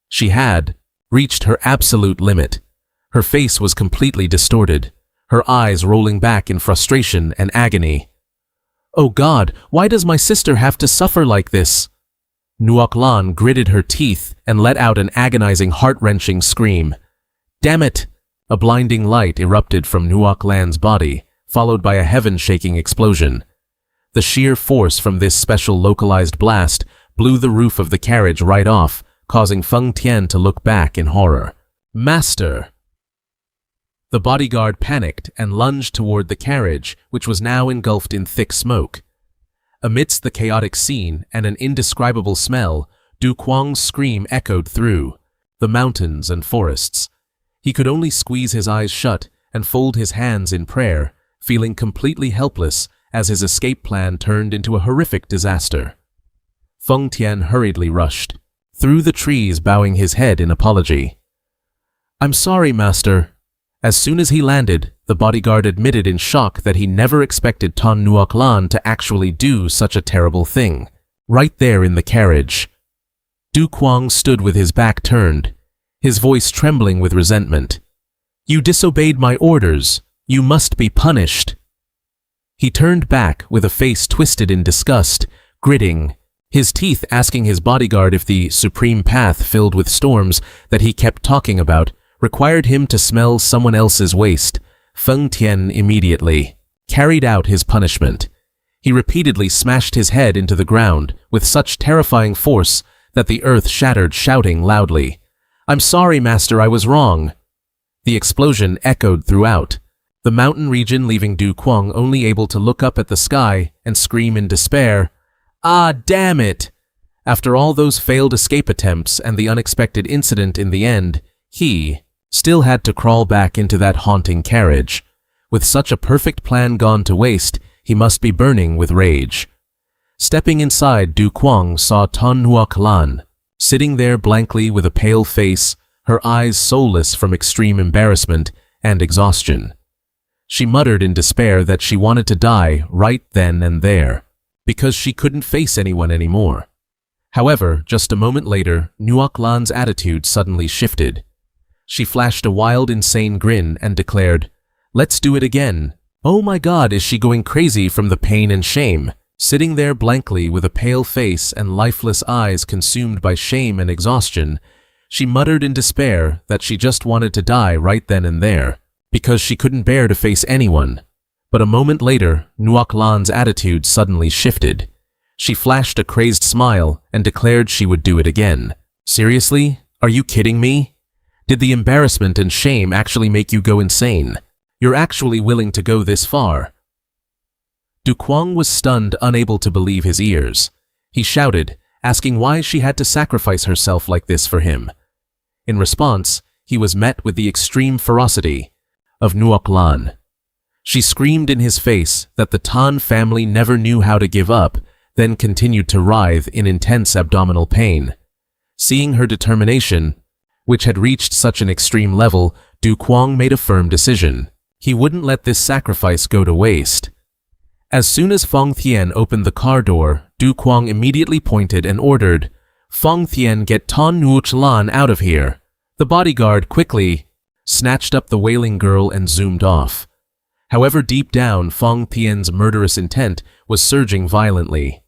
[SPEAKER 1] She had reached her absolute limit. Her face was completely distorted, her eyes rolling back in frustration and agony. "Oh God, why does my sister have to suffer like this?" Nuoc Lan gritted her teeth and let out an agonizing, heart-wrenching scream. "Damn it!" A blinding light erupted from Nuoc Lan's body, followed by a heaven-shaking explosion. The sheer force from this special localized blast blew the roof of the carriage right off, causing Feng Tian to look back in horror. "Master!" The bodyguard panicked and lunged toward the carriage, which was now engulfed in thick smoke. Amidst the chaotic scene and an indescribable smell, Du Kuang's scream echoed through the mountains and forests. He could only squeeze his eyes shut and fold his hands in prayer, feeling completely helpless as his escape plan turned into a horrific disaster. Feng Tian hurriedly rushed through the trees, bowing his head in apology. "I'm sorry, master." As soon as he landed, the bodyguard admitted in shock that he never expected Tan Nuoc Lan to actually do such a terrible thing, right there in the carriage. Du Kuang stood with his back turned, his voice trembling with resentment. "You disobeyed my orders. You must be punished." He turned back with a face twisted in disgust, gritting his teeth, asking his bodyguard if the supreme path filled with storms that he kept talking about required him to smell someone else's waste. Feng Tian immediately carried out his punishment. He repeatedly smashed his head into the ground with such terrifying force that the earth shattered, shouting loudly, "I'm sorry, master, I was wrong." The explosion echoed throughout the mountain region, leaving Du Kuang only able to look up at the sky and scream in despair, "Ah, damn it!" After all those failed escape attempts and the unexpected incident in the end, he still had to crawl back into that haunting carriage. With such a perfect plan gone to waste, he must be burning with rage. Stepping inside, Du Kuang saw Tan Nhua Kalan, sitting there blankly with a pale face, her eyes soulless from extreme embarrassment and exhaustion. She muttered in despair that she wanted to die right then and there, because she couldn't face anyone anymore. However, just a moment later, Nhua Kalan's attitude suddenly shifted. She flashed a wild, insane grin and declared, "Let's do it again." Oh my God, is she going crazy from the pain and shame? Sitting there blankly with a pale face and lifeless eyes consumed by shame and exhaustion, she muttered in despair that she just wanted to die right then and there, because she couldn't bear to face anyone. But a moment later, Nhua Kalan's attitude suddenly shifted. She flashed a crazed smile and declared she would do it again. Seriously? Are you kidding me? Did the embarrassment and shame actually make you go insane? You're actually willing to go this far? Du Kuang was stunned, unable to believe his ears. He shouted, asking why she had to sacrifice herself like this for him. In response, he was met with the extreme ferocity of Nhua Kalan. She screamed in his face that the Tan family never knew how to give up, then continued to writhe in intense abdominal pain. Seeing her determination, which had reached such an extreme level, Du Kuang made a firm decision. He wouldn't let this sacrifice go to waste. As soon as Feng Tian opened the car door, Du Kuang immediately pointed and ordered, "Feng Tian, get Tan Nhua Kalan out of here." The bodyguard quickly snatched up the wailing girl and zoomed off. However, deep down, Feng Tian's murderous intent was surging violently.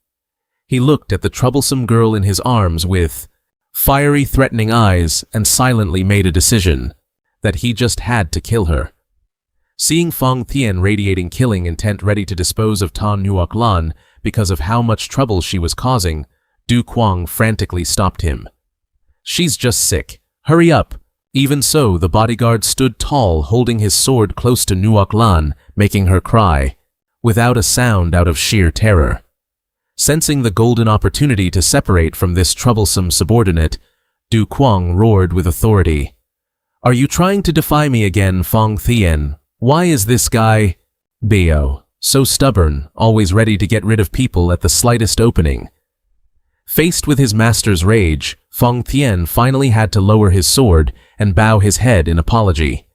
[SPEAKER 1] He looked at the troublesome girl in his arms with fiery, threatening eyes and silently made a decision that he just had to kill her. Seeing Feng Tian radiating killing intent, ready to dispose of Tan Nhua Kalan because of how much trouble she was causing, Du Kuang frantically stopped him. "She's just sick. Hurry up." Even so, the bodyguard stood tall, holding his sword close to Nhua Kalan, making her cry, without a sound, out of sheer terror. Sensing the golden opportunity to separate from this troublesome subordinate, Du Kuang roared with authority, "Are you trying to defy me again, Feng Tian? Why is this guy, Bio, so stubborn, always ready to get rid of people at the slightest opening?" Faced with his master's rage, Feng Tian finally had to lower his sword and bow his head in apology.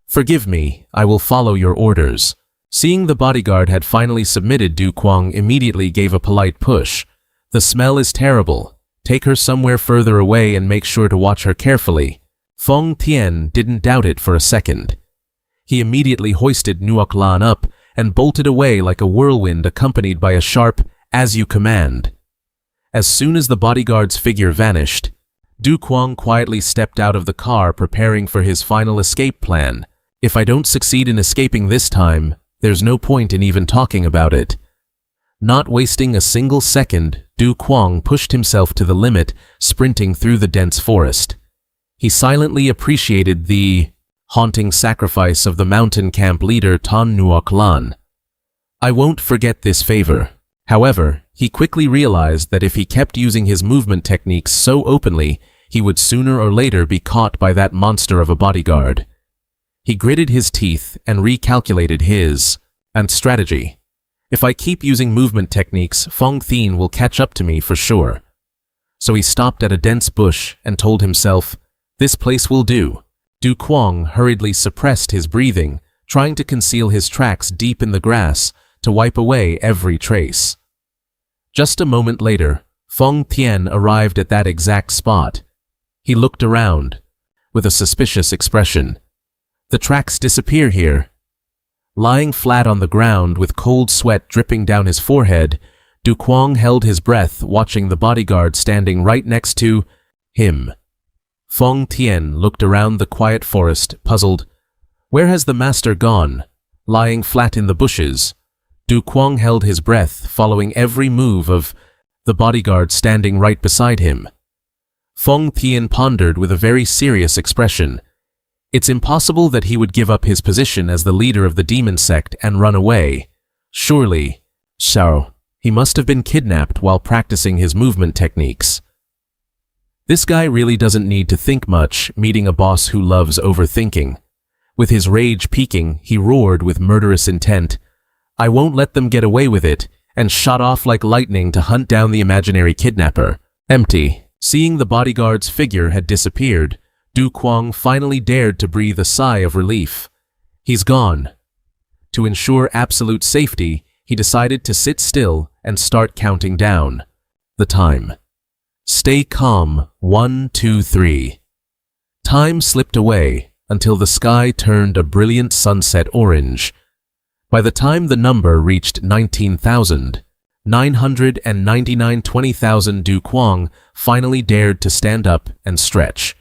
[SPEAKER 1] "Forgive me, I will follow your orders." Seeing the bodyguard had finally submitted, Du Kuang immediately gave a polite push. "The smell is terrible. Take her somewhere further away and make sure to watch her carefully." Feng Tian didn't doubt it for a second. He immediately hoisted Nhua Kalan up and bolted away like a whirlwind, accompanied by a sharp, "As you command." As soon as the bodyguard's figure vanished, Du Kuang quietly stepped out of the car, preparing for his final escape plan. "If I don't succeed in escaping this time, there's no point in even talking about it." Not wasting a single second, Du Kuang pushed himself to the limit, sprinting through the dense forest. He silently appreciated the haunting sacrifice of the mountain camp leader Tan Nhua Kalan. "I won't forget this favor." However, he quickly realized that if he kept using his movement techniques so openly, he would sooner or later be caught by that monster of a bodyguard. He gritted his teeth and recalculated his strategy. "If I keep using movement techniques, Feng Tian will catch up to me for sure." So he stopped at a dense bush and told himself, "This place will do." Du Kuang hurriedly suppressed his breathing, trying to conceal his tracks deep in the grass to wipe away every trace. Just a moment later, Feng Tian arrived at that exact spot. He looked around with a suspicious expression. "The tracks disappear here." Lying flat on the ground with cold sweat dripping down his forehead, Du Kuang held his breath, watching the bodyguard standing right next to him. Feng Tian looked around the quiet forest, puzzled. Where has the master gone? Lying flat in the bushes, Du Kuang held his breath, following every move of the bodyguard standing right beside him. Feng Tian pondered with a very serious expression. It's impossible that he would give up his position as the leader of the demon sect and run away. Surely, he must have been kidnapped while practicing his movement techniques. This guy really doesn't need to think much, meeting a boss who loves overthinking. With his rage peaking, he roared with murderous intent, "I won't let them get away with it," and shot off like lightning to hunt down the imaginary kidnapper. Empty. Seeing the bodyguard's figure had disappeared, Du Kuang finally dared to breathe a sigh of relief. He's gone. To ensure absolute safety, he decided to sit still and start counting down. The time. Stay calm. 1, 2, 3. Time slipped away until the sky turned a brilliant sunset orange. By the time the number reached 19,999 20,000, Du Kuang finally dared to stand up and stretch.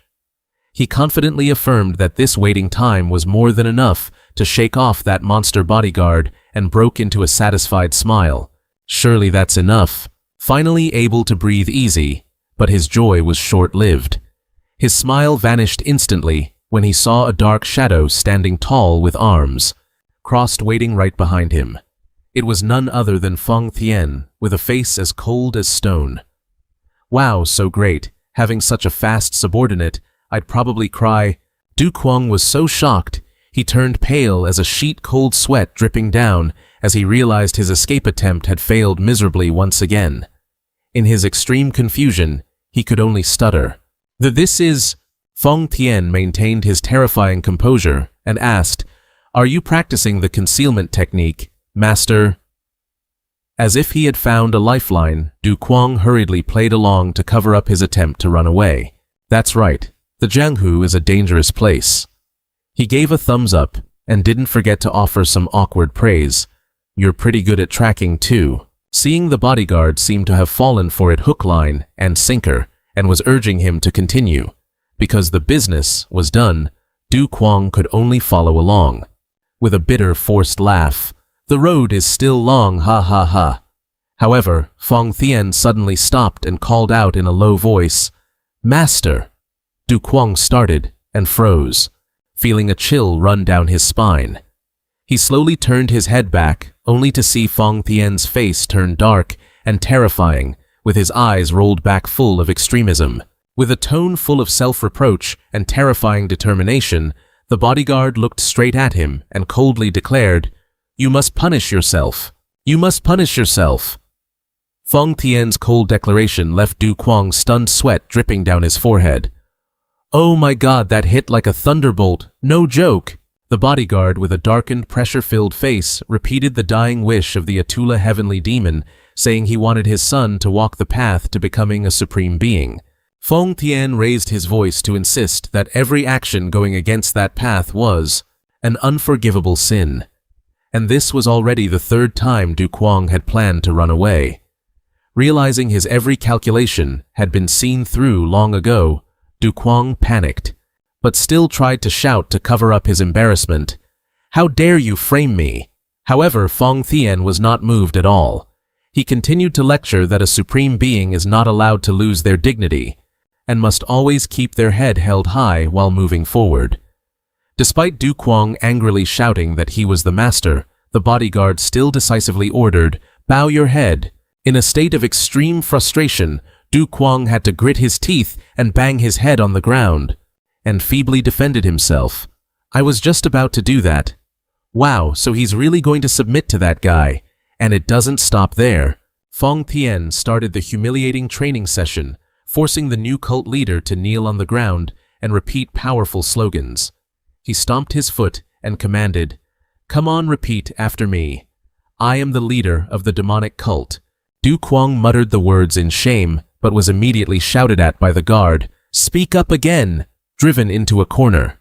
[SPEAKER 1] He confidently affirmed that this waiting time was more than enough to shake off that monster bodyguard and broke into a satisfied smile. Surely that's enough. Finally able to breathe easy, but his joy was short-lived. His smile vanished instantly when he saw a dark shadow standing tall with arms crossed waiting right behind him. It was none other than Feng Tian, with a face as cold as stone. Wow, so great. Having such a fast subordinate, I'd probably cry. Du Kuang was so shocked, he turned pale as a sheet-cold sweat dripping down as he realized his escape attempt had failed miserably once again. In his extreme confusion, he could only stutter. This is... Feng Tian maintained his terrifying composure and asked, "Are you practicing the concealment technique, Master?" As if he had found a lifeline, Du Kuang hurriedly played along to cover up his attempt to run away. That's right, the Jianghu is a dangerous place. He gave a thumbs up and didn't forget to offer some awkward praise. You're pretty good at tracking too. Seeing the bodyguard seemed to have fallen for it hook, line, and sinker and was urging him to continue. Because the business was done, Du Kuang could only follow along. With a bitter, forced laugh, "The road is still long, ha ha ha." However, Feng Tian suddenly stopped and called out in a low voice, "Master!" Du Kuang started and froze, feeling a chill run down his spine. He slowly turned his head back, only to see Feng Tian's face turn dark and terrifying, with his eyes rolled back full of extremism. With a tone full of self-reproach and terrifying determination, the bodyguard looked straight at him and coldly declared, "You must punish yourself. You must punish yourself." Feng Tian's cold declaration left Du Kuang stunned, sweat dripping down his forehead. "Oh my God, that hit like a thunderbolt. No joke." The bodyguard, with a darkened, pressure-filled face, repeated the dying wish of the Atula heavenly demon, saying he wanted his son to walk the path to becoming a supreme being. Feng Tian raised his voice to insist that every action going against that path was an unforgivable sin. And this was already the third time Du Kuang had planned to run away. Realizing his every calculation had been seen through long ago, Du Kuang panicked, but still tried to shout to cover up his embarrassment. "How dare you frame me?" However, Feng Tian was not moved at all. He continued to lecture that a supreme being is not allowed to lose their dignity, and must always keep their head held high while moving forward. Despite Du Kuang angrily shouting that he was the master, the bodyguard still decisively ordered, "Bow your head." In a state of extreme frustration, Du Kuang had to grit his teeth and bang his head on the ground, and feebly defended himself. "I was just about to do that." Wow, so he's really going to submit to that guy. And it doesn't stop there. Feng Tian started the humiliating training session, forcing the new cult leader to kneel on the ground and repeat powerful slogans. He stomped his foot and commanded, "Come on, repeat after me. I am the leader of the demonic cult." Du Kuang muttered the words in shame, but was immediately shouted at by the guard, "Speak up again!" driven into a corner.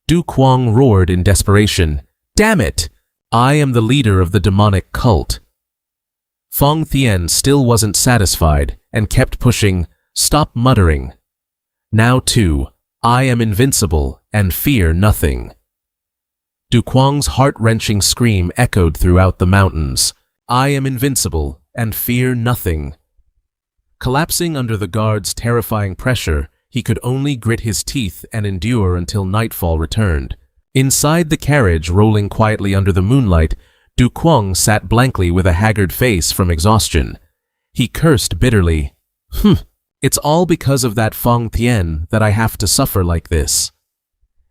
[SPEAKER 1] Du Kuang roared in desperation, "Damn it! I am the leader of the demonic cult." Feng Tian still wasn't satisfied and kept pushing, "Stop muttering. Now too, I am invincible and fear nothing." Du Kuang's heart-wrenching scream echoed throughout the mountains. "I am invincible and fear nothing." Collapsing under the guard's terrifying pressure, he could only grit his teeth and endure until nightfall returned. Inside the carriage, rolling quietly under the moonlight, Du Kuang sat blankly with a haggard face from exhaustion. He cursed bitterly. It's all because of that Feng Tian that I have to suffer like this."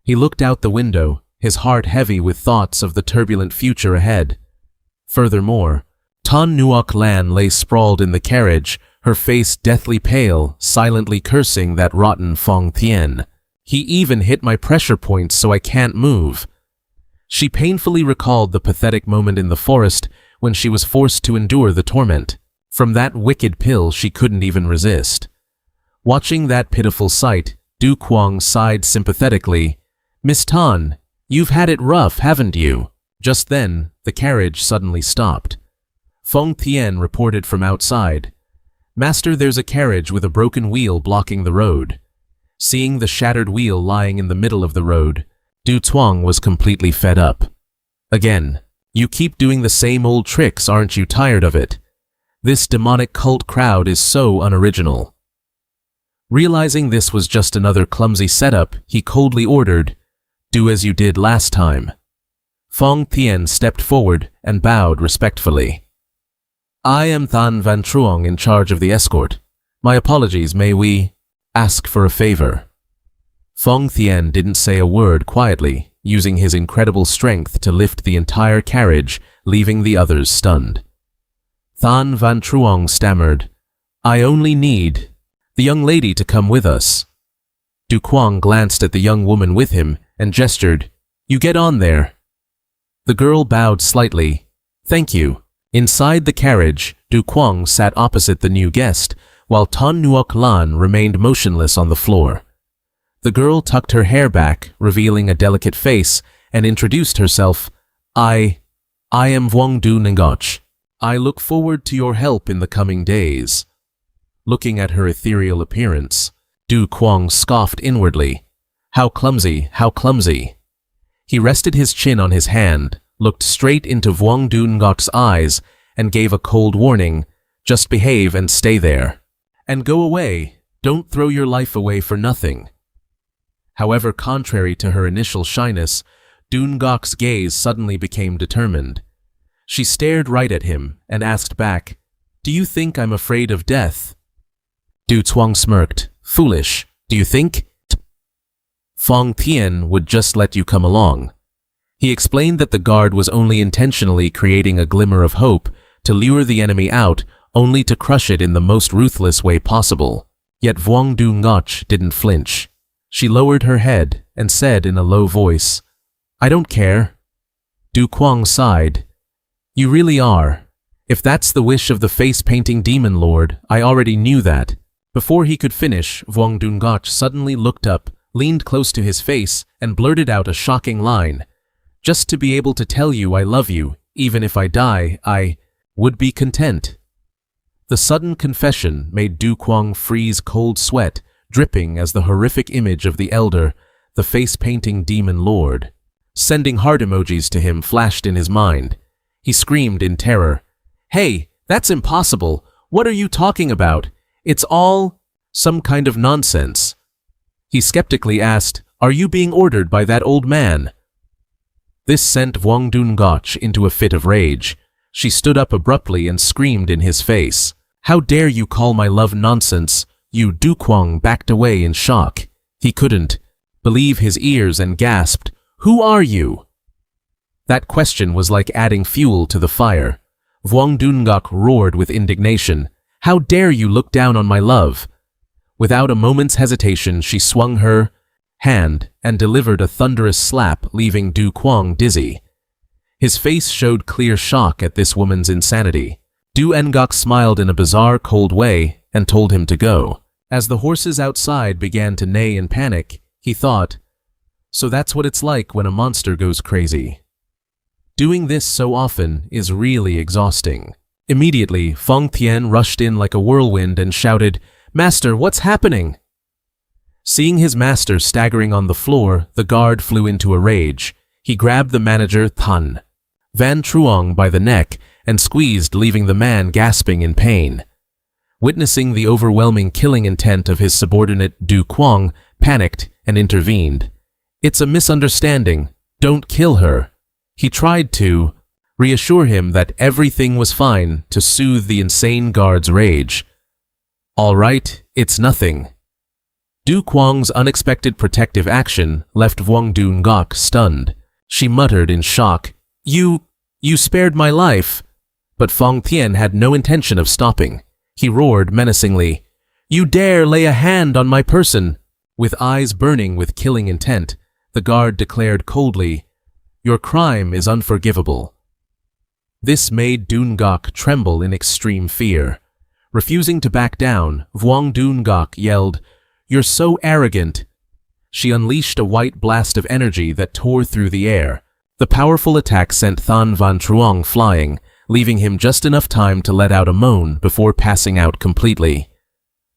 [SPEAKER 1] He looked out the window, his heart heavy with thoughts of the turbulent future ahead. Furthermore, Tan Nuoc Lan lay sprawled in the carriage, her face deathly pale, silently cursing that rotten Fong Tien. He even hit my pressure points so I can't move. She painfully recalled the pathetic moment in the forest when she was forced to endure the torment. From that wicked pill she couldn't even resist. Watching that pitiful sight, Du Kuang sighed sympathetically. "Miss Tan, you've had it rough, haven't you?" Just then, the carriage suddenly stopped. Fong Tien reported from outside. "Master, there's a carriage with a broken wheel blocking the road." Seeing the shattered wheel lying in the middle of the road, Du Tuang was completely fed up. "Again, you keep doing the same old tricks, aren't you tired of it? This demonic cult crowd is so unoriginal." Realizing this was just another clumsy setup, he coldly ordered, "Do as you did last time." Fong Tien stepped forward and bowed respectfully. "I am Than Van Truong in charge of the escort. My apologies, may we ask for a favor?" Fong Tien didn't say a word quietly, using his incredible strength to lift the entire carriage, leaving the others stunned. Than Van Truong stammered, "I only need the young lady to come with us." Du Kuang glanced at the young woman with him and gestured, "You get on there." The girl bowed slightly. "Thank you." Inside the carriage, Du Kuang sat opposite the new guest, while Tan Nuoc Lan remained motionless on the floor. The girl tucked her hair back, revealing a delicate face, and introduced herself. I am Vuong Du Ngoch. I look forward to your help in the coming days." Looking at her ethereal appearance, Du Kuang scoffed inwardly. How clumsy, how clumsy. He rested his chin on his hand, looked straight into Vuong Du Ngoch's eyes, and gave a cold warning, "Just behave and stay there. And go away, don't throw your life away for nothing." However, contrary to her initial shyness, Du Ngoch's gaze suddenly became determined. She stared right at him and asked back, "Do you think I'm afraid of death?" Du Tuang smirked. "Foolish, do you think Fong Tien would just let you come along?" He explained that the guard was only intentionally creating a glimmer of hope to lure the enemy out, only to crush it in the most ruthless way possible. Yet Vuong Du Ngoch didn't flinch. She lowered her head and said in a low voice, "I don't care." Du Kuang sighed. "You really are. If that's the wish of the face-painting demon lord, I already knew that." Before he could finish, Vuong Du Ngoch suddenly looked up, leaned close to his face, and blurted out a shocking line. "Just to be able to tell you I love you, even if I die, I would be content." The sudden confession made Du Kuang freeze cold sweat, dripping as the horrific image of the elder, the face-painting demon lord. Sending heart emojis to him flashed in his mind. He screamed in terror, "Hey, that's impossible! What are you talking about? It's all some kind of nonsense." He skeptically asked, "Are you being ordered by that old man?" This sent Vuong Du Ngoch into a fit of rage. She stood up abruptly and screamed in his face, "How dare you call my love nonsense?" Du Kuang backed away in shock. He couldn't believe his ears and gasped, "Who are you?" That question was like adding fuel to the fire. Vuong Du Ngoch roared with indignation, "How dare you look down on my love?" Without a moment's hesitation, she swung her hand and delivered a thunderous slap, leaving Du Kuang dizzy. His face showed clear shock at this woman's insanity. Du Ngoc smiled in a bizarre, cold way and told him to go. As the horses outside began to neigh in panic, he thought, "So that's what it's like when a monster goes crazy." Doing this so often is really exhausting. Immediately, Fong Tien rushed in like a whirlwind and shouted, "Master, what's happening?" Seeing his master staggering on the floor, the guard flew into a rage. He grabbed the manager, Tan Van Truong, by the neck and squeezed, leaving the man gasping in pain. Witnessing the overwhelming killing intent of his subordinate, Du Kuang panicked and intervened. "It's a misunderstanding. Don't kill her." He tried to reassure him that everything was fine to soothe the insane guard's rage. "All right, it's nothing." Du Kuang's unexpected protective action left Vuong Du Ngoc stunned. She muttered in shock, You spared my life." But Fong Tian had no intention of stopping. He roared menacingly, "You dare lay a hand on my person!" With eyes burning with killing intent, the guard declared coldly, "Your crime is unforgivable." This made Doongok tremble in extreme fear. Refusing to back down, Vuong Doongok yelled, "You're so arrogant!" She unleashed a white blast of energy that tore through the air. The powerful attack sent Than Van Truong flying, leaving him just enough time to let out a moan before passing out completely.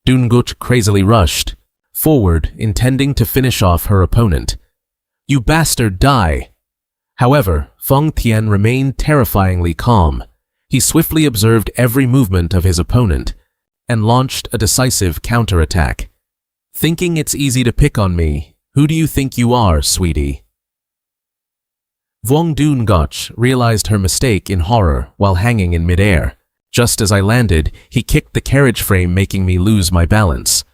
[SPEAKER 1] Doonguk crazily rushed forward, intending to finish off her opponent. "You bastard, die!" However, Fong Tian remained terrifyingly calm. He swiftly observed every movement of his opponent and launched a decisive counterattack. "Thinking it's easy to pick on me, who do you think you are, sweetie?" Vuong Doongok realized her mistake in horror while hanging in midair. Just as I landed, he kicked the carriage frame, making me lose my balance.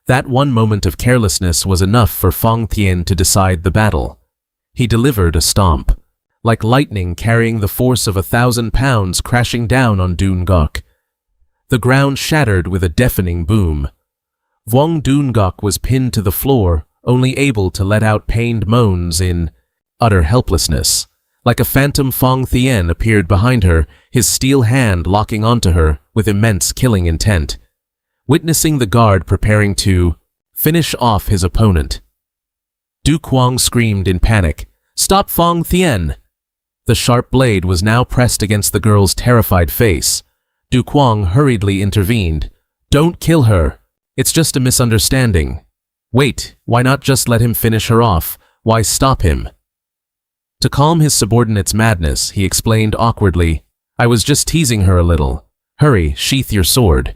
[SPEAKER 1] That one moment of carelessness was enough for Fong Tian to decide the battle. He delivered a stomp, like lightning carrying the force of 1,000 pounds crashing down on Doongok. The ground shattered with a deafening boom. Vuong Doongok was pinned to the floor, only able to let out pained moans in utter helplessness. Like a phantom, Fong Tian appeared behind her, his steel hand locking onto her with immense killing intent. Witnessing the guard preparing to finish off his opponent, Du Kwang screamed in panic, "Stop, Fong Tian!" The sharp blade was now pressed against the girl's terrified face. Du Kwang hurriedly intervened. "Don't kill her. It's just a misunderstanding." "Wait, why not just let him finish her off? Why stop him?" To calm his subordinate's madness, he explained awkwardly, "I was just teasing her a little. Hurry, sheath your sword."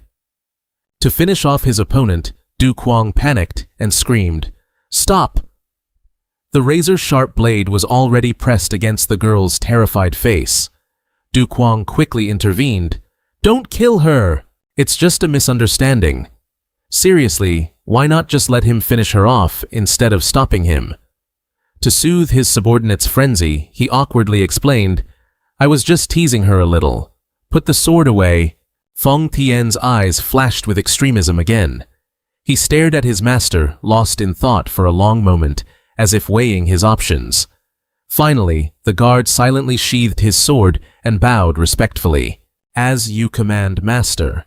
[SPEAKER 1] To finish off his opponent, Du Kwang panicked and screamed, "Stop!" The razor-sharp blade was already pressed against the girl's terrified face. Du Kwang quickly intervened. "Don't kill her! It's just a misunderstanding. Seriously, why not just let him finish her off instead of stopping him?" To soothe his subordinate's frenzy, he awkwardly explained, "I was just teasing her a little. Put the sword away." Fong Tian's eyes flashed with extremism again. He stared at his master, lost in thought for a long moment, as if weighing his options. Finally, the guard silently sheathed his sword and bowed respectfully. "As you command, master."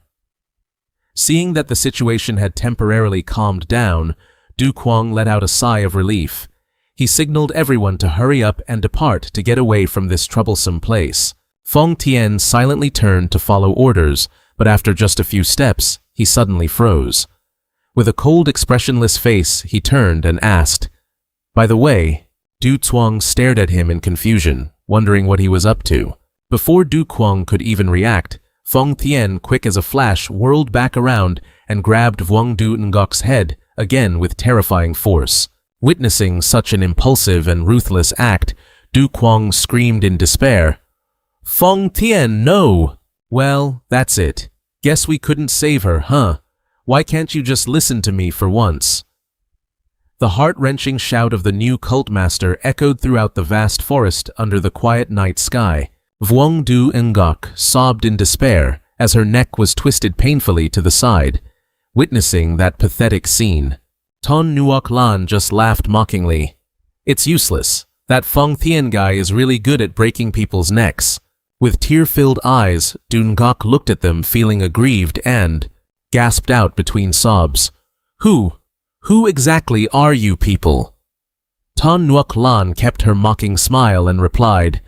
[SPEAKER 1] Seeing that the situation had temporarily calmed down, Du Kwang let out a sigh of relief. He signaled everyone to hurry up and depart to get away from this troublesome place. Fong Tian silently turned to follow orders, but after just a few steps, he suddenly froze. With a cold, expressionless face, he turned and asked, "By the way," Du Kwang stared at him in confusion, wondering what he was up to. Before Du Kwang could even react, Fong Tian, quick as a flash, whirled back around and grabbed Vuong Doongok's head, again with terrifying force. Witnessing such an impulsive and ruthless act, Du Kwang screamed in despair, "Fong Tian, no!" "Well, that's it. Guess we couldn't save her, huh? Why can't you just listen to me for once?" The heart-wrenching shout of the new cult master echoed throughout the vast forest under the quiet night sky. Vuong Doongok sobbed in despair as her neck was twisted painfully to the side. Witnessing that pathetic scene, Ton Nuoc Lan just laughed mockingly. "It's useless. That Fong Tian guy is really good at breaking people's necks." With tear-filled eyes, Doongok looked at them, feeling aggrieved, and gasped out between sobs, Who exactly are you people?" Ton Nuoc Lan kept her mocking smile and replied,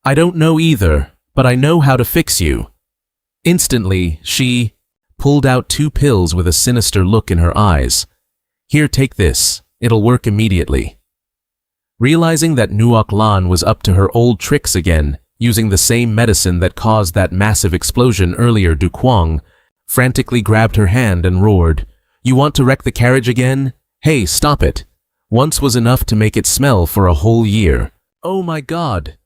[SPEAKER 1] "I don't know either, but I know how to fix you." Instantly, she pulled out 2 pills with a sinister look in her eyes. "Here, take this. It'll work immediately." Realizing that Nuoc Lan was up to her old tricks again, using the same medicine that caused that massive explosion earlier, Du Kwang frantically grabbed her hand and roared, "You want to wreck the carriage again? Hey, stop it. Once was enough to make it smell for a whole year." "Oh my God."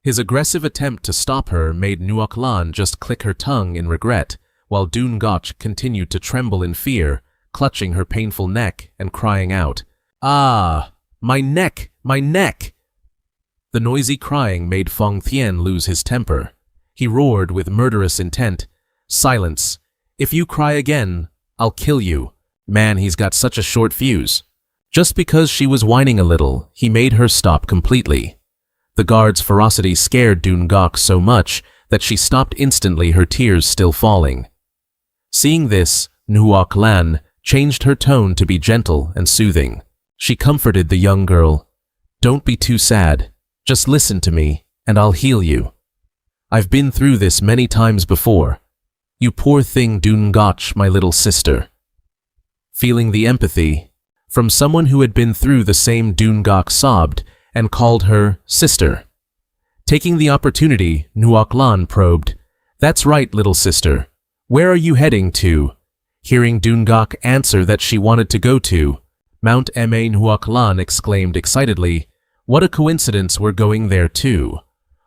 [SPEAKER 1] His aggressive attempt to stop her made Nuoc Lan just click her tongue in regret, while Doongok continued to tremble in fear, clutching her painful neck and crying out, "Ah, my neck, my neck!" The noisy crying made Fong Tian lose his temper. He roared with murderous intent. "Silence! If you cry again, I'll kill you." Man, he's got such a short fuse. Just because she was whining a little, he made her stop completely. The guard's ferocity scared Dungok so much that she stopped instantly, her tears still falling. Seeing this, Nuok Lan changed her tone to be gentle and soothing. She comforted the young girl. "Don't be too sad. Just listen to me, and I'll heal you. I've been through this many times before. You poor thing Dungok, my little sister." Feeling the empathy from someone who had been through the same, Dungok sobbed and called her sister. Taking the opportunity, Nuok Lan probed, "That's right, little sister. Where are you heading to?" Hearing Dungok answer that she wanted to go to Mount Ma, Nuok Lan exclaimed excitedly, "What a coincidence, we're going there too."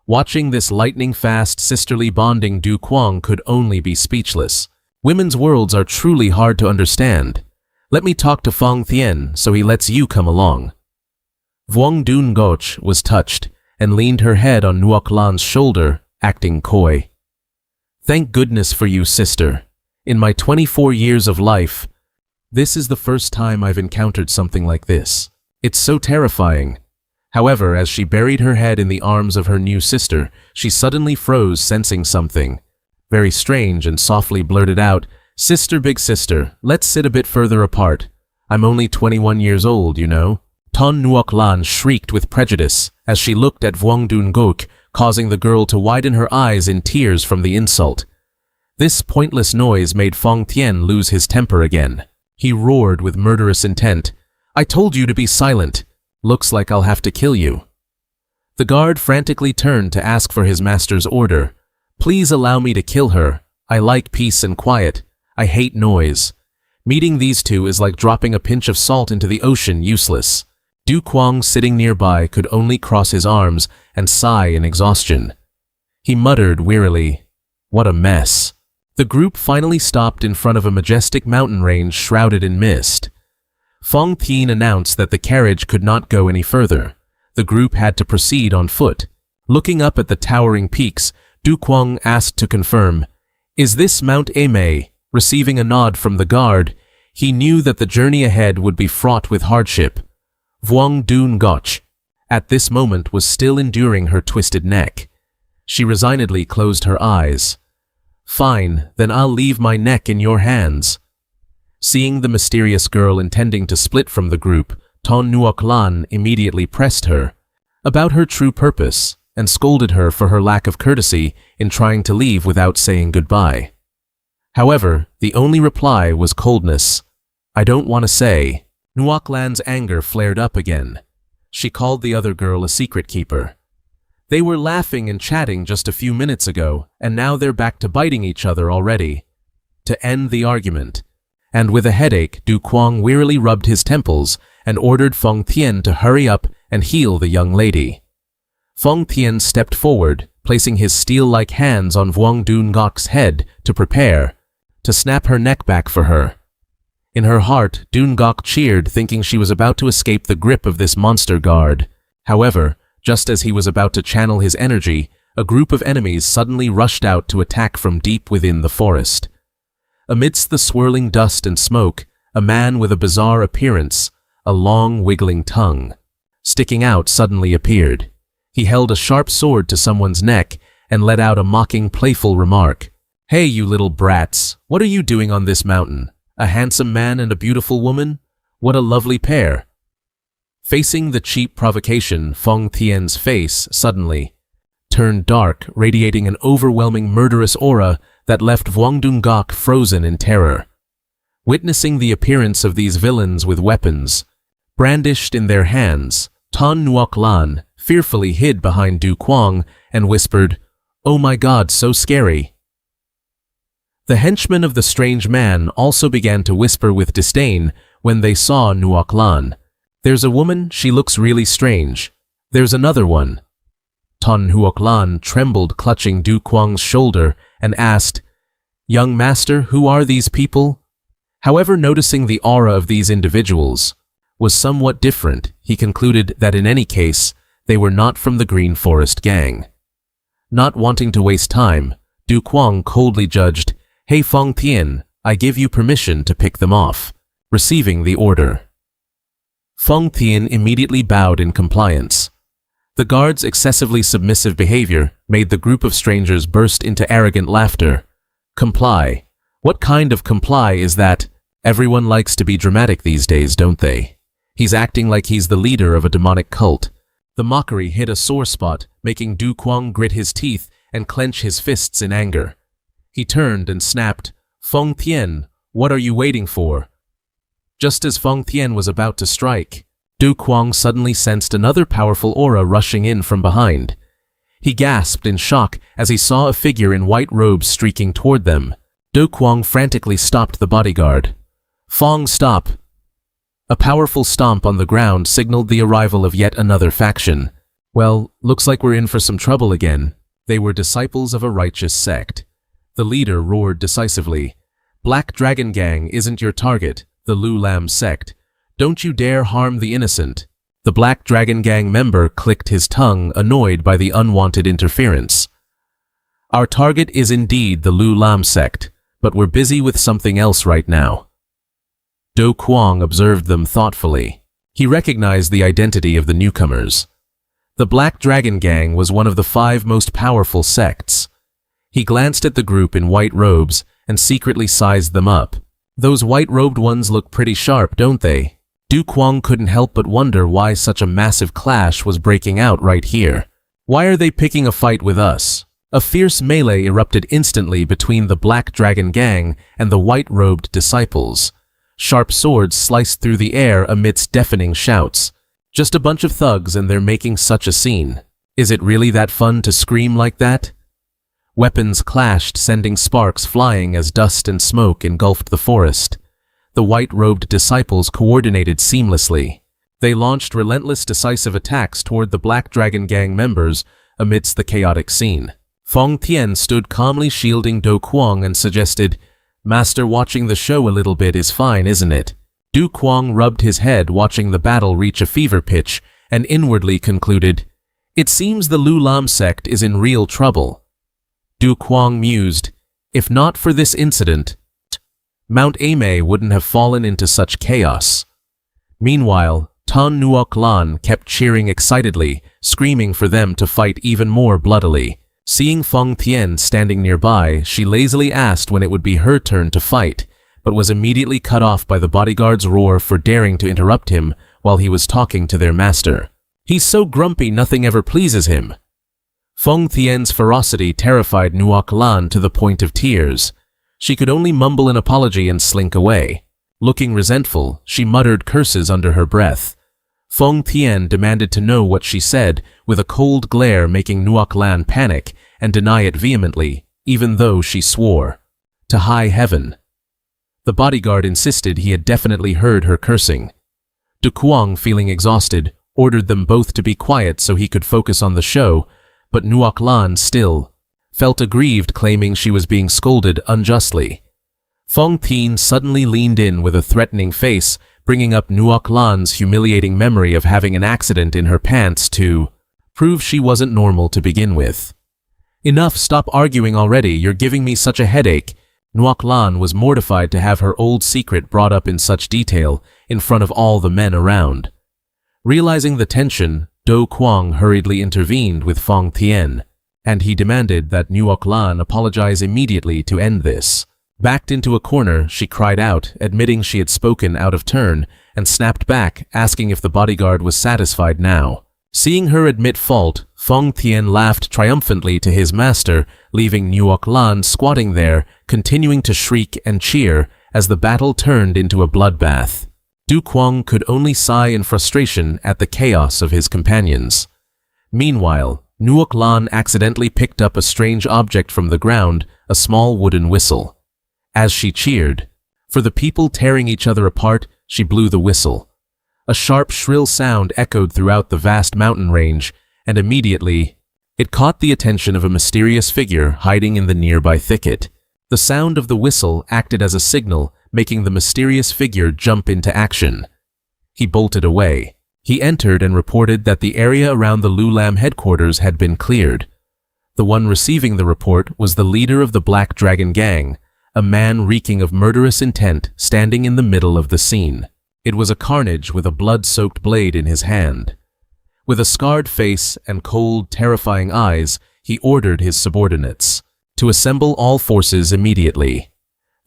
[SPEAKER 1] Watching this lightning-fast sisterly bonding, Du Kwang could only be speechless. Women's worlds are truly hard to understand. "Let me talk to Fong Thien so he lets you come along." Vuong Dungok was touched and leaned her head on Nuok Lan's shoulder, acting coy. "Thank goodness for you, sister. In my 24 years of life, this is the first time I've encountered something like this. It's so terrifying." However, as she buried her head in the arms of her new sister, she suddenly froze, sensing something very strange, and softly blurted out, "Sister, big sister, let's sit a bit further apart. I'm only 21 years old, you know." Ton Nuok Lan shrieked with prejudice as she looked at Vuong Dungok, causing the girl to widen her eyes in tears from the insult. This pointless noise made Fong Thien lose his temper again. He roared with murderous intent, "I told you to be silent. Looks like I'll have to kill you." The guard frantically turned to ask for his master's order. "Please allow me to kill her. I like peace and quiet. I hate noise." Meeting these two is like dropping a pinch of salt into the ocean, useless. Du Kwang, sitting nearby, could only cross his arms and sigh in exhaustion. He muttered wearily, "What a mess." The group finally stopped in front of a majestic mountain range shrouded in mist. Fong Thien announced that the carriage could not go any further. The group had to proceed on foot. Looking up at the towering peaks, Du Kwang asked to confirm, "Is this Mount Ame?" Receiving a nod from the guard, he knew that the journey ahead would be fraught with hardship. Vuong Dungok, at this moment, was still enduring her twisted neck. She resignedly closed her eyes. "Fine, then I'll leave my neck in your hands." Seeing the mysterious girl intending to split from the group, Ton Nuok Lan immediately pressed her about her true purpose and scolded her for her lack of courtesy in trying to leave without saying goodbye. However, the only reply was coldness. "I don't want to say." Nuok Lan's anger flared up again. She called the other girl a secret keeper. They were laughing and chatting just a few minutes ago, and now they're back to biting each other already. To end the argument, and with a headache, Du Kwang wearily rubbed his temples and ordered Fong Thien to hurry up and heal the young lady. Fong Thien stepped forward, placing his steel-like hands on Vuong Dungok's head to prepare to snap her neck back for her. In her heart, Dungok cheered, thinking she was about to escape the grip of this monster guard. However, just as he was about to channel his energy, a group of enemies suddenly rushed out to attack from deep within the forest. Amidst the swirling dust and smoke, a man with a bizarre appearance, a long wiggling tongue sticking out, suddenly appeared. He held a sharp sword to someone's neck and let out a mocking, playful remark. "Hey, you little brats, what are you doing on this mountain? A handsome man and a beautiful woman? What a lovely pair." Facing the cheap provocation, Fong Thien's face suddenly turned dark, radiating an overwhelming murderous aura that left Vuong Dungok frozen in terror. Witnessing the appearance of these villains with weapons brandished in their hands, Ton Nuok Lan fearfully hid behind Du Kwang and whispered, "Oh my God, so scary." The henchmen of the strange man also began to whisper with disdain when they saw Nuok Lan. "There's a woman, she looks really strange. There's another one." Ton Nuok Lan trembled, clutching Du Kwang's shoulder, and asked, "Young master, who are these people?" However, noticing the aura of these individuals was somewhat different, he concluded that in any case, they were not from the Green Forest gang. Not wanting to waste time, Du Kuang coldly judged, "Hey Feng Tian, I give you permission to pick them off." Receiving the order, Feng Tian immediately bowed in compliance. The guard's excessively submissive behavior made the group of strangers burst into arrogant laughter. Comply? What kind of comply is that? Everyone likes to be dramatic these days, don't they? He's acting like he's the leader of a demonic cult. The mockery hit a sore spot, making Du Kuang grit his teeth and clench his fists in anger. He turned and snapped, "Feng Tian, what are you waiting for?" Just as Feng Tian was about to strike, Du Kuang suddenly sensed another powerful aura rushing in from behind. He gasped in shock as he saw a figure in white robes streaking toward them. Du Kuang frantically stopped the bodyguard. "Feng, stop!" A powerful stomp on the ground signaled the arrival of yet another faction. Well, looks like we're in for some trouble again. They were disciples of a righteous sect. The leader roared decisively, "Black Dragon Gang isn't your target, the Lu Lam sect. Don't you dare harm the innocent." The Black Dragon Gang member clicked his tongue, annoyed by the unwanted interference. "Our target is indeed the Lu Lam sect, but we're busy with something else right now." Du Kuang observed them thoughtfully. He recognized the identity of the newcomers. The Black Dragon Gang was one of the 5 most powerful sects. He glanced at the group in white robes and secretly sized them up. "Those white-robed ones look pretty sharp, don't they?" Du Kuang couldn't help but wonder why such a massive clash was breaking out right here. "Why are they picking a fight with us?" A fierce melee erupted instantly between the Black Dragon Gang and the white-robed disciples. Sharp swords sliced through the air amidst deafening shouts. Just a bunch of thugs and they're making such a scene. Is it really that fun to scream like that? Weapons clashed, sending sparks flying as dust and smoke engulfed the forest. The white-robed disciples coordinated seamlessly. They launched relentless, decisive attacks toward the Black Dragon Gang members amidst the chaotic scene. Feng Tian stood calmly shielding Du Kuang and suggested, "Master, watching the show a little bit is fine, isn't it?" Du Kuang rubbed his head, watching the battle reach a fever pitch, and inwardly concluded, "It seems the Lu Lam sect is in real trouble." Du Kuang mused, "If not for this incident, Mount Ame wouldn't have fallen into such chaos." Meanwhile, Tan Nuoc Lan kept cheering excitedly, screaming for them to fight even more bloodily. Seeing Feng Tian standing nearby, she lazily asked when it would be her turn to fight, but was immediately cut off by the bodyguard's roar for daring to interrupt him while he was talking to their master. "He's so grumpy nothing ever pleases him." Feng Tian's ferocity terrified Nuoc Lan to the point of tears. She could only mumble an apology and slink away. Looking resentful, she muttered curses under her breath. Feng Tian demanded to know what she said, with a cold glare making Nuoc Lan panic and deny it vehemently, even though she swore. To high heaven. The bodyguard insisted he had definitely heard her cursing. Du Kuang, feeling exhausted, ordered them both to be quiet so he could focus on the show, but Nuoc Lan still felt aggrieved, claiming she was being scolded unjustly. Feng Tian suddenly leaned in with a threatening face, bringing up Nuoc Lan's humiliating memory of having an accident in her pants to prove she wasn't normal to begin with. "Enough, stop arguing already, you're giving me such a headache." Nuoc Lan was mortified to have her old secret brought up in such detail in front of all the men around. Realizing the tension, Du Kuang hurriedly intervened with Feng Tian, and he demanded that Nuoc Lan apologize immediately to end this. Backed into a corner, she cried out, admitting she had spoken out of turn, and snapped back, asking if the bodyguard was satisfied now. Seeing her admit fault, Feng Tian laughed triumphantly to his master, leaving Nuoc Lan squatting there, continuing to shriek and cheer as the battle turned into a bloodbath. Du Kuang could only sigh in frustration at the chaos of his companions. Meanwhile, Nuoc Lan accidentally picked up a strange object from the ground, a small wooden whistle. As she cheered, for the people tearing each other apart, she blew the whistle. A sharp, shrill sound echoed throughout the vast mountain range, and immediately, it caught the attention of a mysterious figure hiding in the nearby thicket. The sound of the whistle acted as a signal, making the mysterious figure jump into action. He bolted away. He entered and reported that the area around the Lu Lam headquarters had been cleared. The one receiving the report was the leader of the Black Dragon Gang, a man reeking of murderous intent standing in the middle of the scene. It was a carnage with a blood-soaked blade in his hand. With a scarred face and cold, terrifying eyes, he ordered his subordinates to assemble all forces immediately.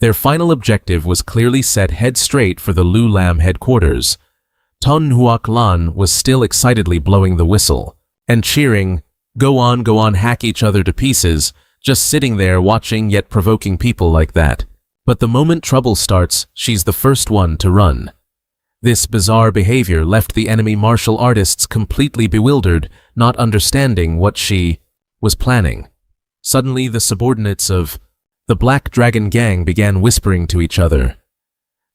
[SPEAKER 1] Their final objective was clearly set head straight for the Lu Lam headquarters. Ton Huoc Lan was still excitedly blowing the whistle and cheering, go on, hack each other to pieces, just sitting there watching yet provoking people like that. But the moment trouble starts, she's the first one to run. This bizarre behavior left the enemy martial artists completely bewildered, not understanding what she was planning. Suddenly, the subordinates of the Black Dragon Gang began whispering to each other.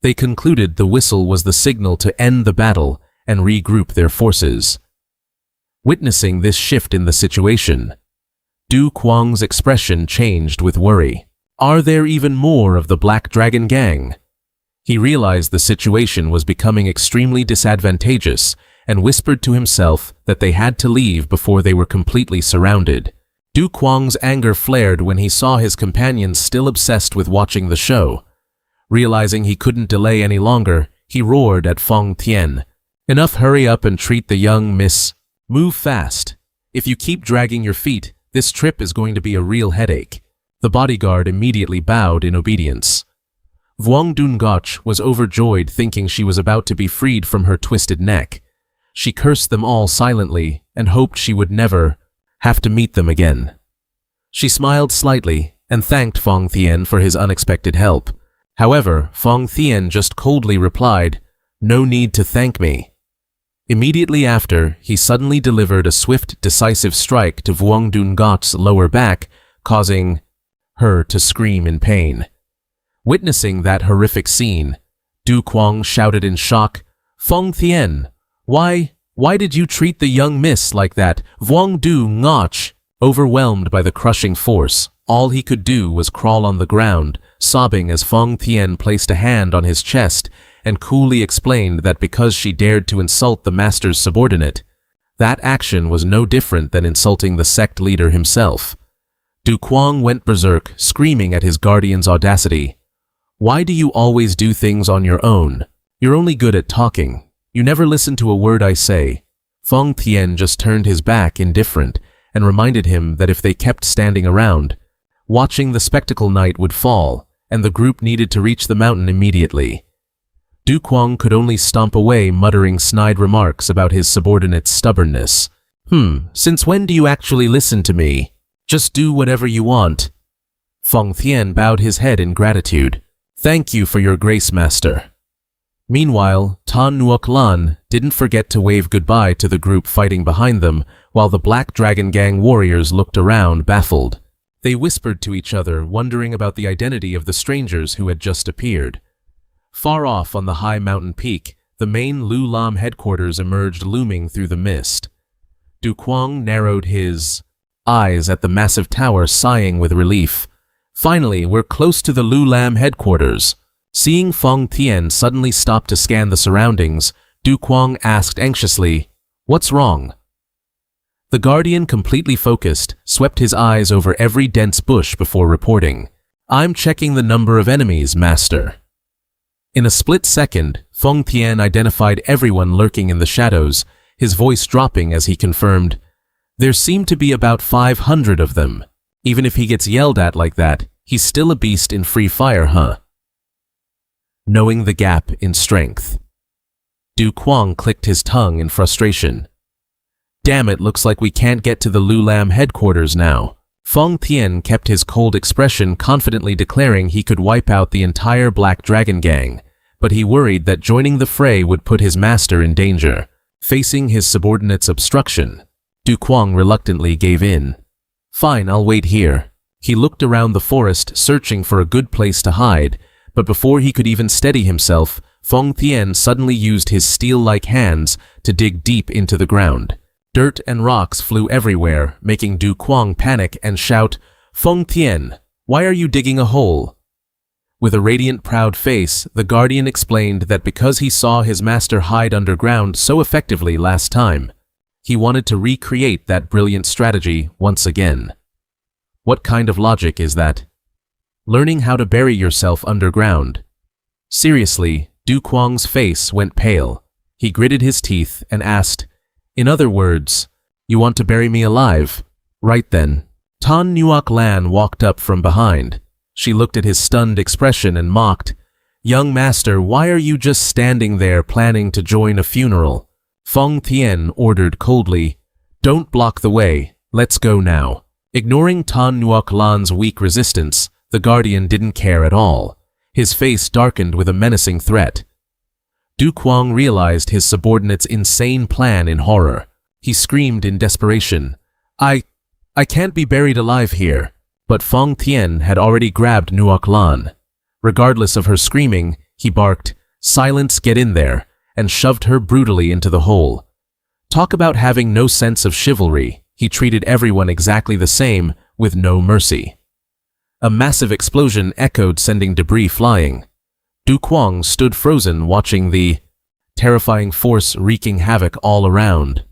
[SPEAKER 1] They concluded the whistle was the signal to end the battle and regroup their forces. Witnessing this shift in the situation, Du Kwang's expression changed with worry. Are there even more of the Black Dragon Gang? He realized the situation was becoming extremely disadvantageous and whispered to himself that they had to leave before they were completely surrounded. Du Kwang's anger flared when he saw his companions still obsessed with watching the show. Realizing he couldn't delay any longer, he roared at Feng Tian. Enough, hurry up and treat the young miss. Move fast. If you keep dragging your feet, this trip is going to be a real headache. The bodyguard immediately bowed in obedience. Vuong Dungoch was overjoyed thinking she was about to be freed from her twisted neck. She cursed them all silently and hoped she would never have to meet them again. She smiled slightly and thanked Feng Tian for his unexpected help. However, Feng Tian just coldly replied, "No need to thank me." Immediately after, he suddenly delivered a swift, decisive strike to Vuong Dungoch's lower back, causing her to scream in pain. Witnessing that horrific scene, Du Kwang shouted in shock, "Feng Tian, why did you treat the young miss like that, Vuong Dungoch?" Overwhelmed by the crushing force, all he could do was crawl on the ground, sobbing as Feng Tian placed a hand on his chest and coolly explained that because she dared to insult the master's subordinate, that action was no different than insulting the sect leader himself. Du Kwang went berserk, screaming at his guardian's audacity. "Why do you always do things on your own? You're only good at talking. You never listen to a word I say." Feng Tian just turned his back indifferent and reminded him that if they kept standing around, watching the spectacle night would fall, and the group needed to reach the mountain immediately. Du Kwang could only stomp away, muttering snide remarks about his subordinate's stubbornness. Since when do you actually listen to me? Just do whatever you want." Feng Tian bowed his head in gratitude. "Thank you for your grace, master." Meanwhile, Tan Nuoc Lan didn't forget to wave goodbye to the group fighting behind them, while the Black Dragon Gang warriors looked around, baffled. They whispered to each other, wondering about the identity of the strangers who had just appeared. Far off on the high mountain peak, the main Lu Lam headquarters emerged looming through the mist. Du Kwang narrowed his eyes at the massive tower, sighing with relief. "Finally, we're close to the Lu Lam headquarters." Seeing Feng Tian suddenly stop to scan the surroundings, Du Kwang asked anxiously, "What's wrong?" The guardian, completely focused, swept his eyes over every dense bush before reporting, "I'm checking the number of enemies, master." In a split second, Feng Tian identified everyone lurking in the shadows, his voice dropping as he confirmed, "There seem to be about 500 of them. Even if he gets yelled at like that, he's still a beast in free fire, huh?" Knowing the gap in strength, Du Kwang clicked his tongue in frustration. "Damn it, looks like we can't get to the Lu Lam headquarters now." Feng Tian kept his cold expression, confidently declaring he could wipe out the entire Black Dragon Gang, but he worried that joining the fray would put his master in danger. Facing his subordinate's obstruction, Du Kwang reluctantly gave in. "Fine, I'll wait here." He looked around the forest, searching for a good place to hide, but before he could even steady himself, Feng Tian suddenly used his steel-like hands to dig deep into the ground. Dirt and rocks flew everywhere, making Du Kwang panic and shout, "Feng Tian, why are you digging a hole?" With a radiant, proud face, the guardian explained that because he saw his master hide underground so effectively last time, he wanted to recreate that brilliant strategy once again. What kind of logic is that? Learning how to bury yourself underground. Seriously, Du Kwang's face went pale. He gritted his teeth and asked, "In other words, you want to bury me alive? Right then." Tan Nuoc Lan walked up from behind. She looked at his stunned expression and mocked, "Young master, why are you just standing there planning to join a funeral?" Feng Tian ordered coldly, "Don't block the way, let's go now." Ignoring Tan Nuoc Lan's weak resistance, the guardian didn't care at all. His face darkened with a menacing threat. Du Kwang realized his subordinate's insane plan in horror. He screamed in desperation, I can't be buried alive here." But Feng Tian had already grabbed Nuoc Lan. Regardless of her screaming, he barked, "Silence, get in there," and shoved her brutally into the hole. Talk about having no sense of chivalry. He treated everyone exactly the same, with no mercy. A massive explosion echoed, sending debris flying. Du Kwang stood frozen, watching the terrifying force wreaking havoc all around.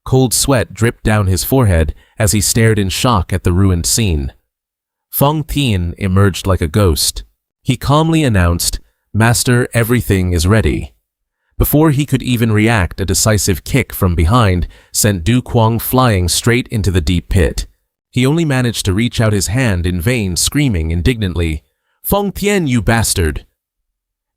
[SPEAKER 1] Cold sweat dripped down his forehead as he stared in shock at the ruined scene. Feng Tian emerged like a ghost. He calmly announced, "Master, everything is ready." Before he could even react, a decisive kick from behind sent Du Kwang flying straight into the deep pit. He only managed to reach out his hand in vain, screaming indignantly, "Feng Tian, you bastard!"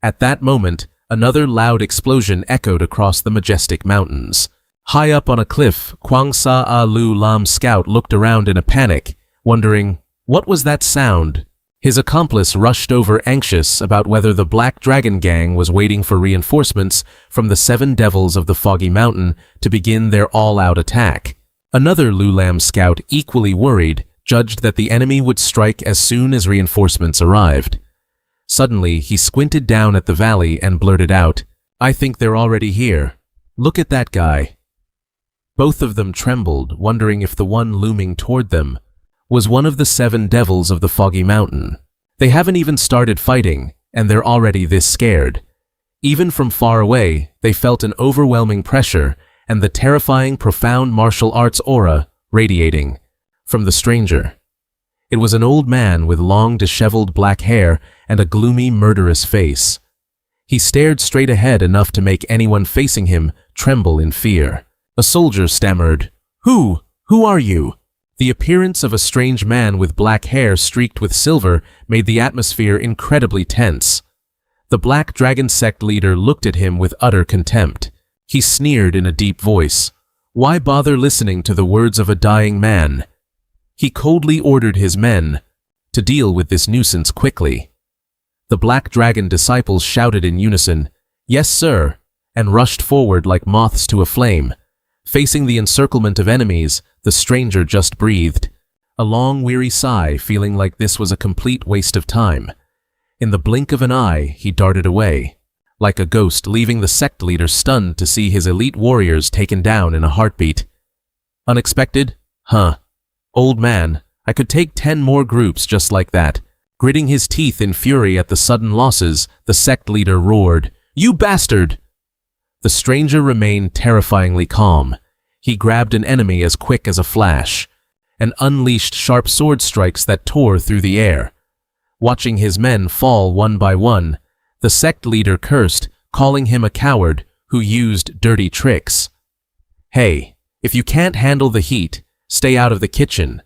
[SPEAKER 1] At that moment, another loud explosion echoed across the majestic mountains. High up on a cliff, Kwang Sa Lu Lam's scout looked around in a panic, wondering, what was that sound? His accomplice rushed over, anxious about whether the Black Dragon Gang was waiting for reinforcements from the 7 devils of the Foggy Mountain to begin their all-out attack. Another Lu Lam scout, equally worried, judged that the enemy would strike as soon as reinforcements arrived. Suddenly, he squinted down at the valley and blurted out, "I think they're already here. Look at that guy." Both of them trembled, wondering if the one looming toward them was one of the 7 devils of the Foggy Mountain. They haven't even started fighting, and they're already this scared. Even from far away, they felt an overwhelming pressure and the terrifying, profound martial arts aura radiating from the stranger. It was an old man with long, disheveled black hair and a gloomy, murderous face. He stared straight ahead enough to make anyone facing him tremble in fear. A soldier stammered, Who are you?" The appearance of a strange man with black hair streaked with silver made the atmosphere incredibly tense. The Black Dragon sect leader looked at him with utter contempt. He sneered in a deep voice, "Why bother listening to the words of a dying man?" He coldly ordered his men to deal with this nuisance quickly. The Black Dragon disciples shouted in unison, "Yes, sir," and rushed forward like moths to a flame. Facing the encirclement of enemies, the stranger just breathed a long, weary sigh, feeling like this was a complete waste of time. In the blink of an eye, he darted away, like a ghost, leaving the sect leader stunned to see his elite warriors taken down in a heartbeat. Unexpected? Huh. Old man, I could take 10 more groups just like that. Gritting his teeth in fury at the sudden losses, the sect leader roared, "You bastard!" The stranger remained terrifyingly calm. He grabbed an enemy as quick as a flash and unleashed sharp sword strikes that tore through the air. Watching his men fall one by one, the sect leader cursed, calling him a coward who used dirty tricks. "Hey, if you can't handle the heat, stay out of the kitchen.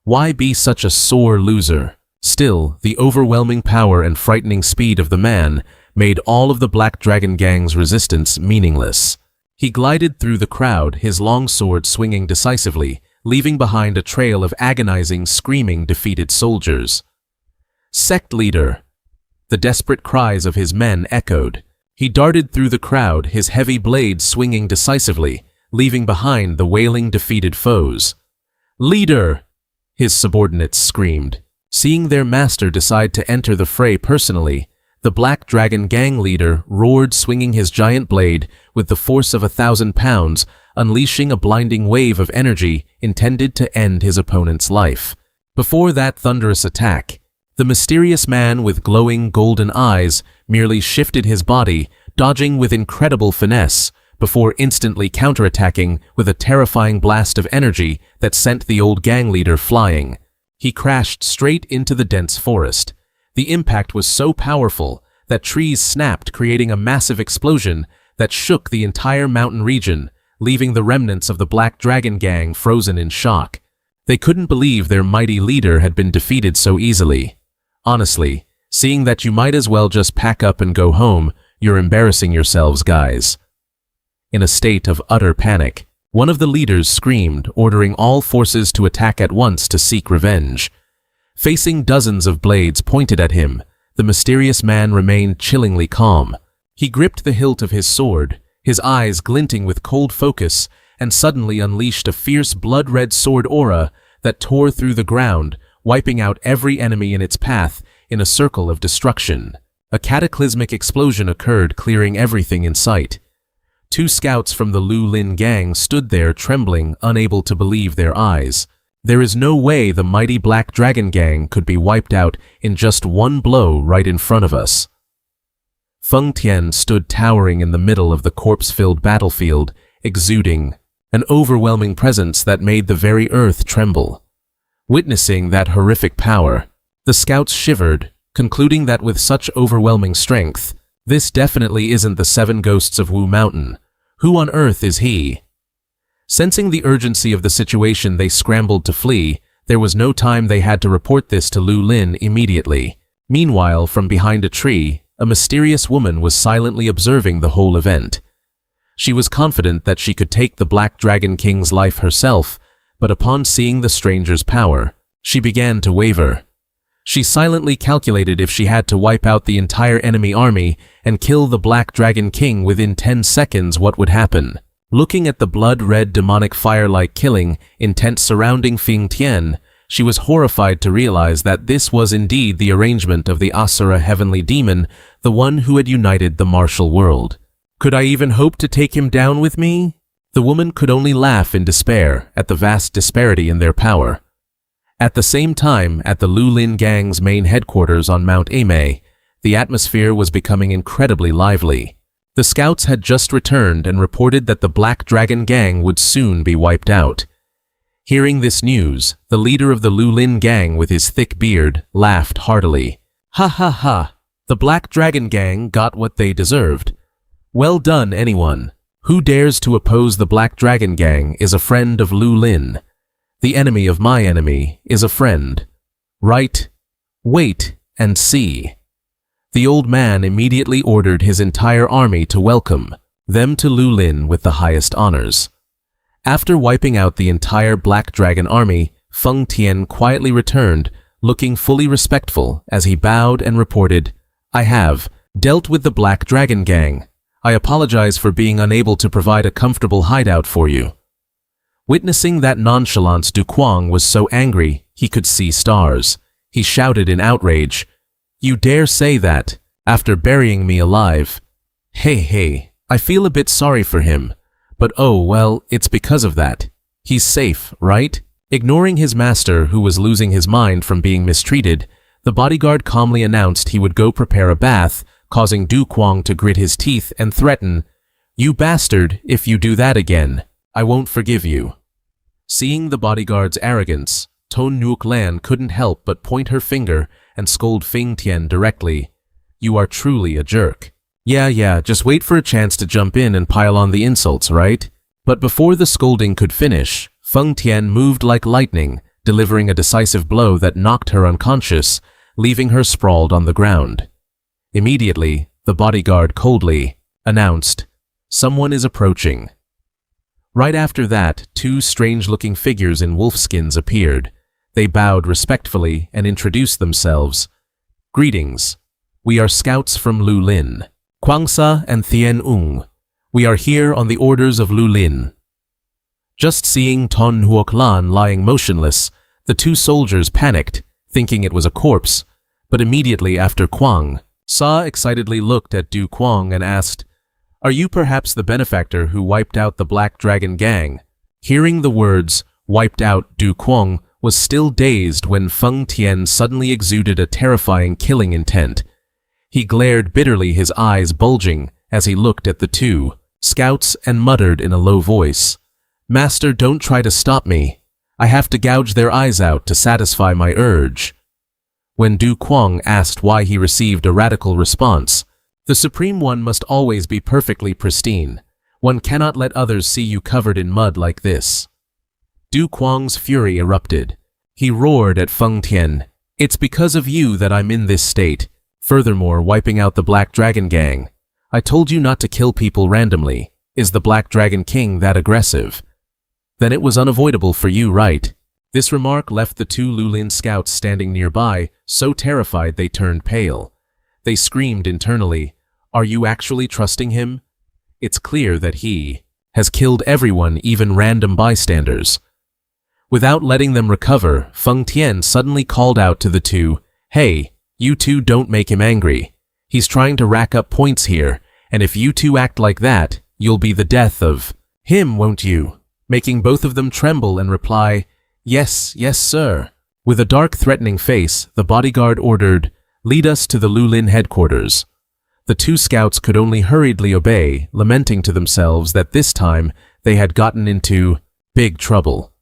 [SPEAKER 1] Why be such a sore loser?" Still, the overwhelming power and frightening speed of the man made all of the Black Dragon Gang's resistance meaningless. He glided through the crowd, his long sword swinging decisively, leaving behind a trail of agonizing, screaming, defeated soldiers. "Sect leader!" The desperate cries of his men echoed. He darted through the crowd, his heavy blade swinging decisively, leaving behind the wailing, defeated foes. "Leader!" his subordinates screamed. Seeing their master decide to enter the fray personally, the Black Dragon Gang leader roared, swinging his giant blade with the force of 1,000 pounds, unleashing a blinding wave of energy intended to end his opponent's life. Before that thunderous attack, the mysterious man with glowing golden eyes merely shifted his body, dodging with incredible finesse, before instantly counterattacking with a terrifying blast of energy that sent the old gang leader flying. He crashed straight into the dense forest. The impact was so powerful that trees snapped, creating a massive explosion that shook the entire mountain region, leaving the remnants of the Black Dragon Gang frozen in shock. They couldn't believe their mighty leader had been defeated so easily. Honestly, seeing that you might as well just pack up and go home, you're embarrassing yourselves, guys. In a state of utter panic, one of the leaders screamed, ordering all forces to attack at once to seek revenge. Facing dozens of blades pointed at him, the mysterious man remained chillingly calm. He gripped the hilt of his sword, his eyes glinting with cold focus, and suddenly unleashed a fierce blood-red sword aura that tore through the ground, wiping out every enemy in its path in a circle of destruction. A cataclysmic explosion occurred, clearing everything in sight. 2 scouts from the Lu Lin gang stood there trembling, unable to believe their eyes. There is no way the mighty Black Dragon Gang could be wiped out in just one blow right in front of us. Feng Tian stood towering in the middle of the corpse-filled battlefield, exuding an overwhelming presence that made the very earth tremble. Witnessing that horrific power, the scouts shivered, concluding that with such overwhelming strength, this definitely isn't the 7 ghosts of Wu Mountain. Who on earth is he? Sensing the urgency of the situation, they scrambled to flee. There was no time, they had to report this to Lu Lin immediately. Meanwhile, from behind a tree, a mysterious woman was silently observing the whole event. She was confident that she could take the Black Dragon King's life herself, but upon seeing the stranger's power, she began to waver. She silently calculated if she had to wipe out the entire enemy army and kill the Black Dragon King within 10 seconds, what would happen? Looking at the blood-red demonic fire-like killing intent surrounding Feng Tian, she was horrified to realize that this was indeed the arrangement of the Asura heavenly demon, the one who had united the martial world. Could I even hope to take him down with me? The woman could only laugh in despair at the vast disparity in their power. At the same time, at the Lu Lin Gang's main headquarters on Mount Amei, the atmosphere was becoming incredibly lively. The scouts had just returned and reported that the Black Dragon Gang would soon be wiped out. Hearing this news, the leader of the Lu Lin Gang with his thick beard laughed heartily. Ha ha ha! The Black Dragon Gang got what they deserved. Well done, anyone. Who dares to oppose the Black Dragon Gang is a friend of Lu Lin. The enemy of my enemy is a friend. Right? Wait and see. The old man immediately ordered his entire army to welcome them to Lu Lin with the highest honors. After wiping out the entire Black Dragon army, Feng Tian quietly returned, looking fully respectful as he bowed and reported, I have dealt with the Black Dragon Gang. I apologize for being unable to provide a comfortable hideout for you. Witnessing that nonchalance, Du Kuang was so angry he could see stars. He shouted in outrage, You dare say that, after burying me alive? Hey, I feel a bit sorry for him, but oh well, it's because of that. He's safe, right? Ignoring his master, who was losing his mind from being mistreated, the bodyguard calmly announced he would go prepare a bath, causing Du Kuang to grit his teeth and threaten, You bastard, if you do that again, I won't forgive you. Seeing the bodyguard's arrogance, Ton Nuc Lan couldn't help but point her finger and scold Feng Tian directly. You are truly a jerk. Yeah, just wait for a chance to jump in and pile on the insults, right? But before the scolding could finish, Feng Tian moved like lightning, delivering a decisive blow that knocked her unconscious, leaving her sprawled on the ground. Immediately, the bodyguard coldly announced, Someone is approaching. Right after that, 2 strange-looking figures in wolfskins appeared. They bowed respectfully and introduced themselves. Greetings. We are scouts from Lu Lin, Guangsa and Thien Ung. We are here on the orders of Lu Lin. Just seeing Ton Huoc Lan lying motionless, the 2 soldiers panicked, thinking it was a corpse, but immediately after Kuang, Sa excitedly looked at Du Kuang and asked, Are you perhaps the benefactor who wiped out the Black Dragon Gang? Hearing the words, wiped out, Du Kuang was still dazed when Feng Tian suddenly exuded a terrifying killing intent. He glared bitterly, his eyes bulging, as he looked at the 2 scouts and muttered in a low voice, Master, don't try to stop me. I have to gouge their eyes out to satisfy my urge." When Du Kuang asked why he received a radical response, "The Supreme One must always be perfectly pristine. One cannot let others see you covered in mud like this." Du Kuang's fury erupted. He roared at Feng Tian, "It's because of you that I'm in this state, furthermore wiping out the Black Dragon Gang. I told you not to kill people randomly. Is the Black Dragon King that aggressive? Then it was unavoidable for you, right?" This remark left the two Lulin scouts standing nearby so terrified they turned pale. They screamed internally, "Are you actually trusting him? It's clear that he has killed everyone, even random bystanders." Without letting them recover, Feng Tian suddenly called out to the two, "Hey, you two don't make him angry. He's trying to rack up points here, and if you two act like that, you'll be the death of him, won't you?" Making both of them tremble and reply, "Yes, yes, sir." With a dark, threatening face, the bodyguard ordered, "Lead us to the Lulin headquarters." The two scouts could only hurriedly obey, lamenting to themselves that this time they had gotten into big trouble.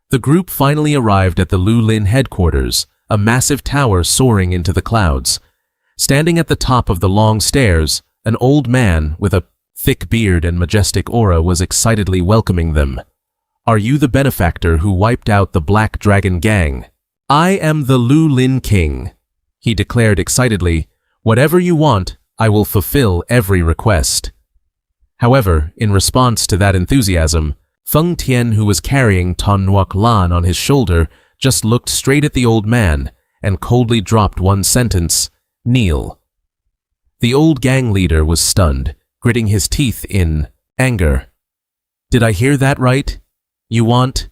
[SPEAKER 1] The group finally arrived at the Lulin headquarters, a massive tower soaring into the clouds. Standing at the top of the long stairs, an old man with a thick beard and majestic aura was excitedly welcoming them. "Are you the benefactor who wiped out the Black Dragon Gang?" "I am the Lulin King," he declared excitedly. "Whatever you want, I will fulfill every request." However, in response to that enthusiasm, Feng Tian, who was carrying Tan Nuoc Lan on his shoulder, just looked straight at the old man and coldly dropped one sentence, "Kneel." The old gang leader was stunned, gritting his teeth in anger. "Did I hear that right? You want?"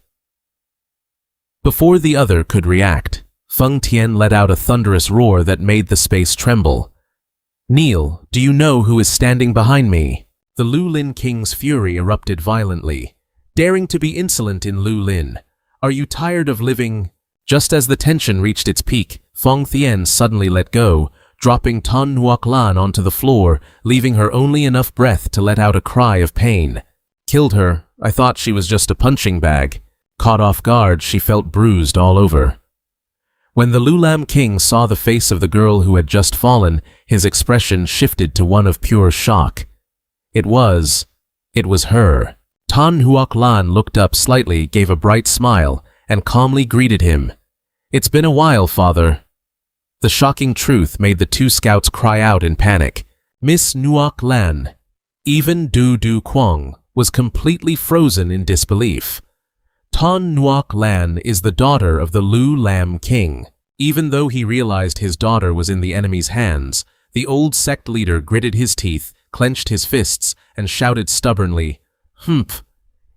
[SPEAKER 1] Before the other could react, Feng Tian let out a thunderous roar that made the space tremble. "Kneel, do you know who is standing behind me?" The Lulin King's fury erupted violently. "Daring to be insolent in Lulin. Are you tired of living?" Just as the tension reached its peak, Feng Tian suddenly let go, dropping Tan Nuoc Lan onto the floor, leaving her only enough breath to let out a cry of pain. "Killed her. I thought she was just a punching bag." Caught off guard, she felt bruised all over. When the Lulam King saw the face of the girl who had just fallen, his expression shifted to one of pure shock. It was her. Tan Nuoc Lan looked up slightly, gave a bright smile, and calmly greeted him. "It's been a while, father." The shocking truth made the two scouts cry out in panic. Miss Nuoc Lan, even Du Kuang, was completely frozen in disbelief. Tan Nuoc Lan is the daughter of the Lu Lam King. Even though he realized his daughter was in the enemy's hands, the old sect leader gritted his teeth, clenched his fists, and shouted stubbornly, "Humph!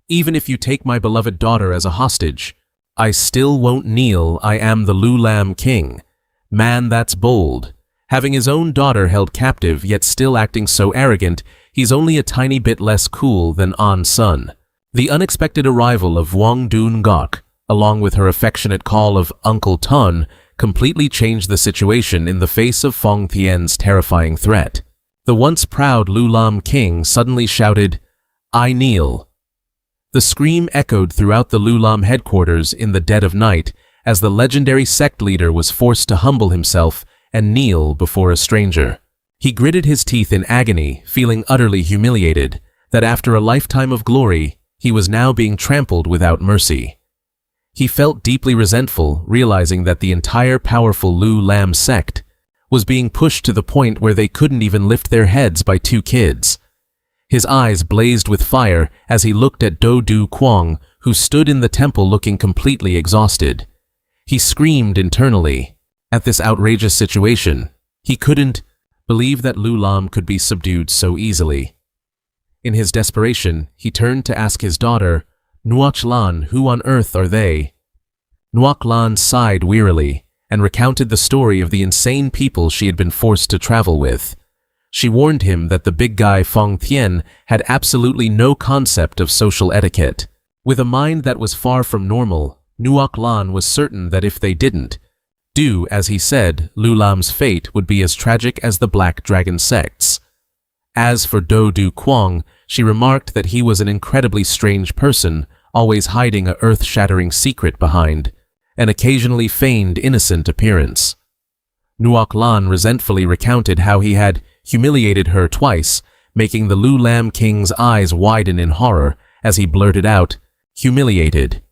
[SPEAKER 1] Even if you take my beloved daughter as a hostage, I still won't kneel. I am the Lu Lam King. Man, that's bold. Having his own daughter held captive, yet still acting so arrogant, he's only a tiny bit less cool than An Sun." The unexpected arrival of Wang Dun Gok, along with her affectionate call of Uncle Tun, completely changed the situation in the face of Feng Tian's terrifying threat. The once proud Lulam King suddenly shouted, "I kneel." The scream echoed throughout the Lulam headquarters in the dead of night as the legendary sect leader was forced to humble himself and kneel before a stranger. He gritted his teeth in agony, feeling utterly humiliated that after a lifetime of glory, he was now being trampled without mercy. He felt deeply resentful, realizing that the entire powerful Lu Lam sect was being pushed to the point where they couldn't even lift their heads by two kids. His eyes blazed with fire as he looked at Du Kuang, who stood in the temple looking completely exhausted. He screamed internally. At this outrageous situation, he couldn't believe that Lu Lam could be subdued so easily. In his desperation, he turned to ask his daughter, "Nuoc Lan, who on earth are they?" Nuoc Lan sighed wearily and recounted the story of the insane people she had been forced to travel with. She warned him that the big guy Feng Tian had absolutely no concept of social etiquette. With a mind that was far from normal, Nuoc Lan was certain that if they didn't do as he said, Lulam's fate would be as tragic as the Black Dragon sect's. As for Du Kuang, she remarked that he was an incredibly strange person, always hiding a earth-shattering secret behind an occasionally feigned innocent appearance. Nuoc Lan resentfully recounted how he had humiliated her twice, making the Lu Lam King's eyes widen in horror as he blurted out, "Humiliated."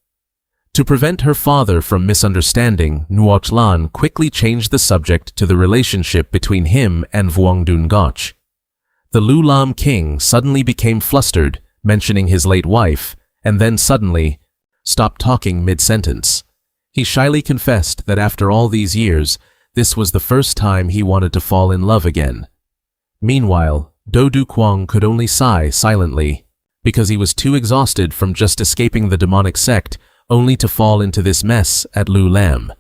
[SPEAKER 1] To prevent her father from misunderstanding, Nuoc Lan quickly changed the subject to the relationship between him and Vuongdun Gotch. The Lu Lam King suddenly became flustered, mentioning his late wife, and then suddenly stopped talking mid-sentence. He shyly confessed that after all these years, this was the first time he wanted to fall in love again. Meanwhile, Do Du Kwang could only sigh silently, because he was too exhausted from just escaping the demonic sect only to fall into this mess at Lu Lam.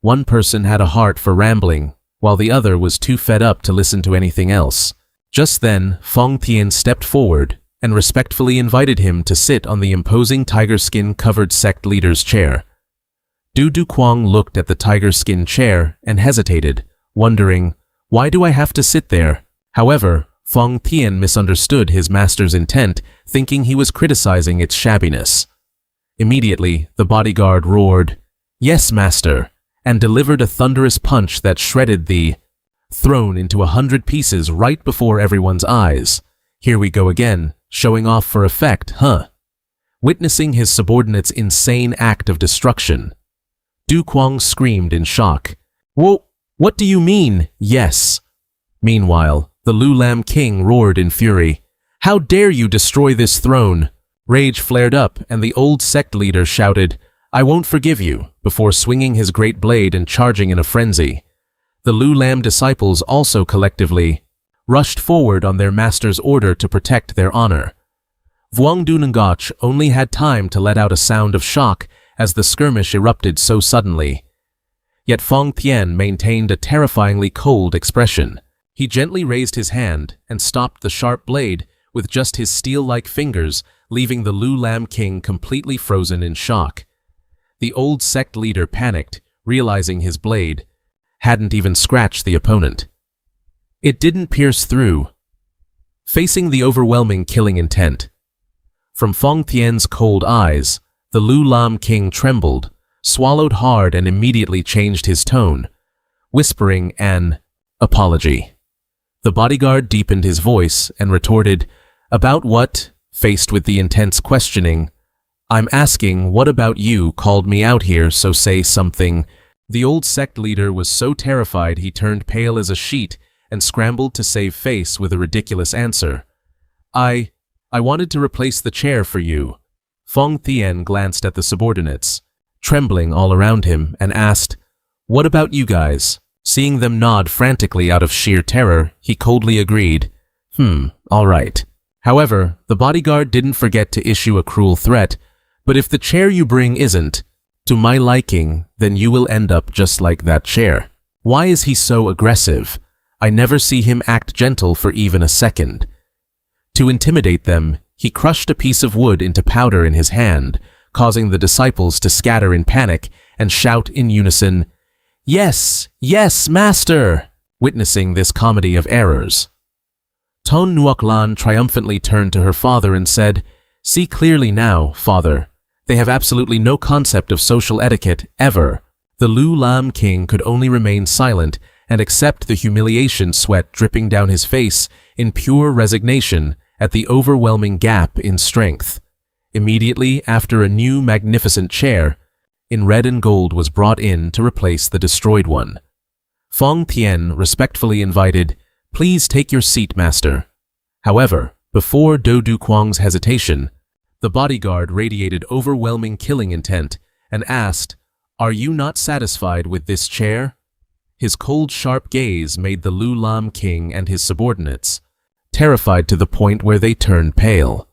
[SPEAKER 1] One person had a heart for rambling, while the other was too fed up to listen to anything else. Just then, Fong Tian stepped forward and respectfully invited him to sit on the imposing tiger skin-covered sect leader's chair. Du Du Kwang looked at the tiger skin chair and hesitated, wondering, "Why do I have to sit there?" However, Fong Tian misunderstood his master's intent, thinking he was criticizing its shabbiness. Immediately, the bodyguard roared, "Yes, master," and delivered a thunderous punch that shredded the throne into 100 pieces right before everyone's eyes. Here we go again, showing off for effect, huh? Witnessing his subordinate's insane act of destruction, Du Kwang screamed in shock. "Whoa, what do you mean, yes?" Meanwhile, the Lu Lam King roared in fury. "How dare you destroy this throne?" Rage flared up, and the old sect leader shouted, "I won't forgive you," before swinging his great blade and charging in a frenzy. The Lu Lam disciples also collectively rushed forward on their master's order to protect their honor. Vuongdun Gotch only had time to let out a sound of shock as the skirmish erupted so suddenly. Yet Fong Tian maintained a terrifyingly cold expression. He gently raised his hand and stopped the sharp blade with just his steel-like fingers, leaving the Lu Lam King completely frozen in shock. The old sect leader panicked, realizing his blade hadn't even scratched the opponent. It didn't pierce through, facing the overwhelming killing intent. From Fong Tian's cold eyes, the Lu Lam King trembled, swallowed hard, and immediately changed his tone, whispering an apology. The bodyguard deepened his voice and retorted, "About what?" Faced with the intense questioning, "I'm asking, what about you called me out here, so say something." The old sect leader was so terrified he turned pale as a sheet and scrambled to save face with a ridiculous answer. I wanted to replace the chair for you." Fong Tian glanced at the subordinates, trembling all around him, and asked, "What about you guys?" Seeing them nod frantically out of sheer terror, he coldly agreed, All right." However, the bodyguard didn't forget to issue a cruel threat, "But if the chair you bring isn't to my liking, then you will end up just like that chair." Why is he so aggressive? I never see him act gentle for even a second. To intimidate them, he crushed a piece of wood into powder in his hand, causing the disciples to scatter in panic and shout in unison, "Yes, yes, master!" Witnessing this comedy of errors, Ton Nuoc Lan triumphantly turned to her father and said, "See clearly now, father. They have absolutely no concept of social etiquette, ever." The Lu Lam King could only remain silent and accept the humiliation sweat dripping down his face in pure resignation at the overwhelming gap in strength. Immediately after, a new magnificent chair in red and gold was brought in to replace the destroyed one. Fong Tian respectfully invited, "Please take your seat, master." However, before Do Du Kwang's hesitation, the bodyguard radiated overwhelming killing intent and asked, "Are you not satisfied with this chair?" His cold, sharp gaze made the Lu Lam King and his subordinates terrified to the point where they turned pale.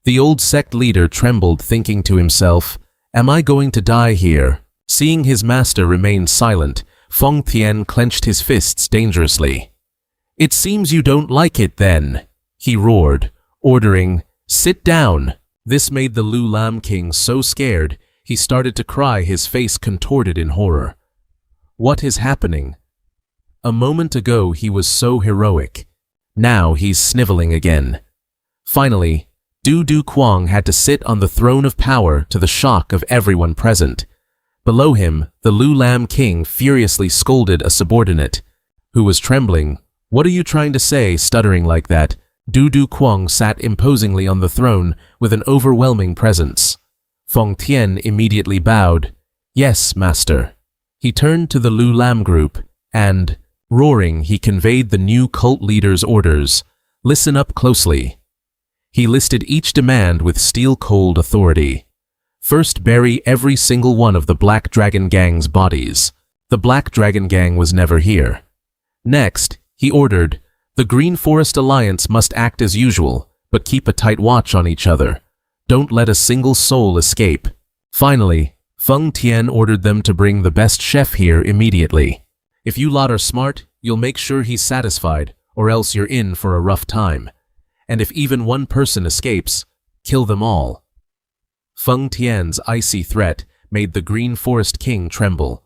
[SPEAKER 1] The old sect leader trembled, thinking to himself, "Am I going to die here?" Seeing his master remain silent, Fong Tian clenched his fists dangerously. "It seems you don't like it then," he roared, ordering, "Sit down." This made the Lu Lam King so scared, he started to cry, his face contorted in horror. What is happening? A moment ago he was so heroic. Now he's sniveling again. Finally, Du Du Kwang had to sit on the throne of power to the shock of everyone present. Below him, the Lu Lam king furiously scolded a subordinate, who was trembling. "What are you trying to say, stuttering like that?" Du Du Kwang sat imposingly on the throne with an overwhelming presence. Feng Tian immediately bowed. "Yes, master." He turned to the Lu Lam group, and, roaring, he conveyed the new cult leader's orders. "Listen up closely." He listed each demand with steel-cold authority. First, bury every single one of the Black Dragon Gang's bodies. The Black Dragon Gang was never here. Next, he ordered, the Green Forest Alliance must act as usual, but keep a tight watch on each other. Don't let a single soul escape. Finally, Feng Tian ordered them to bring the best chef here immediately. If you lot are smart, you'll make sure he's satisfied, or else you're in for a rough time. And if even one person escapes, kill them all. Feng Tian's icy threat made the Green Forest King tremble.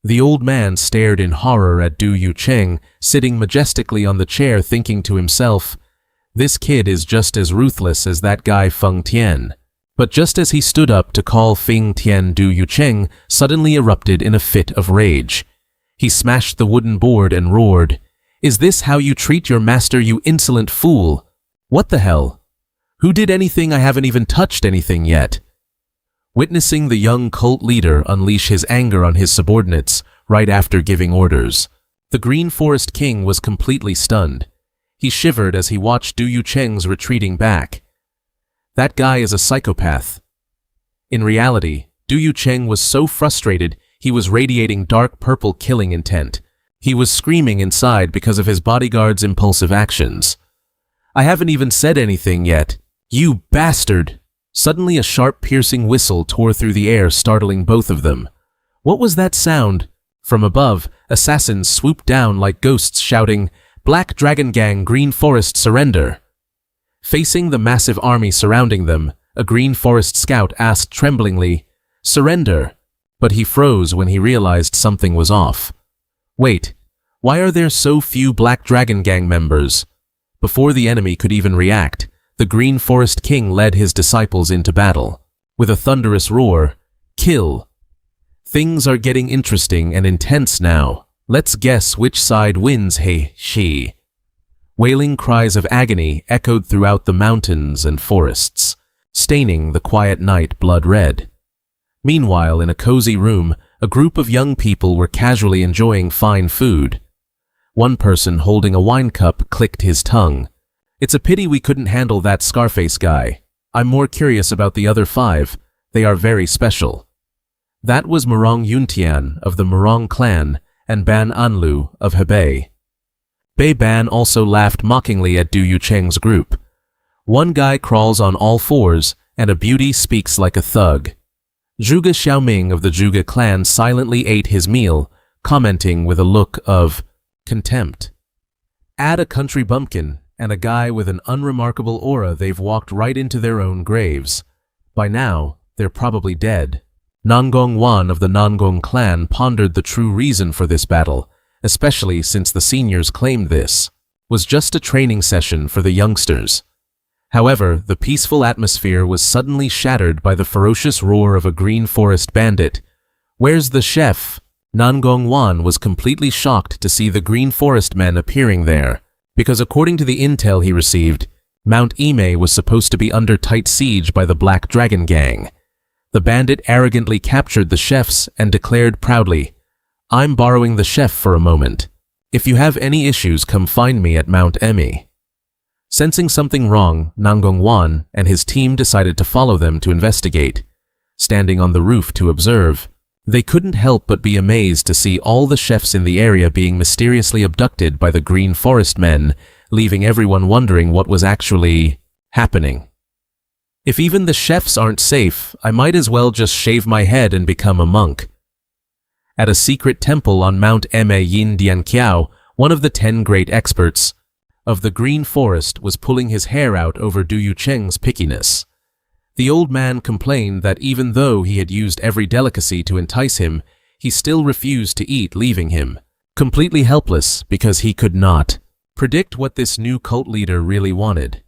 [SPEAKER 1] The old man stared in horror at Du Yucheng, sitting majestically on the chair, thinking to himself, "This kid is just as ruthless as that guy Feng Tian." But just as he stood up to call Feng Tian, Du Yucheng suddenly erupted in a fit of rage. He smashed the wooden board and roared, "Is this how you treat your master, you insolent fool? What the hell? Who did anything? I haven't even touched anything yet." Witnessing the young cult leader unleash his anger on his subordinates right after giving orders, the Green Forest King was completely stunned. He shivered as he watched Du Yucheng's retreating back. That guy is a psychopath. In reality, Du Yucheng was so frustrated he was radiating dark purple killing intent. He was screaming inside because of his bodyguard's impulsive actions. "I haven't even said anything yet. You bastard!" Suddenly a sharp piercing whistle tore through the air, startling both of them. What was that sound? From above, assassins swooped down like ghosts, shouting, "Black Dragon Gang, Green Forest, surrender!" Facing the massive army surrounding them, a Green Forest scout asked tremblingly, "Surrender!" But he froze when he realized something was off. Wait, why are there so few Black Dragon Gang members? Before the enemy could even react, the Green Forest King led his disciples into battle. With a thunderous roar, "Kill!" Things are getting interesting and intense now. Let's guess which side wins, hey, she. Wailing cries of agony echoed throughout the mountains and forests, staining the quiet night blood red. Meanwhile, in a cozy room, a group of young people were casually enjoying fine food. One person holding a wine cup clicked his tongue. "It's a pity we couldn't handle that Scarface guy. I'm more curious about the other 5. They are very special." That was Murong Yuntian of the Murong clan and Ban Anlu of Hebei. Bei Ban also laughed mockingly at Du Yucheng's group. One guy crawls on all fours and a beauty speaks like a thug. Zhuge Xiaoming of the Zhuge clan silently ate his meal, commenting with a look of contempt. Add a country bumpkin and a guy with an unremarkable aura, they've walked right into their own graves. By now, they're probably dead. Nangong Wan of the Nangong clan pondered the true reason for this battle, especially since the seniors claimed this was just a training session for the youngsters. However, the peaceful atmosphere was suddenly shattered by the ferocious roar of a Green Forest bandit. "Where's the chef?" Nangong Wan was completely shocked to see the Green Forest men appearing there, because according to the intel he received, Mount Ime was supposed to be under tight siege by the Black Dragon Gang. The bandit arrogantly captured the chefs and declared proudly, "I'm borrowing the chef for a moment. If you have any issues, come find me at Mount Emi." Sensing something wrong, Nangong Wan and his team decided to follow them to investigate. Standing on the roof to observe, they couldn't help but be amazed to see all the chefs in the area being mysteriously abducted by the Green Forest men, leaving everyone wondering what was actually happening. If even the chefs aren't safe, I might as well just shave my head and become a monk. At a secret temple on Mount Eme Yin Dianqiao, one of the 10 great experts of the Green Forest was pulling his hair out over Du Yucheng's pickiness. The old man complained that even though he had used every delicacy to entice him, he still refused to eat, leaving him completely helpless because he could not predict what this new cult leader really wanted.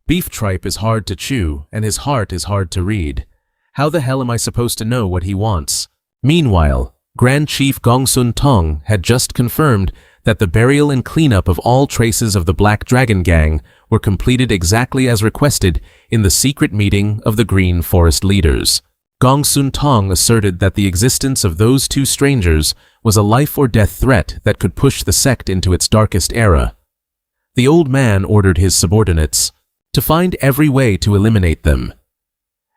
[SPEAKER 1] Beef tripe is hard to chew, and his heart is hard to read. How the hell am I supposed to know what he wants? Meanwhile, Grand Chief Gongsun Tong had just confirmed that the burial and cleanup of all traces of the Black Dragon Gang were completed exactly as requested in the secret meeting of the Green Forest leaders. Gongsun Tong asserted that the existence of those two strangers was a life-or-death threat that could push the sect into its darkest era. The old man ordered his subordinates to find every way to eliminate them.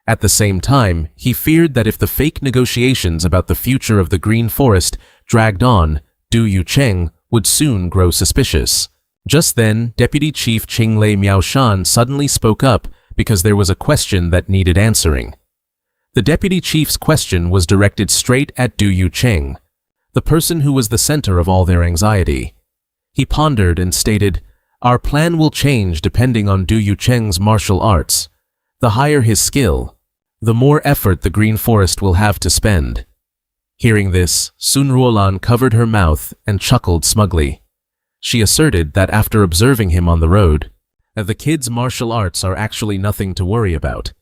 [SPEAKER 1] At the same time, he feared that if the fake negotiations about the future of the Green Forest dragged on, Du Yucheng would soon grow suspicious. Just then, Deputy Chief Qinglei Miaoshan suddenly spoke up because there was a question that needed answering. The deputy chief's question was directed straight at Du Yucheng, the person who was the center of all their anxiety. He pondered and stated, "Our plan will change depending on Du Yucheng's martial arts. The higher his skill, the more effort the Green Forest will have to spend." Hearing this, Sun Ruolan covered her mouth and chuckled smugly. She asserted that after observing him on the road, that the kid's martial arts are actually nothing to worry about.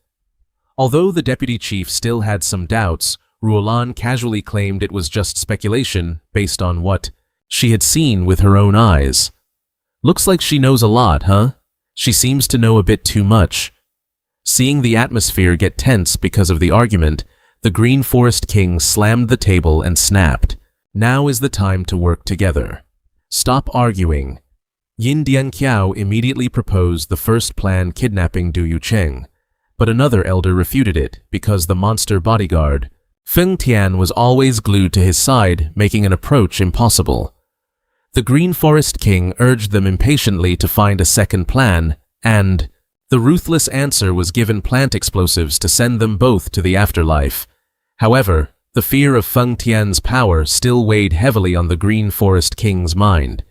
[SPEAKER 1] Although the deputy chief still had some doubts, Ruolan casually claimed it was just speculation based on what she had seen with her own eyes. "Looks like she knows a lot, huh? She seems to know a bit too much." Seeing the atmosphere get tense because of the argument, the Green Forest King slammed the table and snapped, "Now is the time to work together. Stop arguing." Yin Dianqiao immediately proposed the first plan kidnapping Du Yucheng, but another elder refuted it because the monster bodyguard, Feng Tian, was always glued to his side, making an approach impossible. The Green Forest King urged them impatiently to find a second plan, and the ruthless answer was given plant explosives to send them both to the afterlife. However, the fear of Feng Tian's power still weighed heavily on the Green Forest King's mind.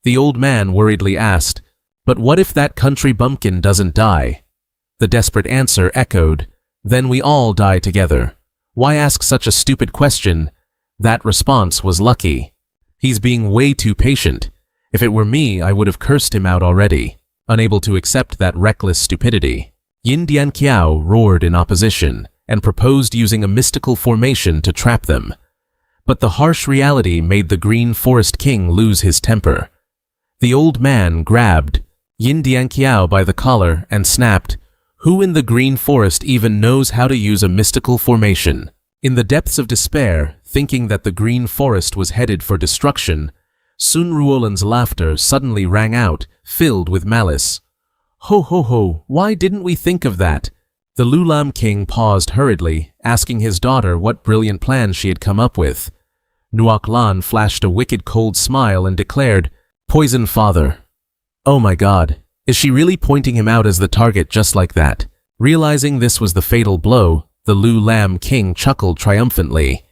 [SPEAKER 1] The old man worriedly asked, "But what if that country bumpkin doesn't die?" The desperate answer echoed, "Then we all die together. Why ask such a stupid question?" That response was lucky. "He's being way too patient. If it were me, I would have cursed him out already." Unable to accept that reckless stupidity, Yin Dianqiao roared in opposition and proposed using a mystical formation to trap them. But the harsh reality made the Green Forest King lose his temper. The old man grabbed Yin Dianqiao by the collar and snapped, "Who in the Green Forest even knows how to use a mystical formation?" In the depths of despair, thinking that the Green Forest was headed for destruction, Sun Ruolan's laughter suddenly rang out, filled with malice. "Ho ho ho, why didn't we think of that?" The Lulam King paused hurriedly, asking his daughter what brilliant plan she had come up with. Nuoc Lan flashed a wicked cold smile and declared, "Poison father." Oh my god, is she really pointing him out as the target just like that? Realizing this was the fatal blow, the Lulam King chuckled triumphantly.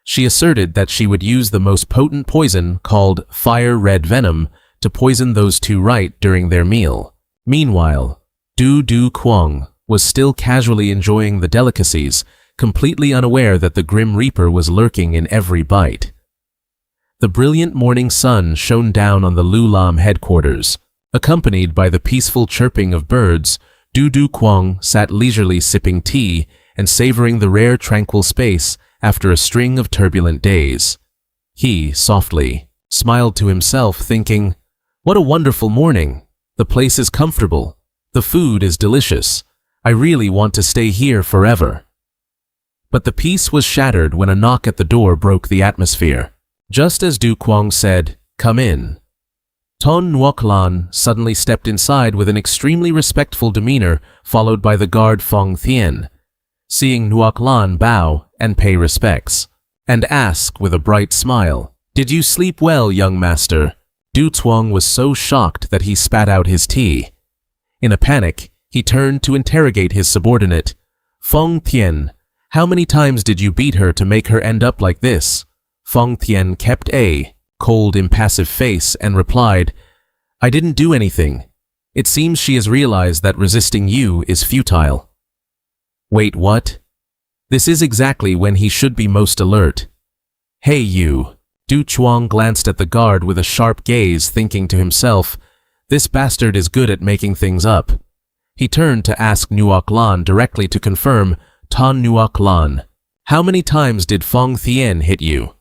[SPEAKER 1] She asserted that she would use the most potent poison called fire red venom to poison those two right during their meal. Meanwhile, Du Kwong was still casually enjoying the delicacies, completely unaware that the Grim Reaper was lurking in every bite. The brilliant morning sun shone down on the Lulam headquarters. Accompanied by the peaceful chirping of birds, Du Kwong sat leisurely sipping tea and savoring the rare tranquil space after a string of turbulent days. He, softly, smiled to himself, thinking, "What a wonderful morning. The place is comfortable. The food is delicious. I really want to stay here forever." But the peace was shattered when a knock at the door broke the atmosphere. Just as Du Kwong said, "Come in," Ton Nuoc Lan suddenly stepped inside with an extremely respectful demeanor, followed by the guard Feng Thien. Seeing Nuoc Lan bow and pay respects, and ask with a bright smile, "Did you sleep well, young master?" Du Tuong was so shocked that he spat out his tea. In a panic, he turned to interrogate his subordinate. "Feng Thien, how many times did you beat her to make her end up like this?" Feng Thien kept a cold, impassive face and replied, "I didn't do anything. It seems she has realized that resisting you is futile." Wait, what? This is exactly when he should be most alert. "Hey you." Du Chuang glanced at the guard with a sharp gaze, thinking to himself, "This bastard is good at making things up." He turned to ask Nuoc Lan directly to confirm, Tan Nuoc Lan, how many times did Fong Thien hit you?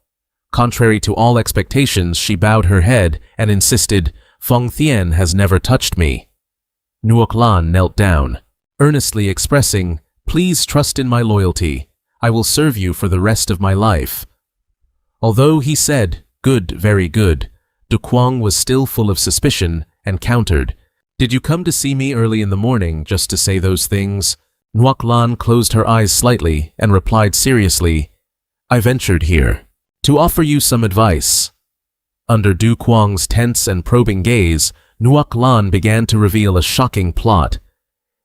[SPEAKER 1] Contrary to all expectations, she bowed her head and insisted, Fong Thien has never touched me. Nuoc Lan knelt down, earnestly expressing, please trust in my loyalty. I will serve you for the rest of my life. Although he said, good, very good, Du Quang was still full of suspicion and countered, did you come to see me early in the morning just to say those things? Nuoc Lan closed her eyes slightly and replied seriously, I ventured here to offer you some advice. Under Du Quang's tense and probing gaze, Nuoc Lan began to reveal a shocking plot.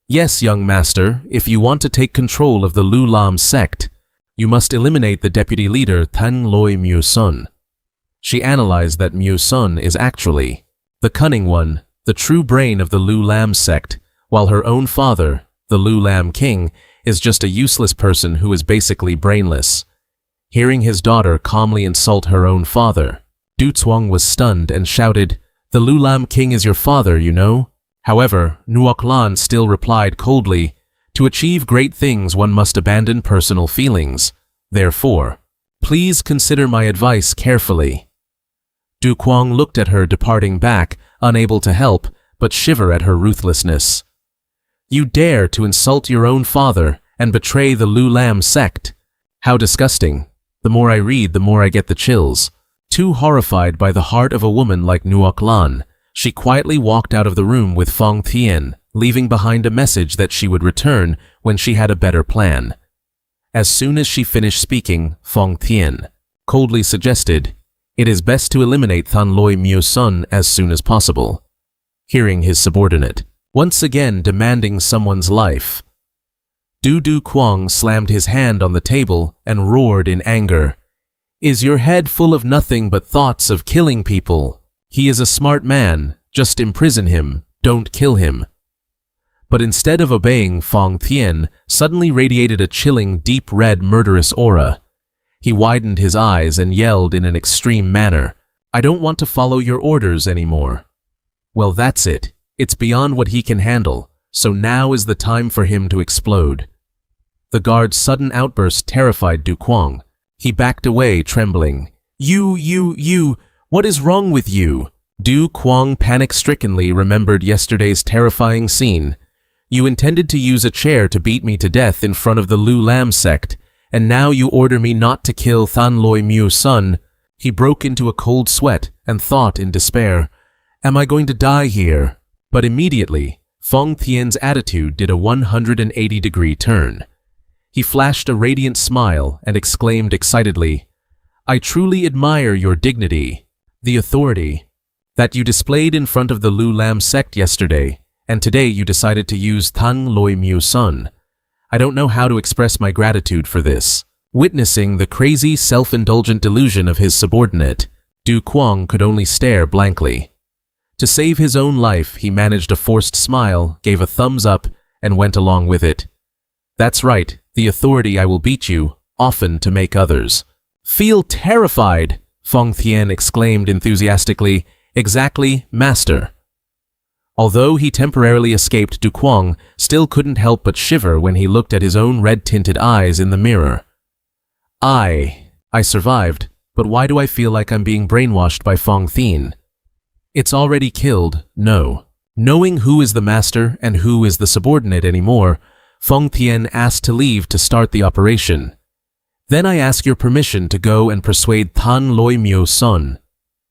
[SPEAKER 1] Yes, young master, if you want to take control of the Lu Lam sect, you must eliminate the deputy leader Tang Loi Mu Sun. She analyzed that Mu Sun is actually the cunning one, the true brain of the Lu Lam sect, while her own father, the Lu Lam king, is just a useless person who is basically brainless. Hearing his daughter calmly insult her own father, Du Quang was stunned and shouted, the Lu Lam king is your father, you know. However, Nuoc Lan still replied coldly, to achieve great things one must abandon personal feelings. Therefore, please consider my advice carefully. Du Quang looked at her departing back, unable to help but shiver at her ruthlessness. You dare to insult your own father and betray the Lu Lam sect. How disgusting. The more I read, the more I get the chills. Too horrified by the heart of a woman like Nuoc Lan, she quietly walked out of the room with Fong Thien, leaving behind a message that she would return when she had a better plan. As soon as she finished speaking, Fong Thien coldly suggested, it is best to eliminate Tan Loi Mu Sun as soon as possible. Hearing his subordinate once again demanding someone's life, Du Quang slammed his hand on the table and roared in anger, is your head full of nothing but thoughts of killing people? He is a smart man, just imprison him, don't kill him. But instead of obeying, Fong Thien suddenly radiated a chilling, deep red, murderous aura. He widened his eyes and yelled in an extreme manner, I don't want to follow your orders anymore. Well, that's it. It's beyond what he can handle, so now is the time for him to explode. The guard's sudden outburst terrified Du Quang. He backed away, trembling. You, what is wrong with you? Du Quang panic-strickenly remembered yesterday's terrifying scene. You intended to use a chair to beat me to death in front of the Lu Lam sect, and now you order me not to kill Tan Loi Mu Sun. He broke into a cold sweat and thought in despair, am I going to die here? But immediately, Fong Thien's attitude did a 180-degree turn. He flashed a radiant smile and exclaimed excitedly, I truly admire your dignity, the authority that you displayed in front of the Lu Lam sect yesterday, and today you decided to use Tang Loi Mu Sun. I don't know how to express my gratitude for this. Witnessing the crazy, self-indulgent delusion of his subordinate, Du Quang could only stare blankly. To save his own life, he managed a forced smile, gave a thumbs up, and went along with it. That's right, the authority I will beat you, often to make others feel terrified, Fong Thien exclaimed enthusiastically. Exactly, master. Although he temporarily escaped, Du Quang still couldn't help but shiver when he looked at his own red-tinted eyes in the mirror. I survived, but why do I feel like I'm being brainwashed by Fong Thien? It's already killed, no. Knowing who is the master and who is the subordinate anymore, Fong Thien asked to leave to start the operation. Then I ask your permission to go and persuade Tan Loi Mu Sun.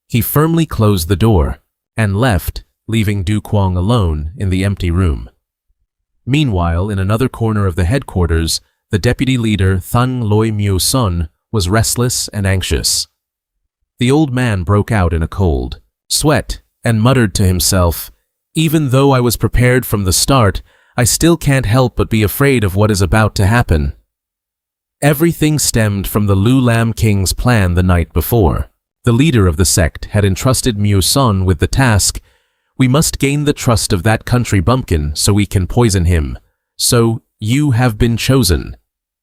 [SPEAKER 1] He firmly closed the door and left, leaving Du Quang alone in the empty room. Meanwhile, in another corner of the headquarters, the deputy leader Tang Loi Mu Sun was restless and anxious. The old man broke out in a cold sweat and muttered to himself, even though I was prepared from the start, I still can't help but be afraid of what is about to happen. Everything stemmed from the Lu Lam king's plan the night before. The leader of the sect had entrusted Mu Sun with the task, we must gain the trust of that country bumpkin so we can poison him. So, you have been chosen.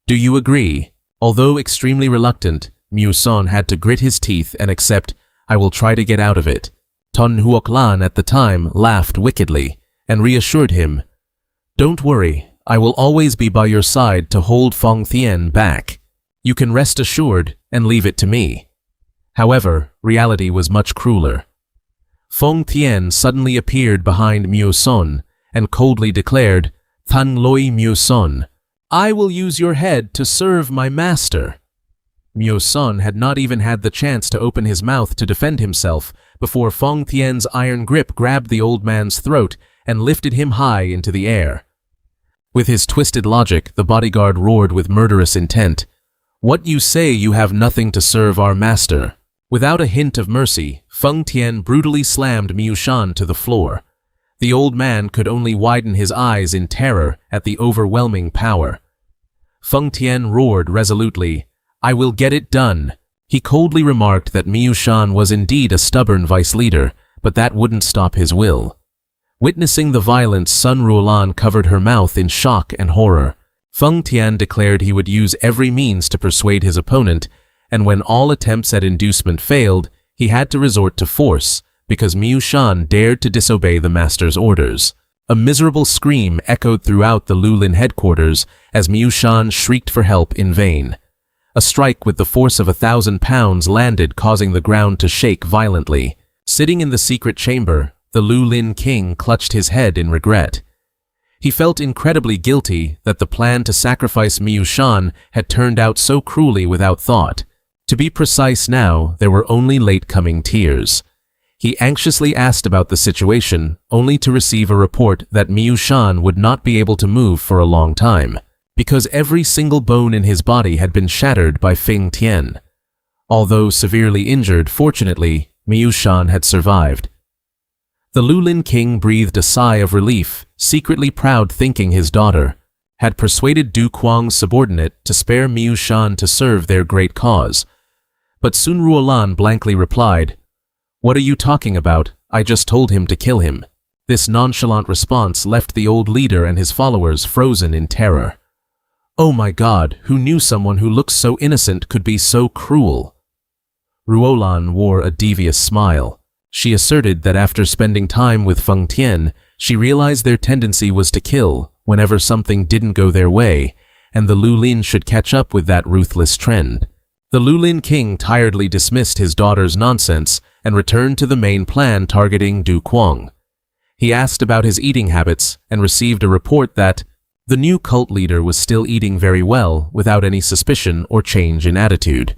[SPEAKER 1] Do you agree? Although extremely reluctant, Mu Sun had to grit his teeth and accept, I will try to get out of it. Tan Nuoc Lan at the time laughed wickedly and reassured him, Don't worry, I will always be by your side to hold Feng Tian back. You can rest assured and leave it to me. However, reality was much crueler. Feng Tian suddenly appeared behind Mu Son and coldly declared, Tan Loi Mu Son, I will use your head to serve my master. Mu Son had not even had the chance to open his mouth to defend himself before Feng Tian's iron grip grabbed the old man's throat and lifted him high into the air. With his twisted logic, the bodyguard roared with murderous intent, What you say you have nothing to serve our master? Without a hint of mercy, Feng Tian brutally slammed Mu Shan to the floor. The old man could only widen his eyes in terror at the overwhelming power. Feng Tian roared resolutely, I will get it done. He coldly remarked that Mu Shan was indeed a stubborn vice leader, but that wouldn't stop his will. Witnessing the violence, Sun Ruolan covered her mouth in shock and horror. Feng Tian declared he would use every means to persuade his opponent, and when all attempts at inducement failed, he had to resort to force, because Mu Shan dared to disobey the master's orders. A miserable scream echoed throughout the Lulin headquarters as Mu Shan shrieked for help in vain. A strike with the force of 1,000 pounds landed, causing the ground to shake violently. Sitting in the secret chamber, the Lulin king clutched his head in regret. He felt incredibly guilty that the plan to sacrifice Mu Shan had turned out so cruelly without thought. To be precise now, there were only late-coming tears. He anxiously asked about the situation, only to receive a report that Mu Shan would not be able to move for a long time, because every single bone in his body had been shattered by Feng Tian. Although severely injured, fortunately, Mu Shan had survived. The Lulin king breathed a sigh of relief, secretly proud, thinking his daughter had persuaded Du Kuang's subordinate to spare Mu Shan to serve their great cause. But Sun Ruolan blankly replied, What are you talking about? I just told him to kill him. This nonchalant response left the old leader and his followers frozen in terror. Oh my God, who knew someone who looks so innocent could be so cruel? Ruolan wore a devious smile. She asserted that after spending time with Feng Tian, she realized their tendency was to kill whenever something didn't go their way, and the Lulin should catch up with that ruthless trend. The Lulin king tiredly dismissed his daughter's nonsense and returned to the main plan targeting Du Kuang. He asked about his eating habits and received a report that the new cult leader was still eating very well without any suspicion or change in attitude.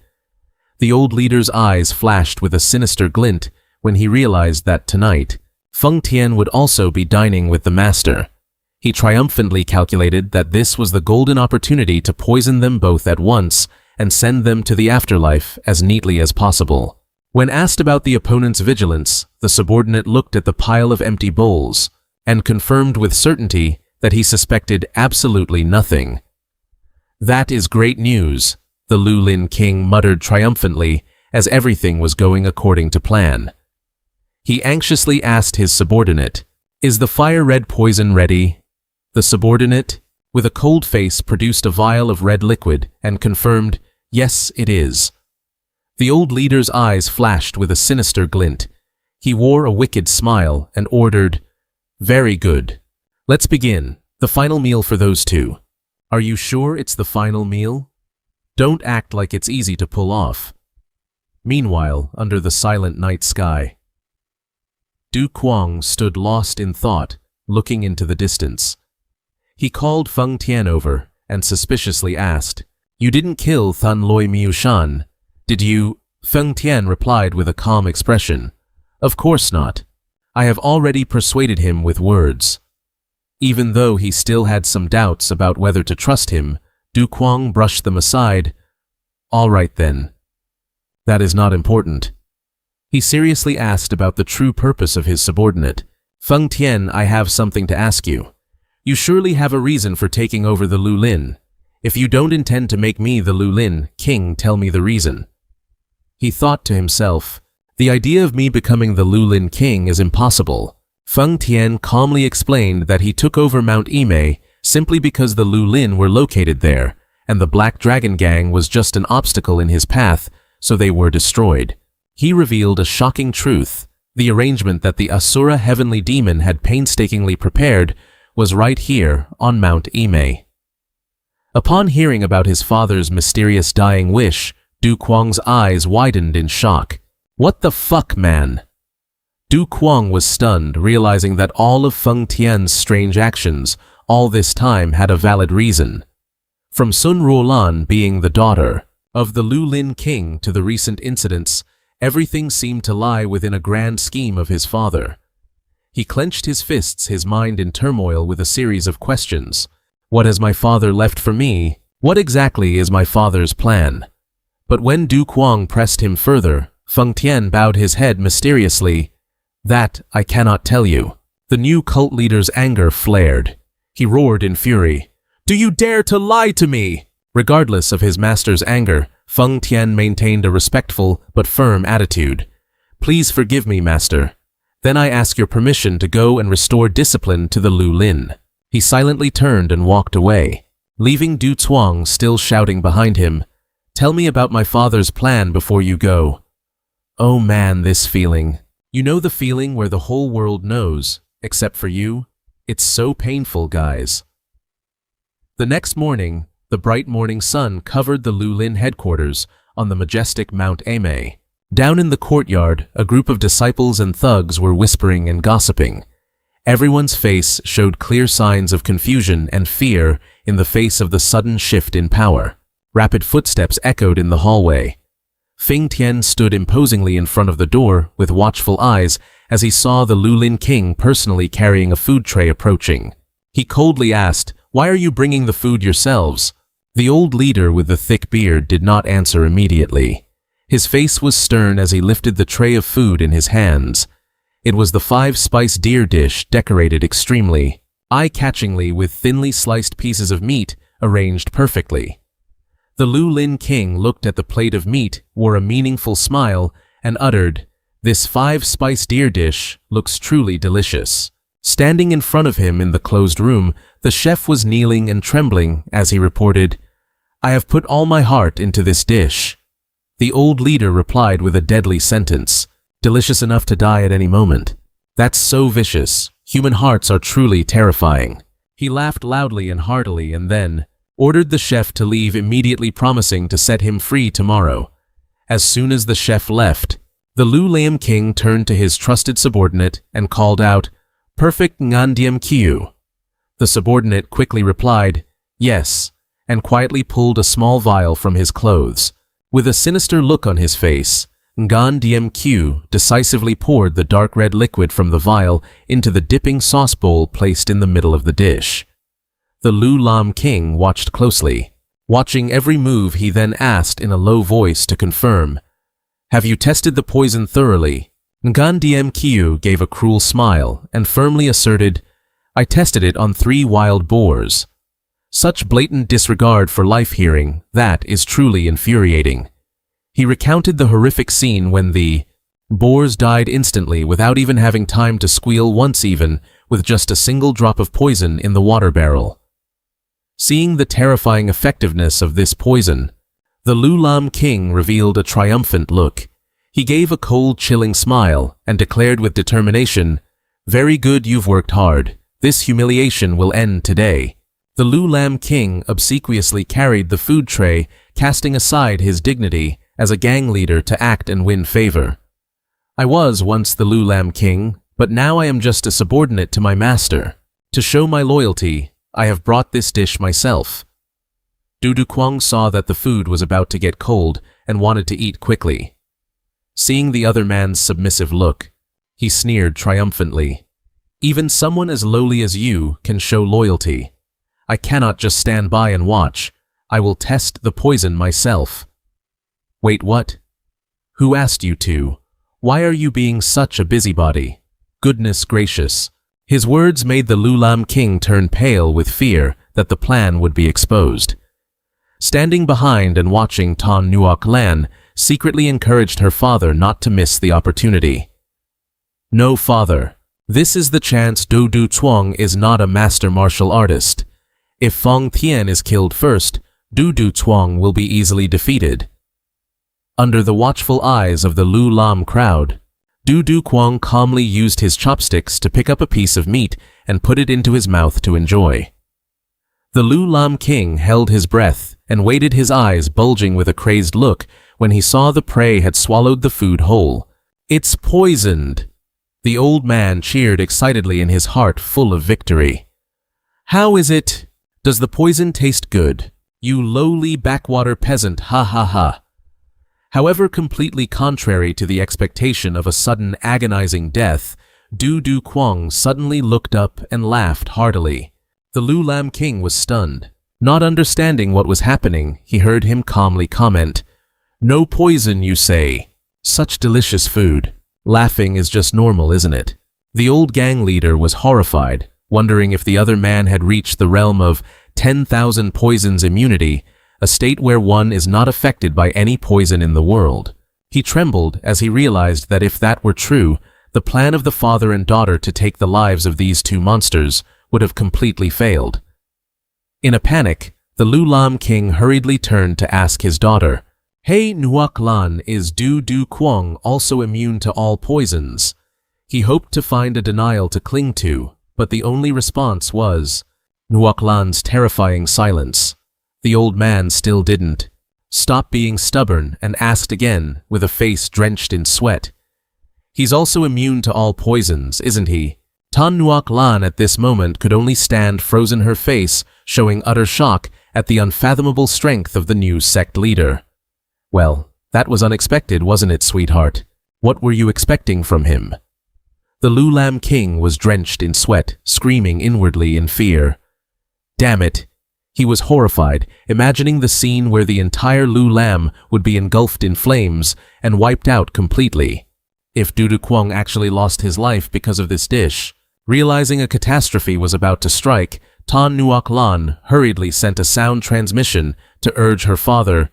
[SPEAKER 1] The old leader's eyes flashed with a sinister glint when he realized that tonight, Feng Tian would also be dining with the master. He triumphantly calculated that this was the golden opportunity to poison them both at once and send them to the afterlife as neatly as possible. When asked about the opponent's vigilance, the subordinate looked at the pile of empty bowls and confirmed with certainty that he suspected absolutely nothing. That is great news, the Lulin king muttered triumphantly as everything was going according to plan. He anxiously asked his subordinate, Is the fire-red poison ready? The subordinate, with a cold face, produced a vial of red liquid and confirmed, Yes, it is. The old leader's eyes flashed with a sinister glint. He wore a wicked smile and ordered, Very good. Let's begin. The final meal for those two. Are you sure it's the final meal? Don't act like it's easy to pull off. Meanwhile, under the silent night sky, Du Kuang stood lost in thought, looking into the distance. He called Feng Tian over and suspiciously asked, You didn't kill Tan Loi Mu Shan, did you? Feng Tian replied with a calm expression, Of course not. I have already persuaded him with words. Even though he still had some doubts about whether to trust him, Du Kuang brushed them aside. All right then. That is not important. He seriously asked about the true purpose of his subordinate. Feng Tian, I have something to ask you. You surely have a reason for taking over the Lulin. If you don't intend to make me the Lulin king, tell me the reason. He thought to himself, the idea of me becoming the Lulin king is impossible. Feng Tian calmly explained that he took over Mount Imei simply because the Lulin were located there, and the Black Dragon Gang was just an obstacle in his path, so they were destroyed. He revealed a shocking truth. The arrangement that the Asura heavenly demon had painstakingly prepared was right here on Mount Ime. Upon hearing about his father's mysterious dying wish, Du Kuang's eyes widened in shock. What the fuck, man? Du Kuang was stunned, realizing that all of Feng Tian's strange actions all this time had a valid reason. From Sun Ruolan being the daughter of the Lulin king to the recent incidents, everything seemed to lie within a grand scheme of his father. He clenched his fists, his mind in turmoil with a series of questions. What has my father left for me? What exactly is my father's plan? But when Du Kuang pressed him further, Feng Tian bowed his head mysteriously. That I cannot tell you. The new cult leader's anger flared. He roared in fury. Do you dare to lie to me? Regardless of his master's anger, Feng Tian maintained a respectful but firm attitude. Please forgive me, master. Then I ask your permission to go and restore discipline to the Lulin. He silently turned and walked away, leaving Du Tuang still shouting behind him. Tell me about my father's plan before you go. Oh man, this feeling. You know the feeling where the whole world knows, except for you? It's so painful, guys. The next morning, the bright morning sun covered the Lulin headquarters on the majestic Mount Ame. Down in the courtyard, a group of disciples and thugs were whispering and gossiping. Everyone's face showed clear signs of confusion and fear in the face of the sudden shift in power. Rapid footsteps echoed in the hallway. Feng Tian stood imposingly in front of the door with watchful eyes as he saw the Lulin king personally carrying a food tray approaching. He coldly asked, "Why are you bringing the food yourselves?" The old leader with the thick beard did not answer immediately. His face was stern as he lifted the tray of food in his hands. It was the 5-spice deer dish decorated extremely eye-catchingly with thinly sliced pieces of meat arranged perfectly. The Lulin king looked at the plate of meat, wore a meaningful smile, and uttered, "This 5-spice deer dish looks truly delicious." Standing in front of him in the closed room, the chef was kneeling and trembling as he reported, "I have put all my heart into this dish." The old leader replied with a deadly sentence, "Delicious enough to die at any moment." That's so vicious. Human hearts are truly terrifying. He laughed loudly and heartily and then ordered the chef to leave immediately, promising to set him free tomorrow. As soon as the chef left, the Lulin king turned to his trusted subordinate and called out, "Perfect Ngandiam Kiu." The subordinate quickly replied, "Yes," and quietly pulled a small vial from his clothes. With a sinister look on his face, Ngandiam Q decisively poured the dark red liquid from the vial into the dipping sauce bowl placed in the middle of the dish. The Lulin king watched closely. Watching every move, he then asked in a low voice to confirm, "Have you tested the poison thoroughly?" Ngandiam Q gave a cruel smile and firmly asserted, "I tested it on 3 wild boars." Such blatant disregard for life hearing, that is truly infuriating. He recounted the horrific scene when the boars died instantly without even having time to squeal once, even with just a single drop of poison in the water barrel. Seeing the terrifying effectiveness of this poison, the Lulin king revealed a triumphant look. He gave a cold, chilling smile and declared with determination, "Very good, you've worked hard. This humiliation will end today." The Lulin king obsequiously carried the food tray, casting aside his dignity as a gang leader to act and win favor. "I was once the Lulin king, but now I am just a subordinate to my master. To show my loyalty, I have brought this dish myself." Du Kuang saw that the food was about to get cold and wanted to eat quickly. Seeing the other man's submissive look, he sneered triumphantly. "Even someone as lowly as you can show loyalty. I cannot just stand by and watch. I will test the poison myself." "Wait, what? Who asked you to? Why are you being such a busybody?" Goodness gracious. His words made the Lulin king turn pale with fear that the plan would be exposed. Standing behind and watching, Tan Nuoc Lan secretly encouraged her father not to miss the opportunity. "No, father. This is the chance. Du Tuang is not a master martial artist. If Feng Tian is killed first, Du Tuang will be easily defeated." Under the watchful eyes of the Lulin crowd, Du Kuang calmly used his chopsticks to pick up a piece of meat and put it into his mouth to enjoy. The Lu Lam king held his breath and waited, his eyes bulging with a crazed look when he saw the prey had swallowed the food whole. "It's poisoned!" The old man cheered excitedly in his heart full of victory. "How is it? Does the poison taste good? You lowly backwater peasant, ha ha ha." However, completely contrary to the expectation of a sudden agonizing death, Du Du Kwang suddenly looked up and laughed heartily. The Lu Lam king was stunned. Not understanding what was happening, he heard him calmly comment, "No poison, you say? Such delicious food. Laughing is just normal, isn't it?" The old gang leader was horrified, wondering if the other man had reached the realm of 10,000 poisons immunity, a state where one is not affected by any poison in the world. He trembled as he realized that if that were true, the plan of the father and daughter to take the lives of these two monsters would have completely failed. In a panic, the Lu Lam king hurriedly turned to ask his daughter, "Hey Nuoc Lan, is Du Du Kwang also immune to all poisons?" He hoped to find a denial to cling to, but the only response was Nuoc Lan's terrifying silence. The old man still didn't stop being stubborn and asked again with a face drenched in sweat, "He's also immune to all poisons, isn't he?" Tan Nuoc Lan at this moment could only stand frozen, her face showing utter shock at the unfathomable strength of the new sect leader. "Well, that was unexpected, wasn't it, sweetheart? What were you expecting from him?" The Lu Lam king was drenched in sweat, screaming inwardly in fear. Damn it! He was horrified, imagining the scene where the entire Lu Lam would be engulfed in flames and wiped out completely. If Du Du Kwang actually lost his life because of this dish. Realizing a catastrophe was about to strike, Tan Nuoc Lan hurriedly sent a sound transmission to urge her father,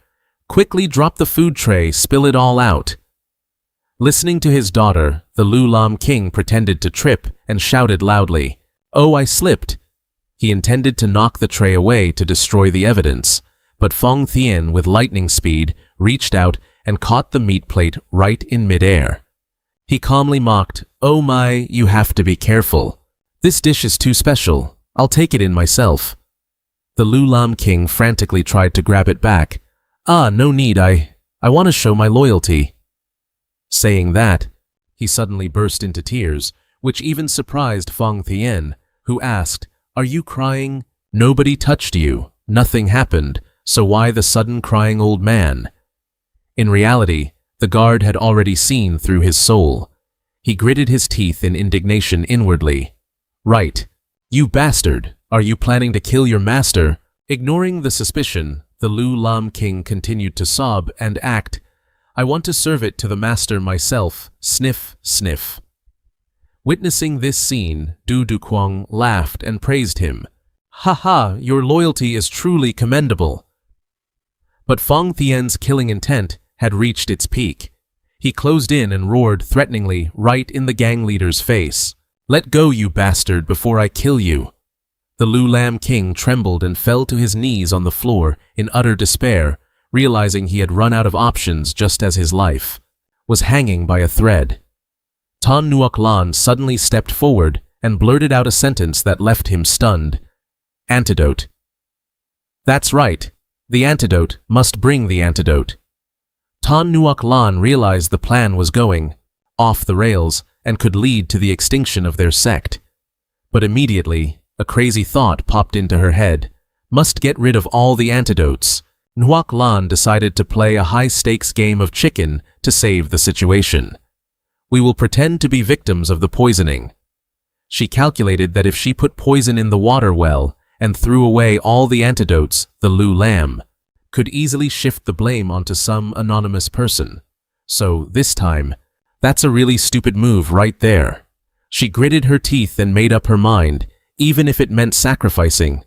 [SPEAKER 1] "Quickly drop the food tray, spill it all out." Listening to his daughter, the Lu Lam king pretended to trip and shouted loudly, "Oh, I slipped." He intended to knock the tray away to destroy the evidence, but Fong Thien, with lightning speed, reached out and caught the meat plate right in midair. He calmly mocked, "Oh my, you have to be careful. This dish is too special. I'll take it in myself." The Lu Lam king frantically tried to grab it back. "Ah, no need, I want to show my loyalty." Saying that, he suddenly burst into tears, which even surprised Fong Thien, who asked, "Are you crying? Nobody touched you. Nothing happened, so why the sudden crying, old man?" In reality, the guard had already seen through his soul. He gritted his teeth in indignation inwardly. "Right. You bastard! Are you planning to kill your master?" Ignoring the suspicion, the Lu Lam king continued to sob and act, "I want to serve it to the master myself. Sniff, sniff." Witnessing this scene, Du Du Kwang laughed and praised him. "Ha ha, your loyalty is truly commendable." But Fong Thien's killing intent had reached its peak. He closed in and roared threateningly right in the gang leader's face. "Let go, you bastard, before I kill you." The Lu Lam king trembled and fell to his knees on the floor in utter despair, realizing he had run out of options just as his life was hanging by a thread. Tan Nuoc Lan suddenly stepped forward and blurted out a sentence that left him stunned. "Antidote." That's right. The antidote must bring the antidote. Tan Nuoc Lan realized the plan was going off the rails and could lead to the extinction of their sect. But immediately, a crazy thought popped into her head. Must get rid of all the antidotes. Nuoc Lan decided to play a high-stakes game of chicken to save the situation. We will pretend to be victims of the poisoning. She calculated that if she put poison in the water well and threw away all the antidotes, the Lu Lam could easily shift the blame onto some anonymous person. So this time, that's a really stupid move right there. She gritted her teeth and made up her mind, even if it meant sacrificing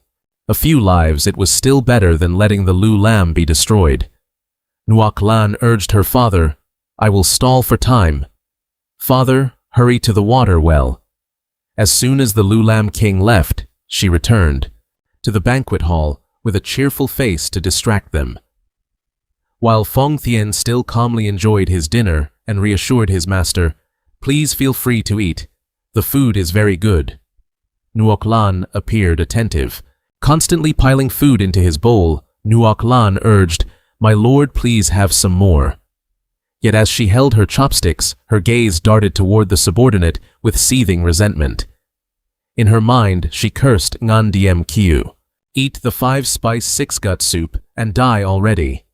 [SPEAKER 1] a few lives, it was still better than letting the Lu Lam be destroyed. Nuoc Lan urged her father, "I will stall for time. Father, hurry to the water well." As soon as the Lu Lam king left, she returned to the banquet hall with a cheerful face to distract them. While Fong Thien still calmly enjoyed his dinner and reassured his master, "Please feel free to eat. The food is very good." Nuoc Lan appeared attentive. Constantly piling food into his bowl, Nuoc Lan urged, "My lord, please have some more." Yet as she held her chopsticks, her gaze darted toward the subordinate with seething resentment. In her mind, she cursed Ngan Diem Kiu. Eat the 5-spice 6-gut soup and die already.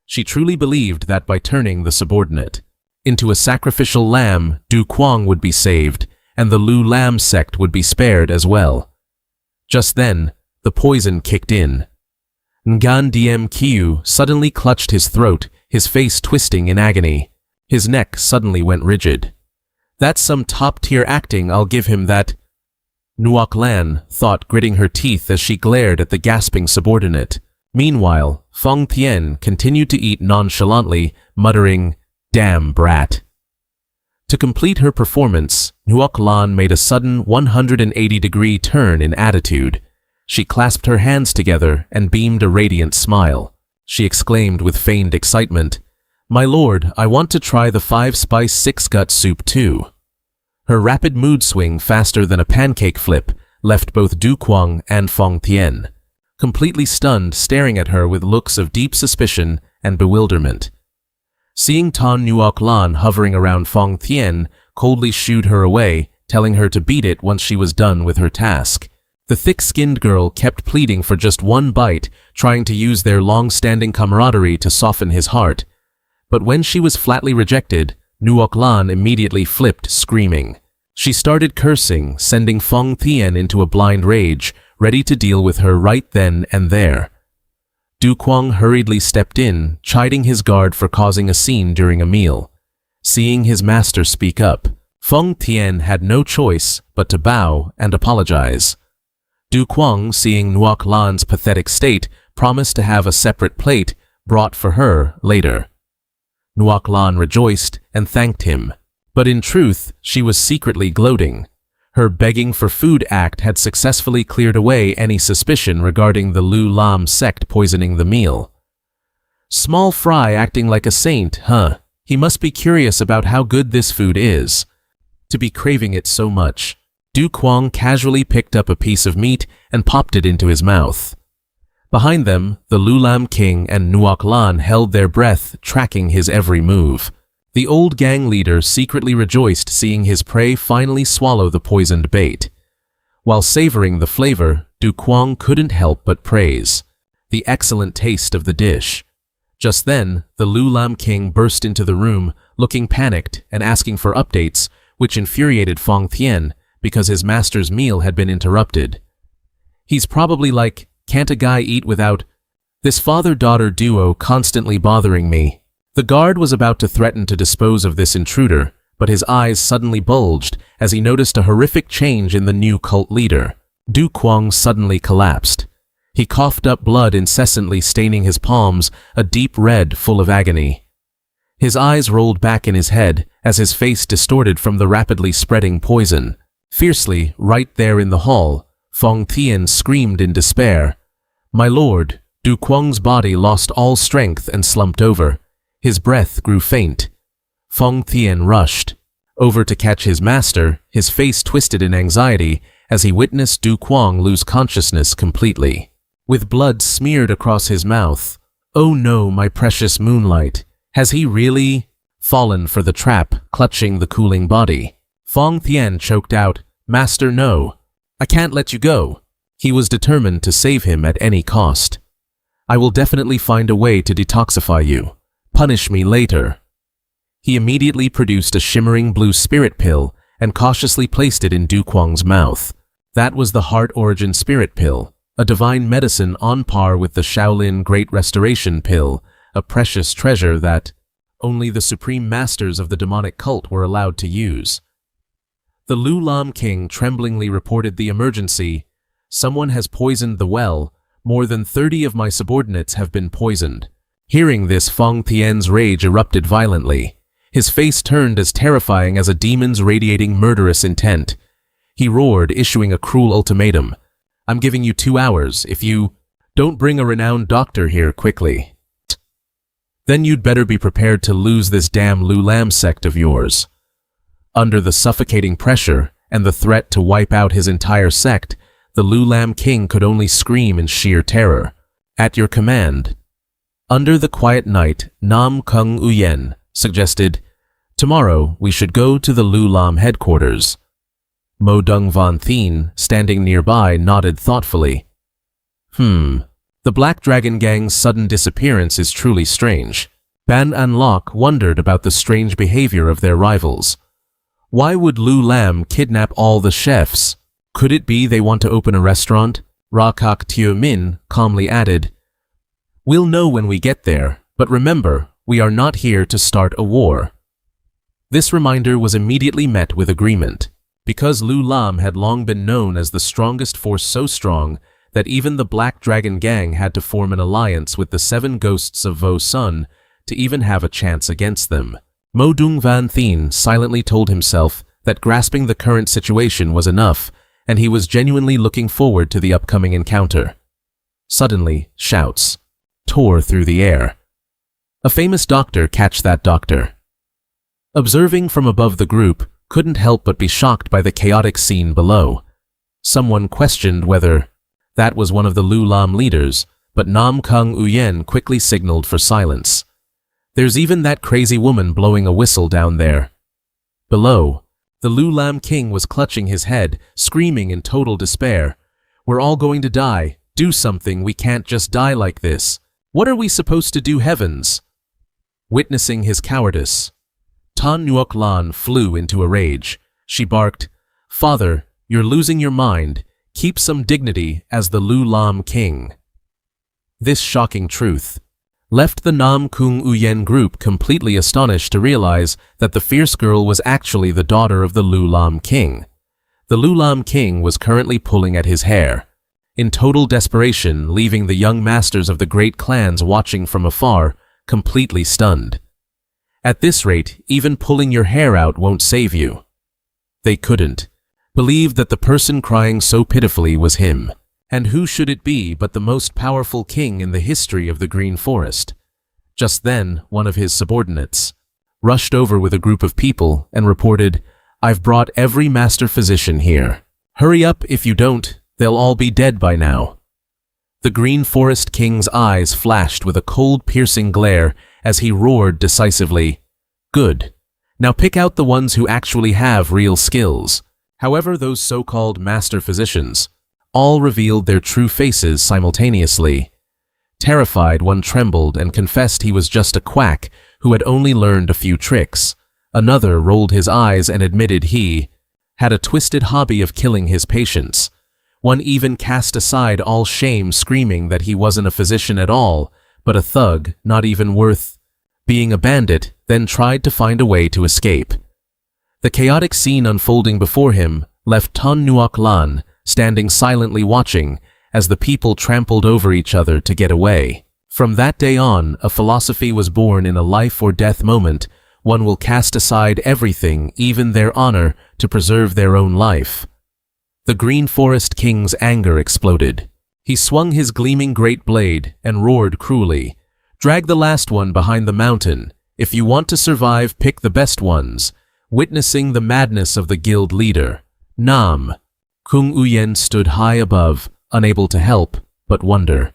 [SPEAKER 1] She truly believed that by turning the subordinate into a sacrificial lamb, Du Kuang would be saved, and the Lu Lam sect would be spared as well. Just then, the poison kicked in. Ngan Diem Kiu suddenly clutched his throat, his face twisting in agony. His neck suddenly went rigid. "That's some top-tier acting, I'll give him that," Nuoc Lan thought, gritting her teeth as she glared at the gasping subordinate. Meanwhile, Feng Tian continued to eat nonchalantly, muttering, "Damn brat." To complete her performance, Nuoc Lan made a sudden 180-degree turn in attitude. She clasped her hands together and beamed a radiant smile. She exclaimed with feigned excitement, "My lord, I want to try the 5-spice 6-gut soup too." Her rapid mood swing, faster than a pancake flip, left both Du Kuang and Feng Tian completely stunned, staring at her with looks of deep suspicion and bewilderment. Seeing Tan Nuoc Lan hovering around Feng Tian, coldly shooed her away, telling her to beat it once she was done with her task. The thick-skinned girl kept pleading for just one bite, trying to use their long-standing camaraderie to soften his heart. But when she was flatly rejected, Nuoc Lan immediately flipped, screaming. She started cursing, sending Feng Tian into a blind rage, ready to deal with her right then and there. Du Kuang hurriedly stepped in, chiding his guard for causing a scene during a meal. Seeing his master speak up, Feng Tian had no choice but to bow and apologize. Du Kuang, seeing Nuoc Lan's pathetic state, promised to have a separate plate brought for her later. Nuoc Lan rejoiced and thanked him, but in truth, she was secretly gloating. Her begging for food act had successfully cleared away any suspicion regarding the Lu Lam sect poisoning the meal. Small fry acting like a saint, huh? He must be curious about how good this food is, to be craving it so much. Du Kuang casually picked up a piece of meat and popped it into his mouth. Behind them, the Lu Lam king and Nuoc Lan held their breath, tracking his every move. The old gang leader secretly rejoiced seeing his prey finally swallow the poisoned bait. While savoring the flavor, Du Kuang couldn't help but praise the excellent taste of the dish. Just then, the Lu Lam king burst into the room, looking panicked and asking for updates, which infuriated Feng Tian because his master's meal had been interrupted. He's probably like, "Can't a guy eat without this father-daughter duo constantly bothering me?" The guard was about to threaten to dispose of this intruder, but his eyes suddenly bulged as he noticed a horrific change in the new cult leader. Du Kuang suddenly collapsed. He coughed up blood incessantly, staining his palms a deep red full of agony. His eyes rolled back in his head as his face distorted from the rapidly spreading poison. Fiercely, right there in the hall, Feng Tian screamed in despair. "My lord!" Du Kuang's body lost all strength and slumped over. His breath grew faint. Feng Tian rushed over to catch his master, his face twisted in anxiety as he witnessed Du Kuang lose consciousness completely, with blood smeared across his mouth. "Oh no, my precious moonlight. Has he really fallen for the trap?" Clutching the cooling body, Feng Tian choked out, "Master, no. I can't let you go." He was determined to save him at any cost. "I will definitely find a way to detoxify you. Punish me later." He immediately produced a shimmering blue spirit pill and cautiously placed it in Du Kuang's mouth. That was the Heart Origin Spirit Pill, a divine medicine on par with the Shaolin Great Restoration Pill, a precious treasure that only the supreme masters of the demonic cult were allowed to use. The Lu Lam king tremblingly reported the emergency. "Someone has poisoned the well. More than 30 of my subordinates have been poisoned." Hearing this, Feng Tian's rage erupted violently. His face turned as terrifying as a demon's radiating murderous intent. He roared, issuing a cruel ultimatum. "I'm giving you 2 hours. If you don't bring a renowned doctor here quickly, then you'd better be prepared to lose this damn Lu Lam sect of yours." Under the suffocating pressure, and the threat to wipe out his entire sect, the Lu Lam King could only scream in sheer terror. At your command. Under the quiet night, Nam Kung Uyen suggested, tomorrow we should go to the Lu Lam headquarters. Mo Dung Von Thien, standing nearby, nodded thoughtfully. The Black Dragon Gang's sudden disappearance is truly strange. Ban An Lok wondered about the strange behavior of their rivals. Why would Lu Lam kidnap all the chefs? Could it be they want to open a restaurant? Ra Kak Teo Min calmly added, we'll know when we get there, but remember, we are not here to start a war. This reminder was immediately met with agreement, because Lu Lam had long been known as the strongest force, so strong that even the Black Dragon Gang had to form an alliance with the 7 ghosts of Vo Sun to even have a chance against them. Mo Dung Van Thien silently told himself that grasping the current situation was enough, and he was genuinely looking forward to the upcoming encounter. Suddenly, shouts tore through the air. A famous doctor catch that doctor. Observing from above, the group couldn't help but be shocked by the chaotic scene below. Someone questioned whether that was one of the Lu Lam leaders, but Nam Kung Uyen quickly signaled for silence. There's even that crazy woman blowing a whistle down there. Below, the Lu Lam King was clutching his head, screaming in total despair. We're all going to die. Do something, we can't just die like this. What are we supposed to do, heavens? Witnessing his cowardice, Tan Nuoc Lan flew into a rage. She barked, Father, you're losing your mind. Keep some dignity as the Lu Lam King. This shocking truth left the Nam Kung Uyen group completely astonished to realize that the fierce girl was actually the daughter of the Lu Lam King. The Lu Lam King was currently pulling at his hair, in total desperation, leaving the young masters of the great clans watching from afar, completely stunned. At this rate, even pulling your hair out won't save you. They couldn't believe that the person crying so pitifully was him. And who should it be but the most powerful king in the history of the Green Forest? Just then, one of his subordinates rushed over with a group of people and reported, I've brought every master physician here. Hurry up, if you don't, they'll all be dead by now. The Green Forest King's eyes flashed with a cold, piercing glare as he roared decisively, Good. Now pick out the ones who actually have real skills. However, those so-called master physicians all revealed their true faces simultaneously. Terrified, one trembled and confessed he was just a quack who had only learned a few tricks. Another rolled his eyes and admitted he had a twisted hobby of killing his patients. One even cast aside all shame, screaming that he wasn't a physician at all, but a thug, not even worth being a bandit, then tried to find a way to escape. The chaotic scene unfolding before him left Tan Nuoc Lan standing silently watching as the people trampled over each other to get away. From that day on, a philosophy was born in a life-or-death moment. One will cast aside everything, even their honor, to preserve their own life. The Green Forest King's anger exploded. He swung his gleaming great blade and roared cruelly, Drag the last one behind the mountain. If you want to survive, pick the best ones. Witnessing the madness of the guild leader, Nam Kung Uyen stood high above, unable to help but wonder.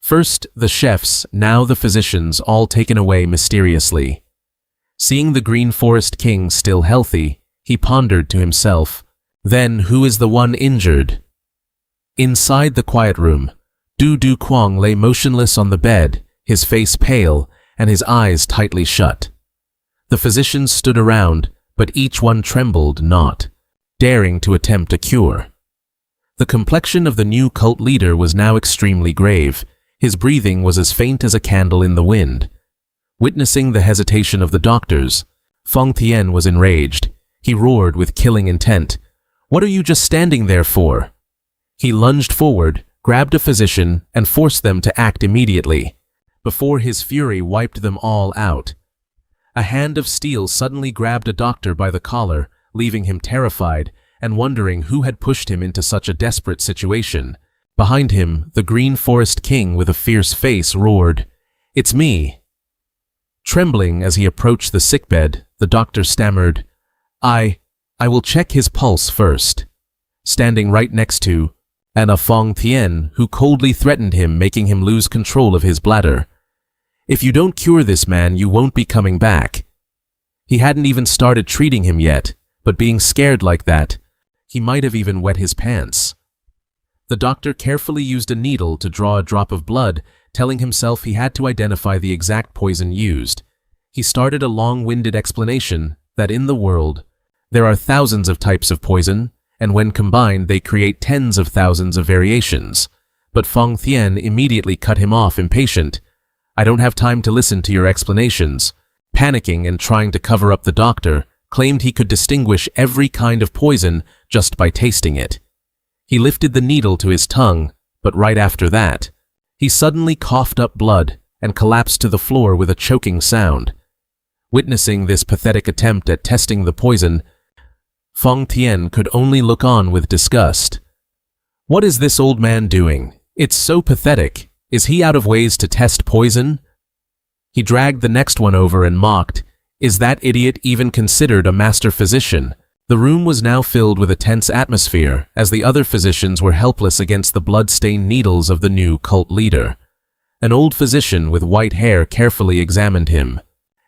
[SPEAKER 1] First the chefs, now the physicians, all taken away mysteriously. Seeing the Green Forest King still healthy, he pondered to himself, then who is the one injured? Inside the quiet room, Du Du Kwang lay motionless on the bed, his face pale and his eyes tightly shut. The physicians stood around, but each one trembled not, daring to attempt a cure. The complexion of the new cult leader was now extremely grave. His breathing was as faint as a candle in the wind. Witnessing the hesitation of the doctors, Feng Tian was enraged. He roared with killing intent. What are you just standing there for? He lunged forward, grabbed a physician, and forced them to act immediately, before his fury wiped them all out. A hand of steel suddenly grabbed a doctor by the collar, leaving him terrified and wondering who had pushed him into such a desperate situation. Behind him, the Green Forest King with a fierce face roared, "It's me." Trembling as he approached the sickbed, the doctor stammered, I will check his pulse first. Standing right next to Anna Fong Tien, who coldly threatened him, making him lose control of his bladder. If you don't cure this man, you won't be coming back. He hadn't even started treating him yet, but being scared like that, he might have even wet his pants. The doctor carefully used a needle to draw a drop of blood, telling himself he had to identify the exact poison used. He started a long-winded explanation that in the world, there are thousands of types of poison, and when combined they create tens of thousands of variations. But Fong Tien immediately cut him off, impatient. I don't have time to listen to your explanations. Panicking and trying to cover up, the doctor claimed he could distinguish every kind of poison just by tasting it. He lifted the needle to his tongue, but right after that, he suddenly coughed up blood and collapsed to the floor with a choking sound. Witnessing this pathetic attempt at testing the poison, Fong Tien could only look on with disgust. What is this old man doing? It's so pathetic. Is he out of ways to test poison? He dragged the next one over and mocked, is that idiot even considered a master physician? The room was now filled with a tense atmosphere, as the other physicians were helpless against the blood-stained needles of the new cult leader. An old physician with white hair carefully examined him,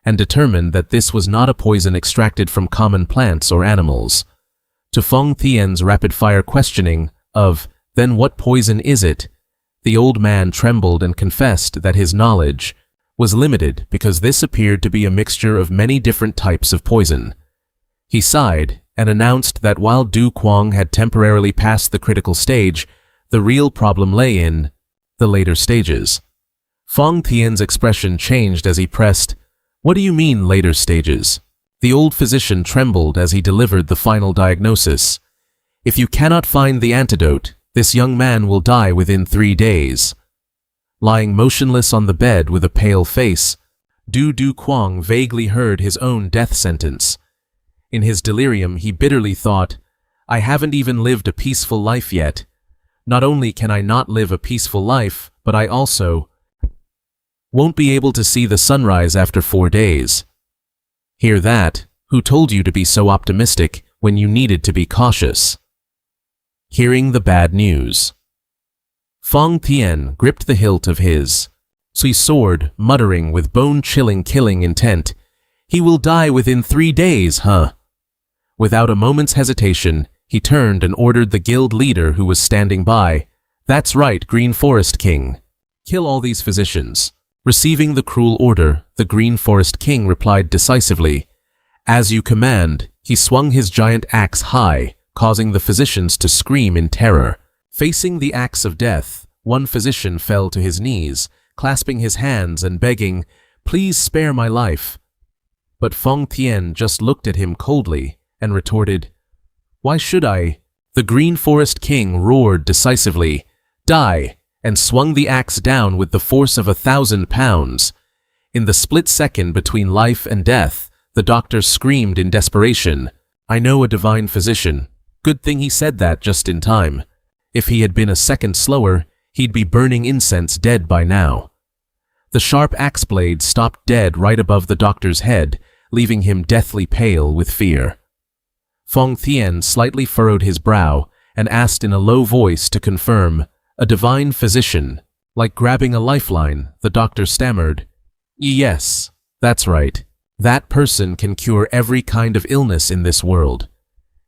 [SPEAKER 1] and determined that this was not a poison extracted from common plants or animals. To Fong Tien's rapid-fire questioning of, then what poison is it? The old man trembled and confessed that his knowledge was limited because this appeared to be a mixture of many different types of poison. He sighed and announced that while Du Quang had temporarily passed the critical stage, the real problem lay in the later stages. Fong Tien's expression changed as he pressed, what do you mean later stages? The old physician trembled as he delivered the final diagnosis. If you cannot find the antidote, this young man will die within 3 days. Lying motionless on the bed with a pale face, Du Quang vaguely heard his own death sentence. In his delirium, he bitterly thought, I haven't even lived a peaceful life yet. Not only can I not live a peaceful life, but I also won't be able to see the sunrise after 4 days. Hear that? Who told you to be so optimistic when you needed to be cautious? Hearing the bad news, Fong Tien gripped the hilt of his sword, muttering with bone-chilling killing intent, he will die within 3 days, huh? Without a moment's hesitation, he turned and ordered the guild leader who was standing by, that's right, Green Forest King. Kill all these physicians. Receiving the cruel order, the Green Forest King replied decisively, as you command. He swung his giant axe high, causing the physicians to scream in terror. Facing the axe of death, one physician fell to his knees, clasping his hands and begging, please spare my life. But Fong Tien just looked at him coldly and retorted, why should I? The Green Forest King roared decisively, die, and swung the axe down with the force of 1,000 pounds. In the split second between life and death, the doctor screamed in desperation, I know a divine physician. Good thing he said that just in time. If he had been a second slower, he'd be burning incense dead by now. The sharp axe blade stopped dead right above the doctor's head, leaving him deathly pale with fear. Fong Tien slightly furrowed his brow and asked in a low voice to confirm, a divine physician. Like grabbing a lifeline, the doctor stammered, yes, that's right. That person can cure every kind of illness in this world.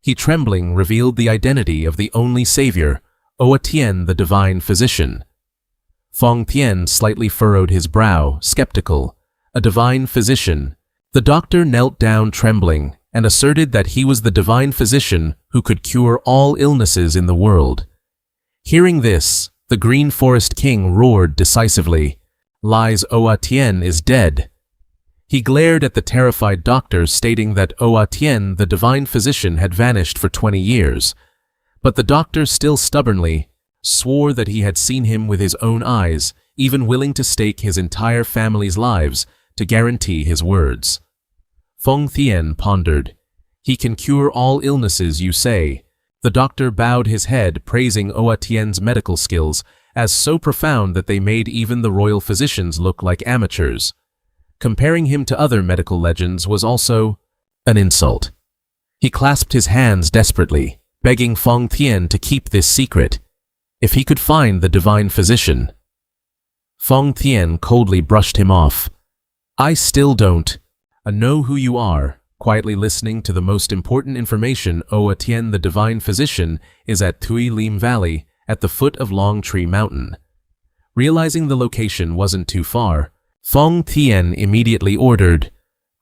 [SPEAKER 1] He trembling revealed the identity of the only savior, Oa Tien, the divine physician. Fong Tien slightly furrowed his brow, skeptical. A divine physician. The doctor knelt down trembling and asserted that he was the divine physician who could cure all illnesses in the world. Hearing this, the Green Forest King roared decisively, lies, Oa Tien is dead. He glared at the terrified doctor, stating that Oa Tien, the divine physician, had vanished for 20 years. But the doctor still stubbornly swore that he had seen him with his own eyes, even willing to stake his entire family's lives to guarantee his words. Fong Tien pondered, he can cure all illnesses, you say? The doctor bowed his head, praising Oa Tien's medical skills as so profound that they made even the royal physicians look like amateurs. Comparing him to other medical legends was also an insult. He clasped his hands desperately, begging Feng Tian to keep this secret, if he could find the divine physician. Feng Tian coldly brushed him off. I still don't know who you are. Quietly listening to the most important information, Oa Tian, the divine physician, is at Tui Lim Valley, at the foot of Long Tree Mountain. Realizing the location wasn't too far, Feng Tian immediately ordered,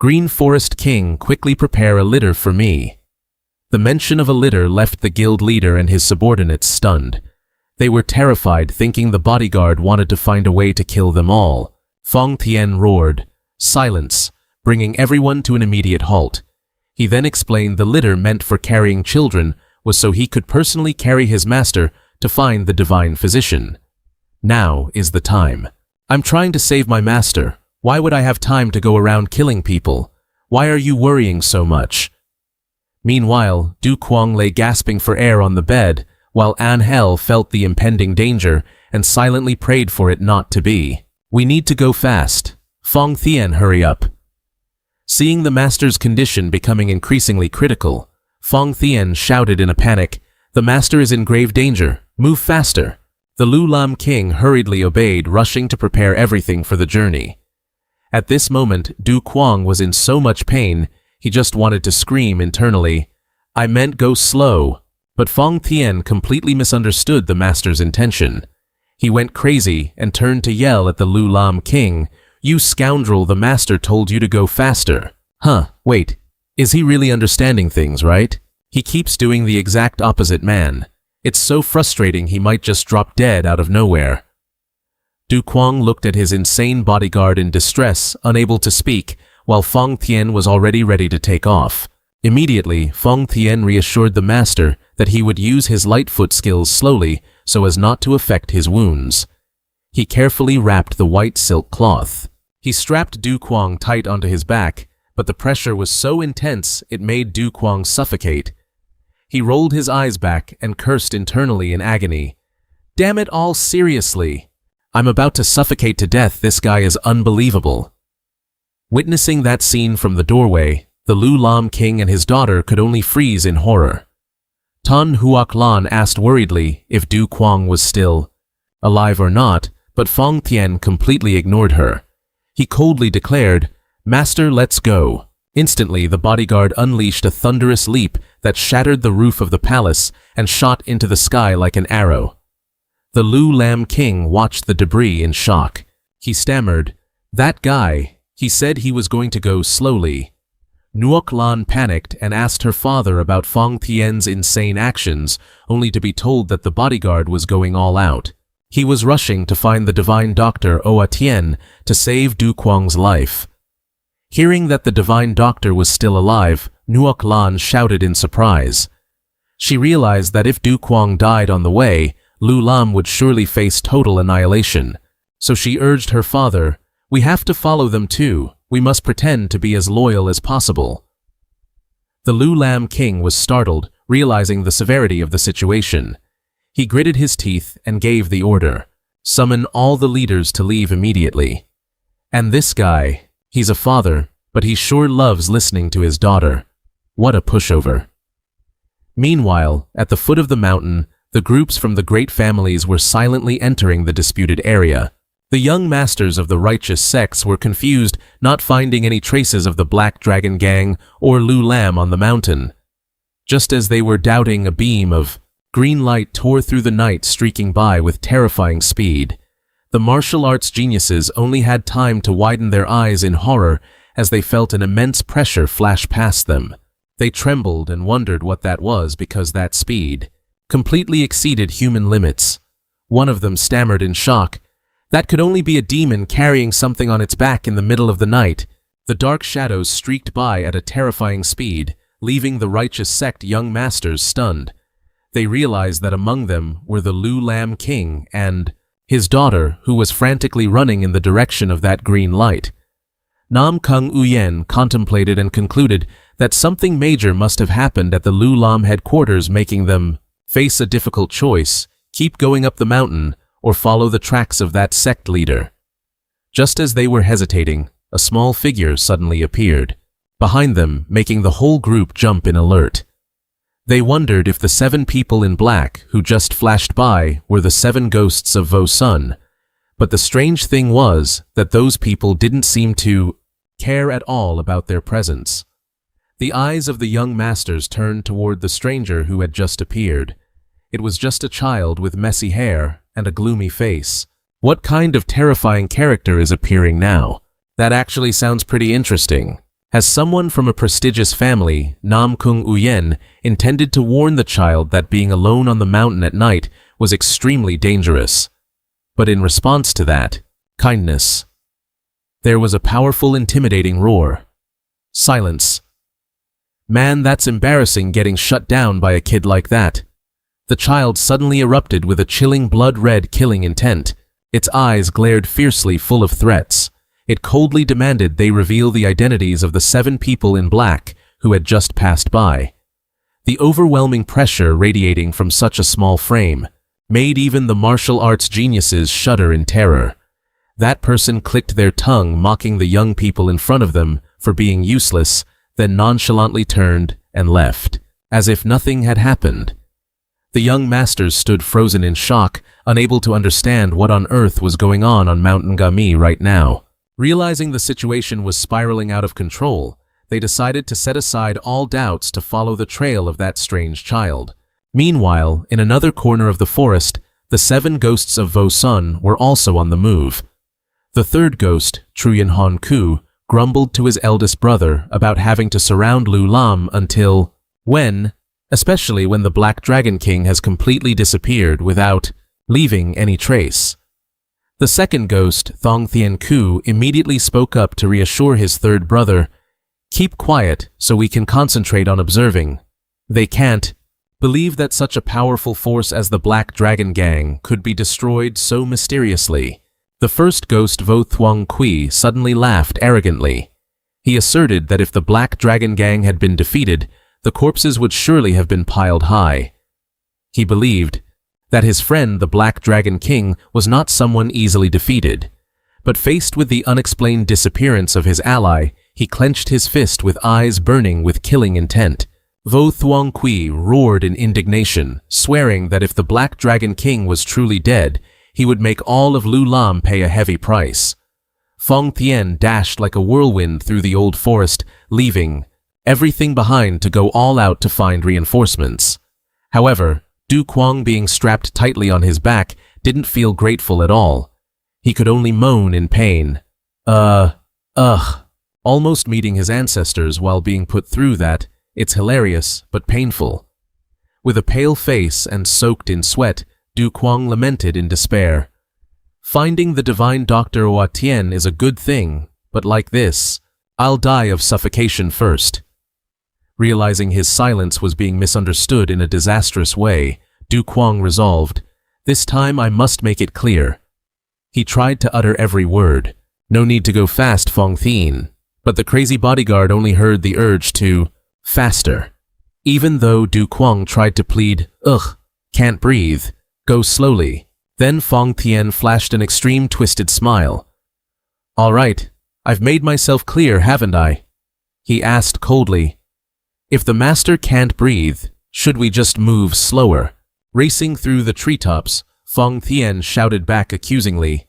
[SPEAKER 1] Green Forest King, quickly prepare a litter for me. The mention of a litter left the guild leader and his subordinates stunned. They were terrified, thinking the bodyguard wanted to find a way to kill them all. Feng Tian roared, Silence, bringing everyone to an immediate halt. He then explained the litter meant for carrying children was so he could personally carry his master to find the divine physician. Now is the time. I'm trying to save my master. Why would I have time to go around killing people? Why are you worrying so much? Meanwhile, Du Kuang lay gasping for air on the bed, while Yahello felt the impending danger and silently prayed for it not to be. We need to go fast. Feng Tian, hurry up. Seeing the master's condition becoming increasingly critical, Feng Tian shouted in a panic, The master is in grave danger. Move faster. The Lu Lam King hurriedly obeyed, rushing to prepare everything for the journey. At this moment, Du Kuang was in so much pain, he just wanted to scream internally, I meant go slow. But Feng Tian completely misunderstood the master's intention. He went crazy and turned to yell at the Lu Lam King, You scoundrel, the master told you to go faster. Wait, is he really understanding things, right? He keeps doing the exact opposite, man. It's so frustrating he might just drop dead out of nowhere. Du Kuang looked at his insane bodyguard in distress, unable to speak, while Feng Tian was already ready to take off. Immediately, Feng Tian reassured the master that he would use his Lightfoot skills slowly so as not to affect his wounds. He carefully wrapped the white silk cloth. He strapped Du Kuang tight onto his back, but the pressure was so intense it made Du Kuang suffocate. He rolled his eyes back and cursed internally in agony. Damn it all, seriously! I'm about to suffocate to death, this guy is unbelievable. Witnessing that scene from the doorway, the Lu Lam King and his daughter could only freeze in horror. Tan Huoc Lan asked worriedly if Du Kuang was still alive or not, but Feng Tian completely ignored her. He coldly declared, Master, let's go. Instantly, the bodyguard unleashed a thunderous leap that shattered the roof of the palace and shot into the sky like an arrow. The Lu Lam King watched the debris in shock. He stammered, That guy, he said he was going to go slowly. Nuoc Lan panicked and asked her father about Feng Tian's insane actions, only to be told that the bodyguard was going all out. He was rushing to find the divine doctor Oa Tian to save Du Kuang's life. Hearing that the divine doctor was still alive, Nuoc Lan shouted in surprise. She realized that if Du Kuang died on the way, Lu Lam would surely face total annihilation. So she urged her father, We have to follow them too. We must pretend to be as loyal as possible. The Lu Lam King was startled, realizing the severity of the situation. He gritted his teeth and gave the order, Summon all the leaders to leave immediately. And this guy, he's a father, but he sure loves listening to his daughter. What a pushover. Meanwhile, at the foot of the mountain, the groups from the great families were silently entering the disputed area. The young masters of the righteous sects were confused, not finding any traces of the Black Dragon Gang or Lu Lam on the mountain. Just as they were doubting, a beam of green light tore through the night, streaking by with terrifying speed. The martial arts geniuses only had time to widen their eyes in horror as they felt an immense pressure flash past them. They trembled and wondered what that was, because that speed completely exceeded human limits. One of them stammered in shock, That could only be a demon carrying something on its back in the middle of the night. The dark shadows streaked by at a terrifying speed, leaving the righteous sect young masters stunned. They realized that among them were the Lu Lam King and his daughter, who was frantically running in the direction of that green light. Nam Kung Uyen contemplated and concluded that something major must have happened at the Lu Lam headquarters, making them face a difficult choice: keep going up the mountain or follow the tracks of that sect leader. Just as they were hesitating, a small figure suddenly appeared. behind them, making the whole group jump in alert. They wondered if the 7 people in black who just flashed by were the 7 ghosts of Vo-sun, but the strange thing was that those people didn't seem to care at all about their presence. The eyes of the young masters turned toward the stranger who had just appeared. It was just a child with messy hair and a gloomy face. What kind of terrifying character is appearing now? That actually sounds pretty interesting. Has someone from a prestigious family, Nam Kung Uyen, intended to warn the child that being alone on the mountain at night was extremely dangerous? But in response to that, kindness. There was a powerful, intimidating roar. Silence. Man, that's embarrassing, getting shut down by a kid like that. The child suddenly erupted with a chilling blood-red killing intent. Its eyes glared fiercely, full of threats. It coldly demanded they reveal the identities of the 7 people in black who had just passed by. The overwhelming pressure radiating from such a small frame made even the martial arts geniuses shudder in terror. That person clicked their tongue, mocking the young people in front of them for being useless, then nonchalantly turned and left, as if nothing had happened. The young masters stood frozen in shock, unable to understand what on earth was going on Mount Ngami right now. Realizing the situation was spiraling out of control, they decided to set aside all doubts to follow the trail of that strange child. Meanwhile, in another corner of the forest, the 7 ghosts of Vo-sun were also on the move. The 3rd ghost, Truyen Hon Ku, grumbled to his eldest brother about having to surround Lu Lam until when, especially when the Black Dragon King has completely disappeared without leaving any trace. The 2nd ghost, Thong Thien Ku, immediately spoke up to reassure his 3rd brother, "Keep quiet so we can concentrate on observing. They can't believe that such a powerful force as the Black Dragon Gang could be destroyed so mysteriously." The 1st ghost, Vo Thuong Kui, suddenly laughed arrogantly. He asserted that if the Black Dragon Gang had been defeated, the corpses would surely have been piled high. He believed that his friend, the Black Dragon King, was not someone easily defeated. But faced with the unexplained disappearance of his ally, he clenched his fist with eyes burning with killing intent. Vo Thuong Kui roared in indignation, swearing that if the Black Dragon King was truly dead, he would make all of Lu Lam pay a heavy price. Fong Thien dashed like a whirlwind through the old forest, leaving everything behind to go all out to find reinforcements. However, Du Quang, being strapped tightly on his back, didn't feel grateful at all. He could only moan in pain. Almost meeting his ancestors while being put through that. It's hilarious, but painful. With a pale face and soaked in sweat, Du Quang lamented in despair. Finding the divine Dr. Oa Tien is a good thing, but like this, I'll die of suffocation first. Realizing his silence was being misunderstood in a disastrous way, Du Quang resolved, "This time I must make it clear." He tried to utter every word. "No need to go fast, Fong Thien," but the crazy bodyguard only heard the urge to faster. Even though Du Quang tried to plead, "Ugh, can't breathe, go slowly." Then Fong Thien flashed an extreme twisted smile. "All right, I've made myself clear, haven't I?" he asked coldly. "If the master can't breathe, should we just move slower?" Racing through the treetops, Fong Thien shouted back accusingly,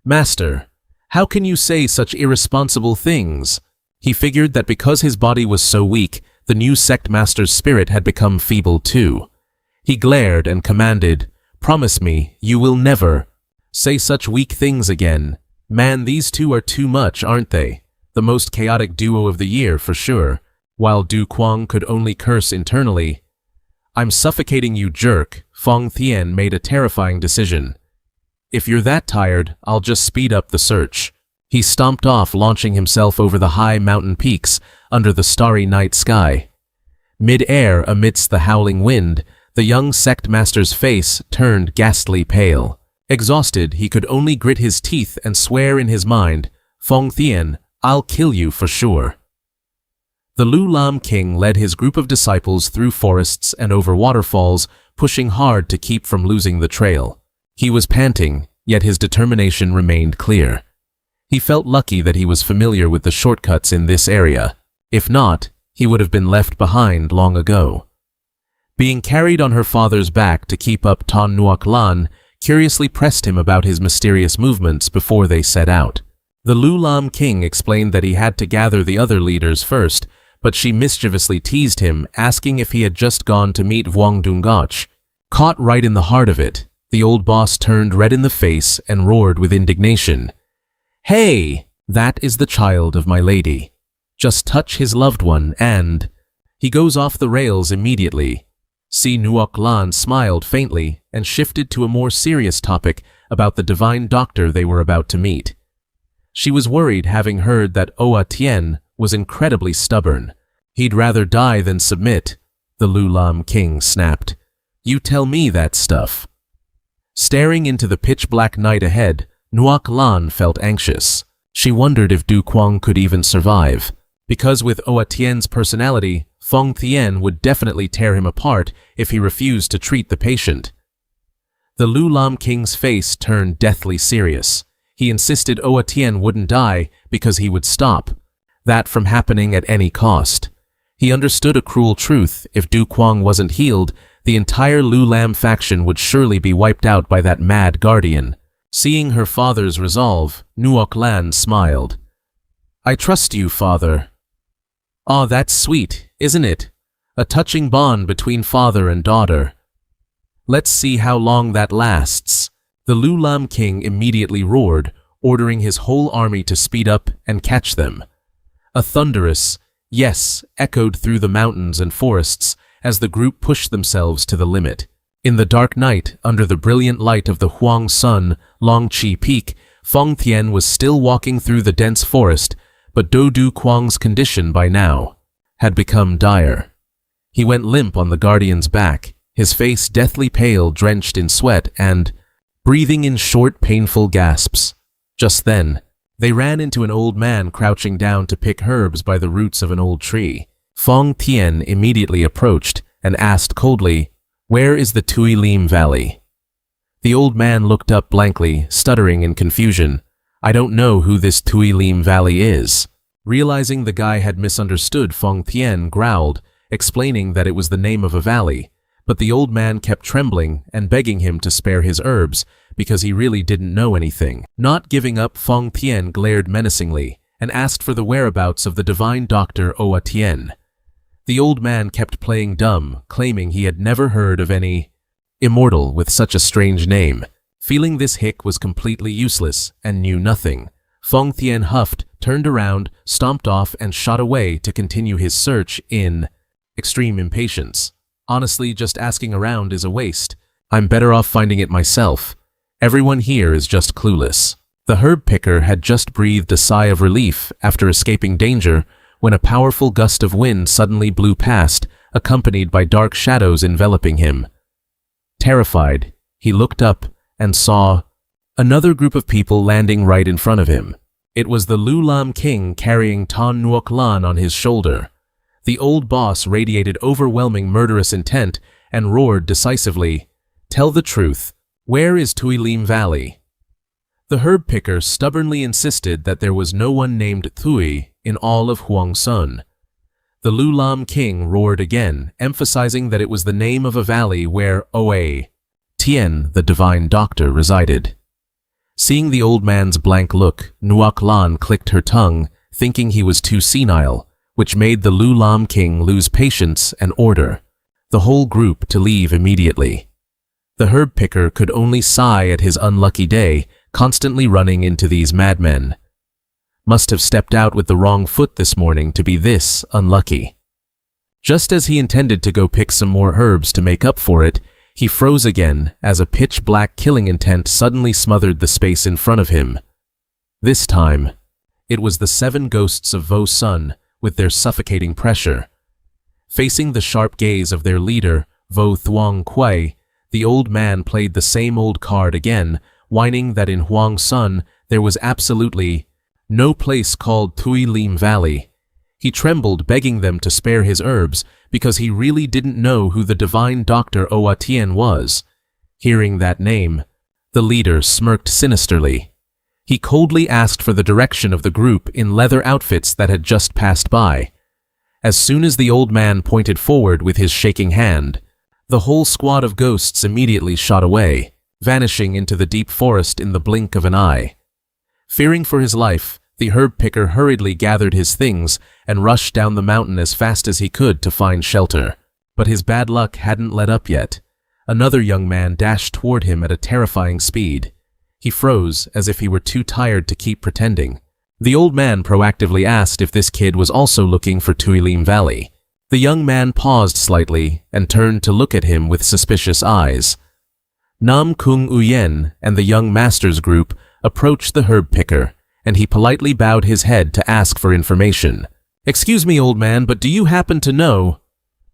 [SPEAKER 1] "Master, how can you say such irresponsible things?" He figured that because his body was so weak, the new sect master's spirit had become feeble too. He glared and commanded, "Promise me you will never say such weak things again. Man, these two are too much, aren't they? The most chaotic duo of the year for sure." While Du Quang could only curse internally. "I'm suffocating you, jerk." Fong Thien made a terrifying decision. "If you're that tired, I'll just speed up the search." He stomped off, launching himself over the high mountain peaks under the starry night sky. Mid-air, amidst the howling wind, the young sect master's face turned ghastly pale. Exhausted, he could only grit his teeth and swear in his mind, "Fong Thien, I'll kill you for sure." The Lu Lam King led his group of disciples through forests and over waterfalls, pushing hard to keep from losing the trail. He was panting, yet his determination remained clear. He felt lucky that he was familiar with the shortcuts in this area. If not, he would have been left behind long ago. Being carried on her father's back to keep up, Tan Nuoc Lan curiously pressed him about his mysterious movements before they set out. The Lu Lam king explained that he had to gather the other leaders first, but she mischievously teased him, asking if he had just gone to meet Vuong Dungach. Caught right in the heart of it, the old boss turned red in the face and roared with indignation. "Hey, that is the child of my lady. Just touch his loved one and—" He goes off the rails immediately. Si Nuoc Lan smiled faintly and shifted to a more serious topic about the divine doctor they were about to meet. She was worried, having heard that Oa Tien was incredibly stubborn. He'd rather die than submit, the Lu Lam king snapped. "You tell me that stuff." Staring into the pitch-black night ahead, Nuoc Lan felt anxious. She wondered if Du Quang could even survive. Because with Oa Tien's personality, Feng Tien would definitely tear him apart if he refused to treat the patient. The Lu Lam king's face turned deathly serious. He insisted Oa Tien wouldn't die because he would stop that from happening at any cost. He understood a cruel truth: if Du Quang wasn't healed, the entire Lu Lam faction would surely be wiped out by that mad guardian. Seeing her father's resolve, Nuoc Lan smiled. "I trust you, father." "Ah, that's sweet, isn't it? A touching bond between father and daughter. Let's see how long that lasts." The Lu Lam king immediately roared, ordering his whole army to speed up and catch them. A thunderous yes echoed through the mountains and forests as the group pushed themselves to the limit. In the dark night, under the brilliant light of the Huang Sun, Long Chi Peak, Feng Tien was still walking through the dense forest, but Du Quang's condition by now had become dire. He went limp on the guardian's back, his face deathly pale, drenched in sweat, and breathing in short, painful gasps. Just then, they ran into an old man crouching down to pick herbs by the roots of an old tree. Feng Tien immediately approached and asked coldly, "Where is the Tui Lim Valley?" The old man looked up blankly, stuttering in confusion. "I don't know who this Tui Lim Valley is." Realizing the guy had misunderstood, Feng Tien growled, explaining that it was the name of a valley, but the old man kept trembling and begging him to spare his herbs because he really didn't know anything. Not giving up, Feng Tien glared menacingly and asked for the whereabouts of the divine doctor Oa Tien. The old man kept playing dumb, claiming he had never heard of any immortal with such a strange name. Feeling this hick was completely useless and knew nothing, Feng Tien huffed, turned around, stomped off, and shot away to continue his search in extreme impatience. "Honestly, just asking around is a waste. I'm better off finding it myself. Everyone here is just clueless." The herb picker had just breathed a sigh of relief after escaping danger when a powerful gust of wind suddenly blew past, accompanied by dark shadows enveloping him. Terrified, he looked up and saw another group of people landing right in front of him. It was the Lu Lam king carrying Tan Nuoc Lan on his shoulder. The old boss radiated overwhelming murderous intent and roared decisively, "Tell the truth. Where is Tui Lim Valley?" The herb picker stubbornly insisted that there was no one named Tui in all of Huang Sun. The Lu Lam king roared again, emphasizing that it was the name of a valley where Oa Tien, the divine doctor, resided. Seeing the old man's blank look, Nuoc Lan clicked her tongue, thinking he was too senile, which made the Lu Lam king lose patience and order the whole group to leave immediately. The herb picker could only sigh at his unlucky day, constantly running into these madmen. Must have stepped out with the wrong foot this morning to be this unlucky. Just as he intended to go pick some more herbs to make up for it, he froze again as a pitch-black killing intent suddenly smothered the space in front of him. This time, it was the 7 ghosts of Vo Sun with their suffocating pressure. Facing the sharp gaze of their leader, Vo Thuong Kuei, the old man played the same old card again, whining that in Huang Sun there was absolutely no place called Tui Lim Valley. He trembled, begging them to spare his herbs because he really didn't know who the divine doctor Oa Tien was. Hearing that name, the leader smirked sinisterly. He coldly asked for the direction of the group in leather outfits that had just passed by. As soon as the old man pointed forward with his shaking hand, the whole squad of ghosts immediately shot away, vanishing into the deep forest in the blink of an eye. Fearing for his life, the herb picker hurriedly gathered his things and rushed down the mountain as fast as he could to find shelter. But his bad luck hadn't let up yet. Another young man dashed toward him at a terrifying speed. He froze as if he were too tired to keep pretending. The old man proactively asked if this kid was also looking for Tuilim Valley. The young man paused slightly and turned to look at him with suspicious eyes. Nam Kung Uyen and the young master's group approached the herb picker, and he politely bowed his head to ask for information. "Excuse me, old man, but do you happen to know?"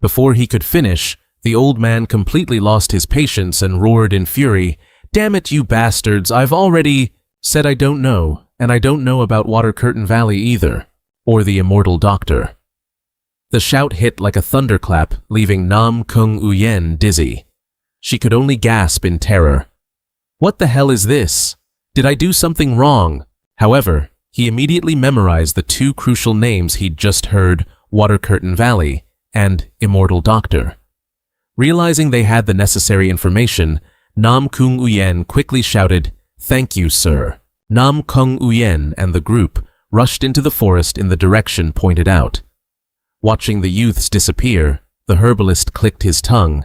[SPEAKER 1] Before he could finish, the old man completely lost his patience and roared in fury, "Damn it, you bastards, I've already said I don't know, and I don't know about Water Curtain Valley either, or the immortal doctor." The shout hit like a thunderclap, leaving Nam Kung Uyen dizzy. She could only gasp in terror. "What the hell is this? Did I do something wrong?" However, he immediately memorized the two crucial names he'd just heard, Water Curtain Valley and Immortal Doctor. Realizing they had the necessary information, Nam Kung Uyen quickly shouted, "Thank you, sir." Nam Kung Uyen and the group rushed into the forest in the direction pointed out. Watching the youths disappear, the herbalist clicked his tongue,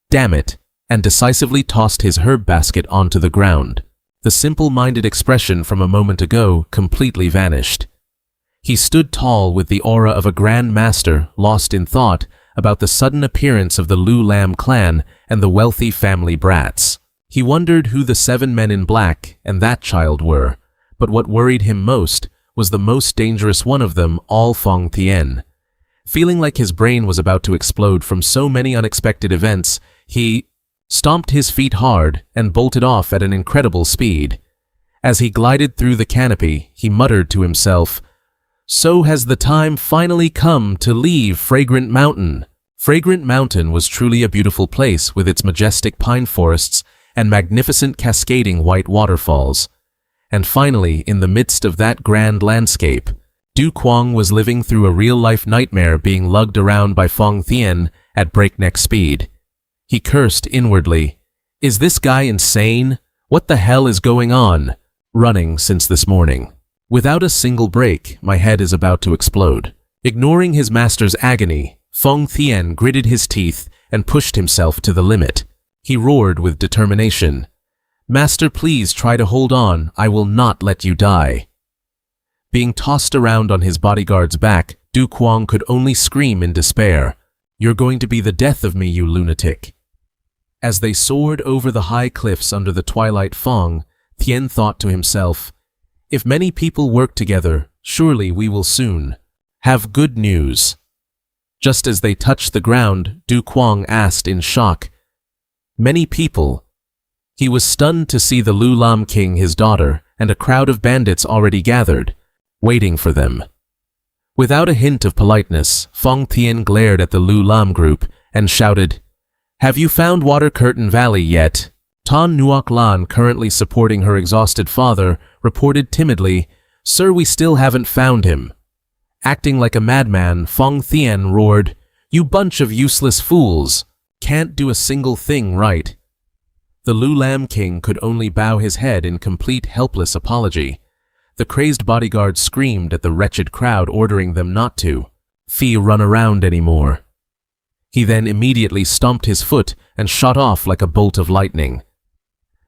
[SPEAKER 1] "Damn it," and decisively tossed his herb basket onto the ground. The simple-minded expression from a moment ago completely vanished. He stood tall with the aura of a grand master, lost in thought about the sudden appearance of the Lu Lam clan and the wealthy family brats. He wondered who the 7 men in black and that child were, but what worried him most was the most dangerous one of them, All Fong Tien. Feeling like his brain was about to explode from so many unexpected events, he stomped his feet hard and bolted off at an incredible speed. As he glided through the canopy, he muttered to himself, "So has the time finally come to leave Fragrant Mountain." Fragrant Mountain was truly a beautiful place with its majestic pine forests and magnificent cascading white waterfalls. And finally, in the midst of that grand landscape, Du Quang was living through a real-life nightmare, being lugged around by Fong Thien at breakneck speed. He cursed inwardly, "Is this guy insane? What the hell is going on? Running since this morning. Without a single break, my head is about to explode." Ignoring his master's agony, Fong Thien gritted his teeth and pushed himself to the limit. He roared with determination, "Master, please try to hold on. I will not let you die." Being tossed around on his bodyguard's back, Du Quang could only scream in despair, "You're going to be the death of me, you lunatic." As they soared over the high cliffs under the twilight Fong, Thien thought to himself, "If many people work together, surely we will soon have good news." Just as they touched the ground, Du Quang asked in shock, "Many people?" He was stunned to see the Lu Lam King, his daughter, and a crowd of bandits already gathered, waiting for them. Without a hint of politeness, Fong Thien glared at the Lu Lam group and shouted, "Have you found Water Curtain Valley yet?" Tan Nuoc Lan, currently supporting her exhausted father, reported timidly, "Sir, we still haven't found him." Acting like a madman, Fong Thien roared, "You bunch of useless fools! Can't do a single thing right." The Lu Lam King could only bow his head in complete helpless apology. The crazed bodyguard screamed at the wretched crowd, ordering them not to run around anymore. He then immediately stomped his foot and shot off like a bolt of lightning.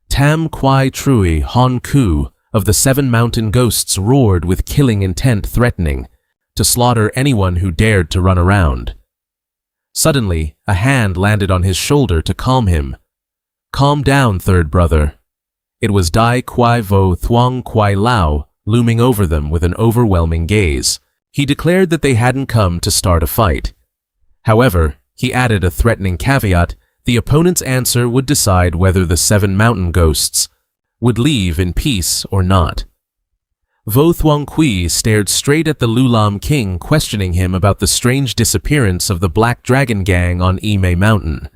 [SPEAKER 1] Tam Kwai Trui Hon Ku of the 7 mountain ghosts roared with killing intent, threatening to slaughter anyone who dared to run around. Suddenly, a hand landed on his shoulder to calm him. "Calm down, third brother." It was Dai Kwai Vo Thuong Kwai Lao, looming over them with an overwhelming gaze. He declared that they hadn't come to start a fight. However, he added a threatening caveat: the opponent's answer would decide whether the 7 mountain ghosts would leave in peace or not. Vo Thuong Kui stared straight at the Lu Lam King, questioning him about the strange disappearance of the Black Dragon Gang on Imei Mountain.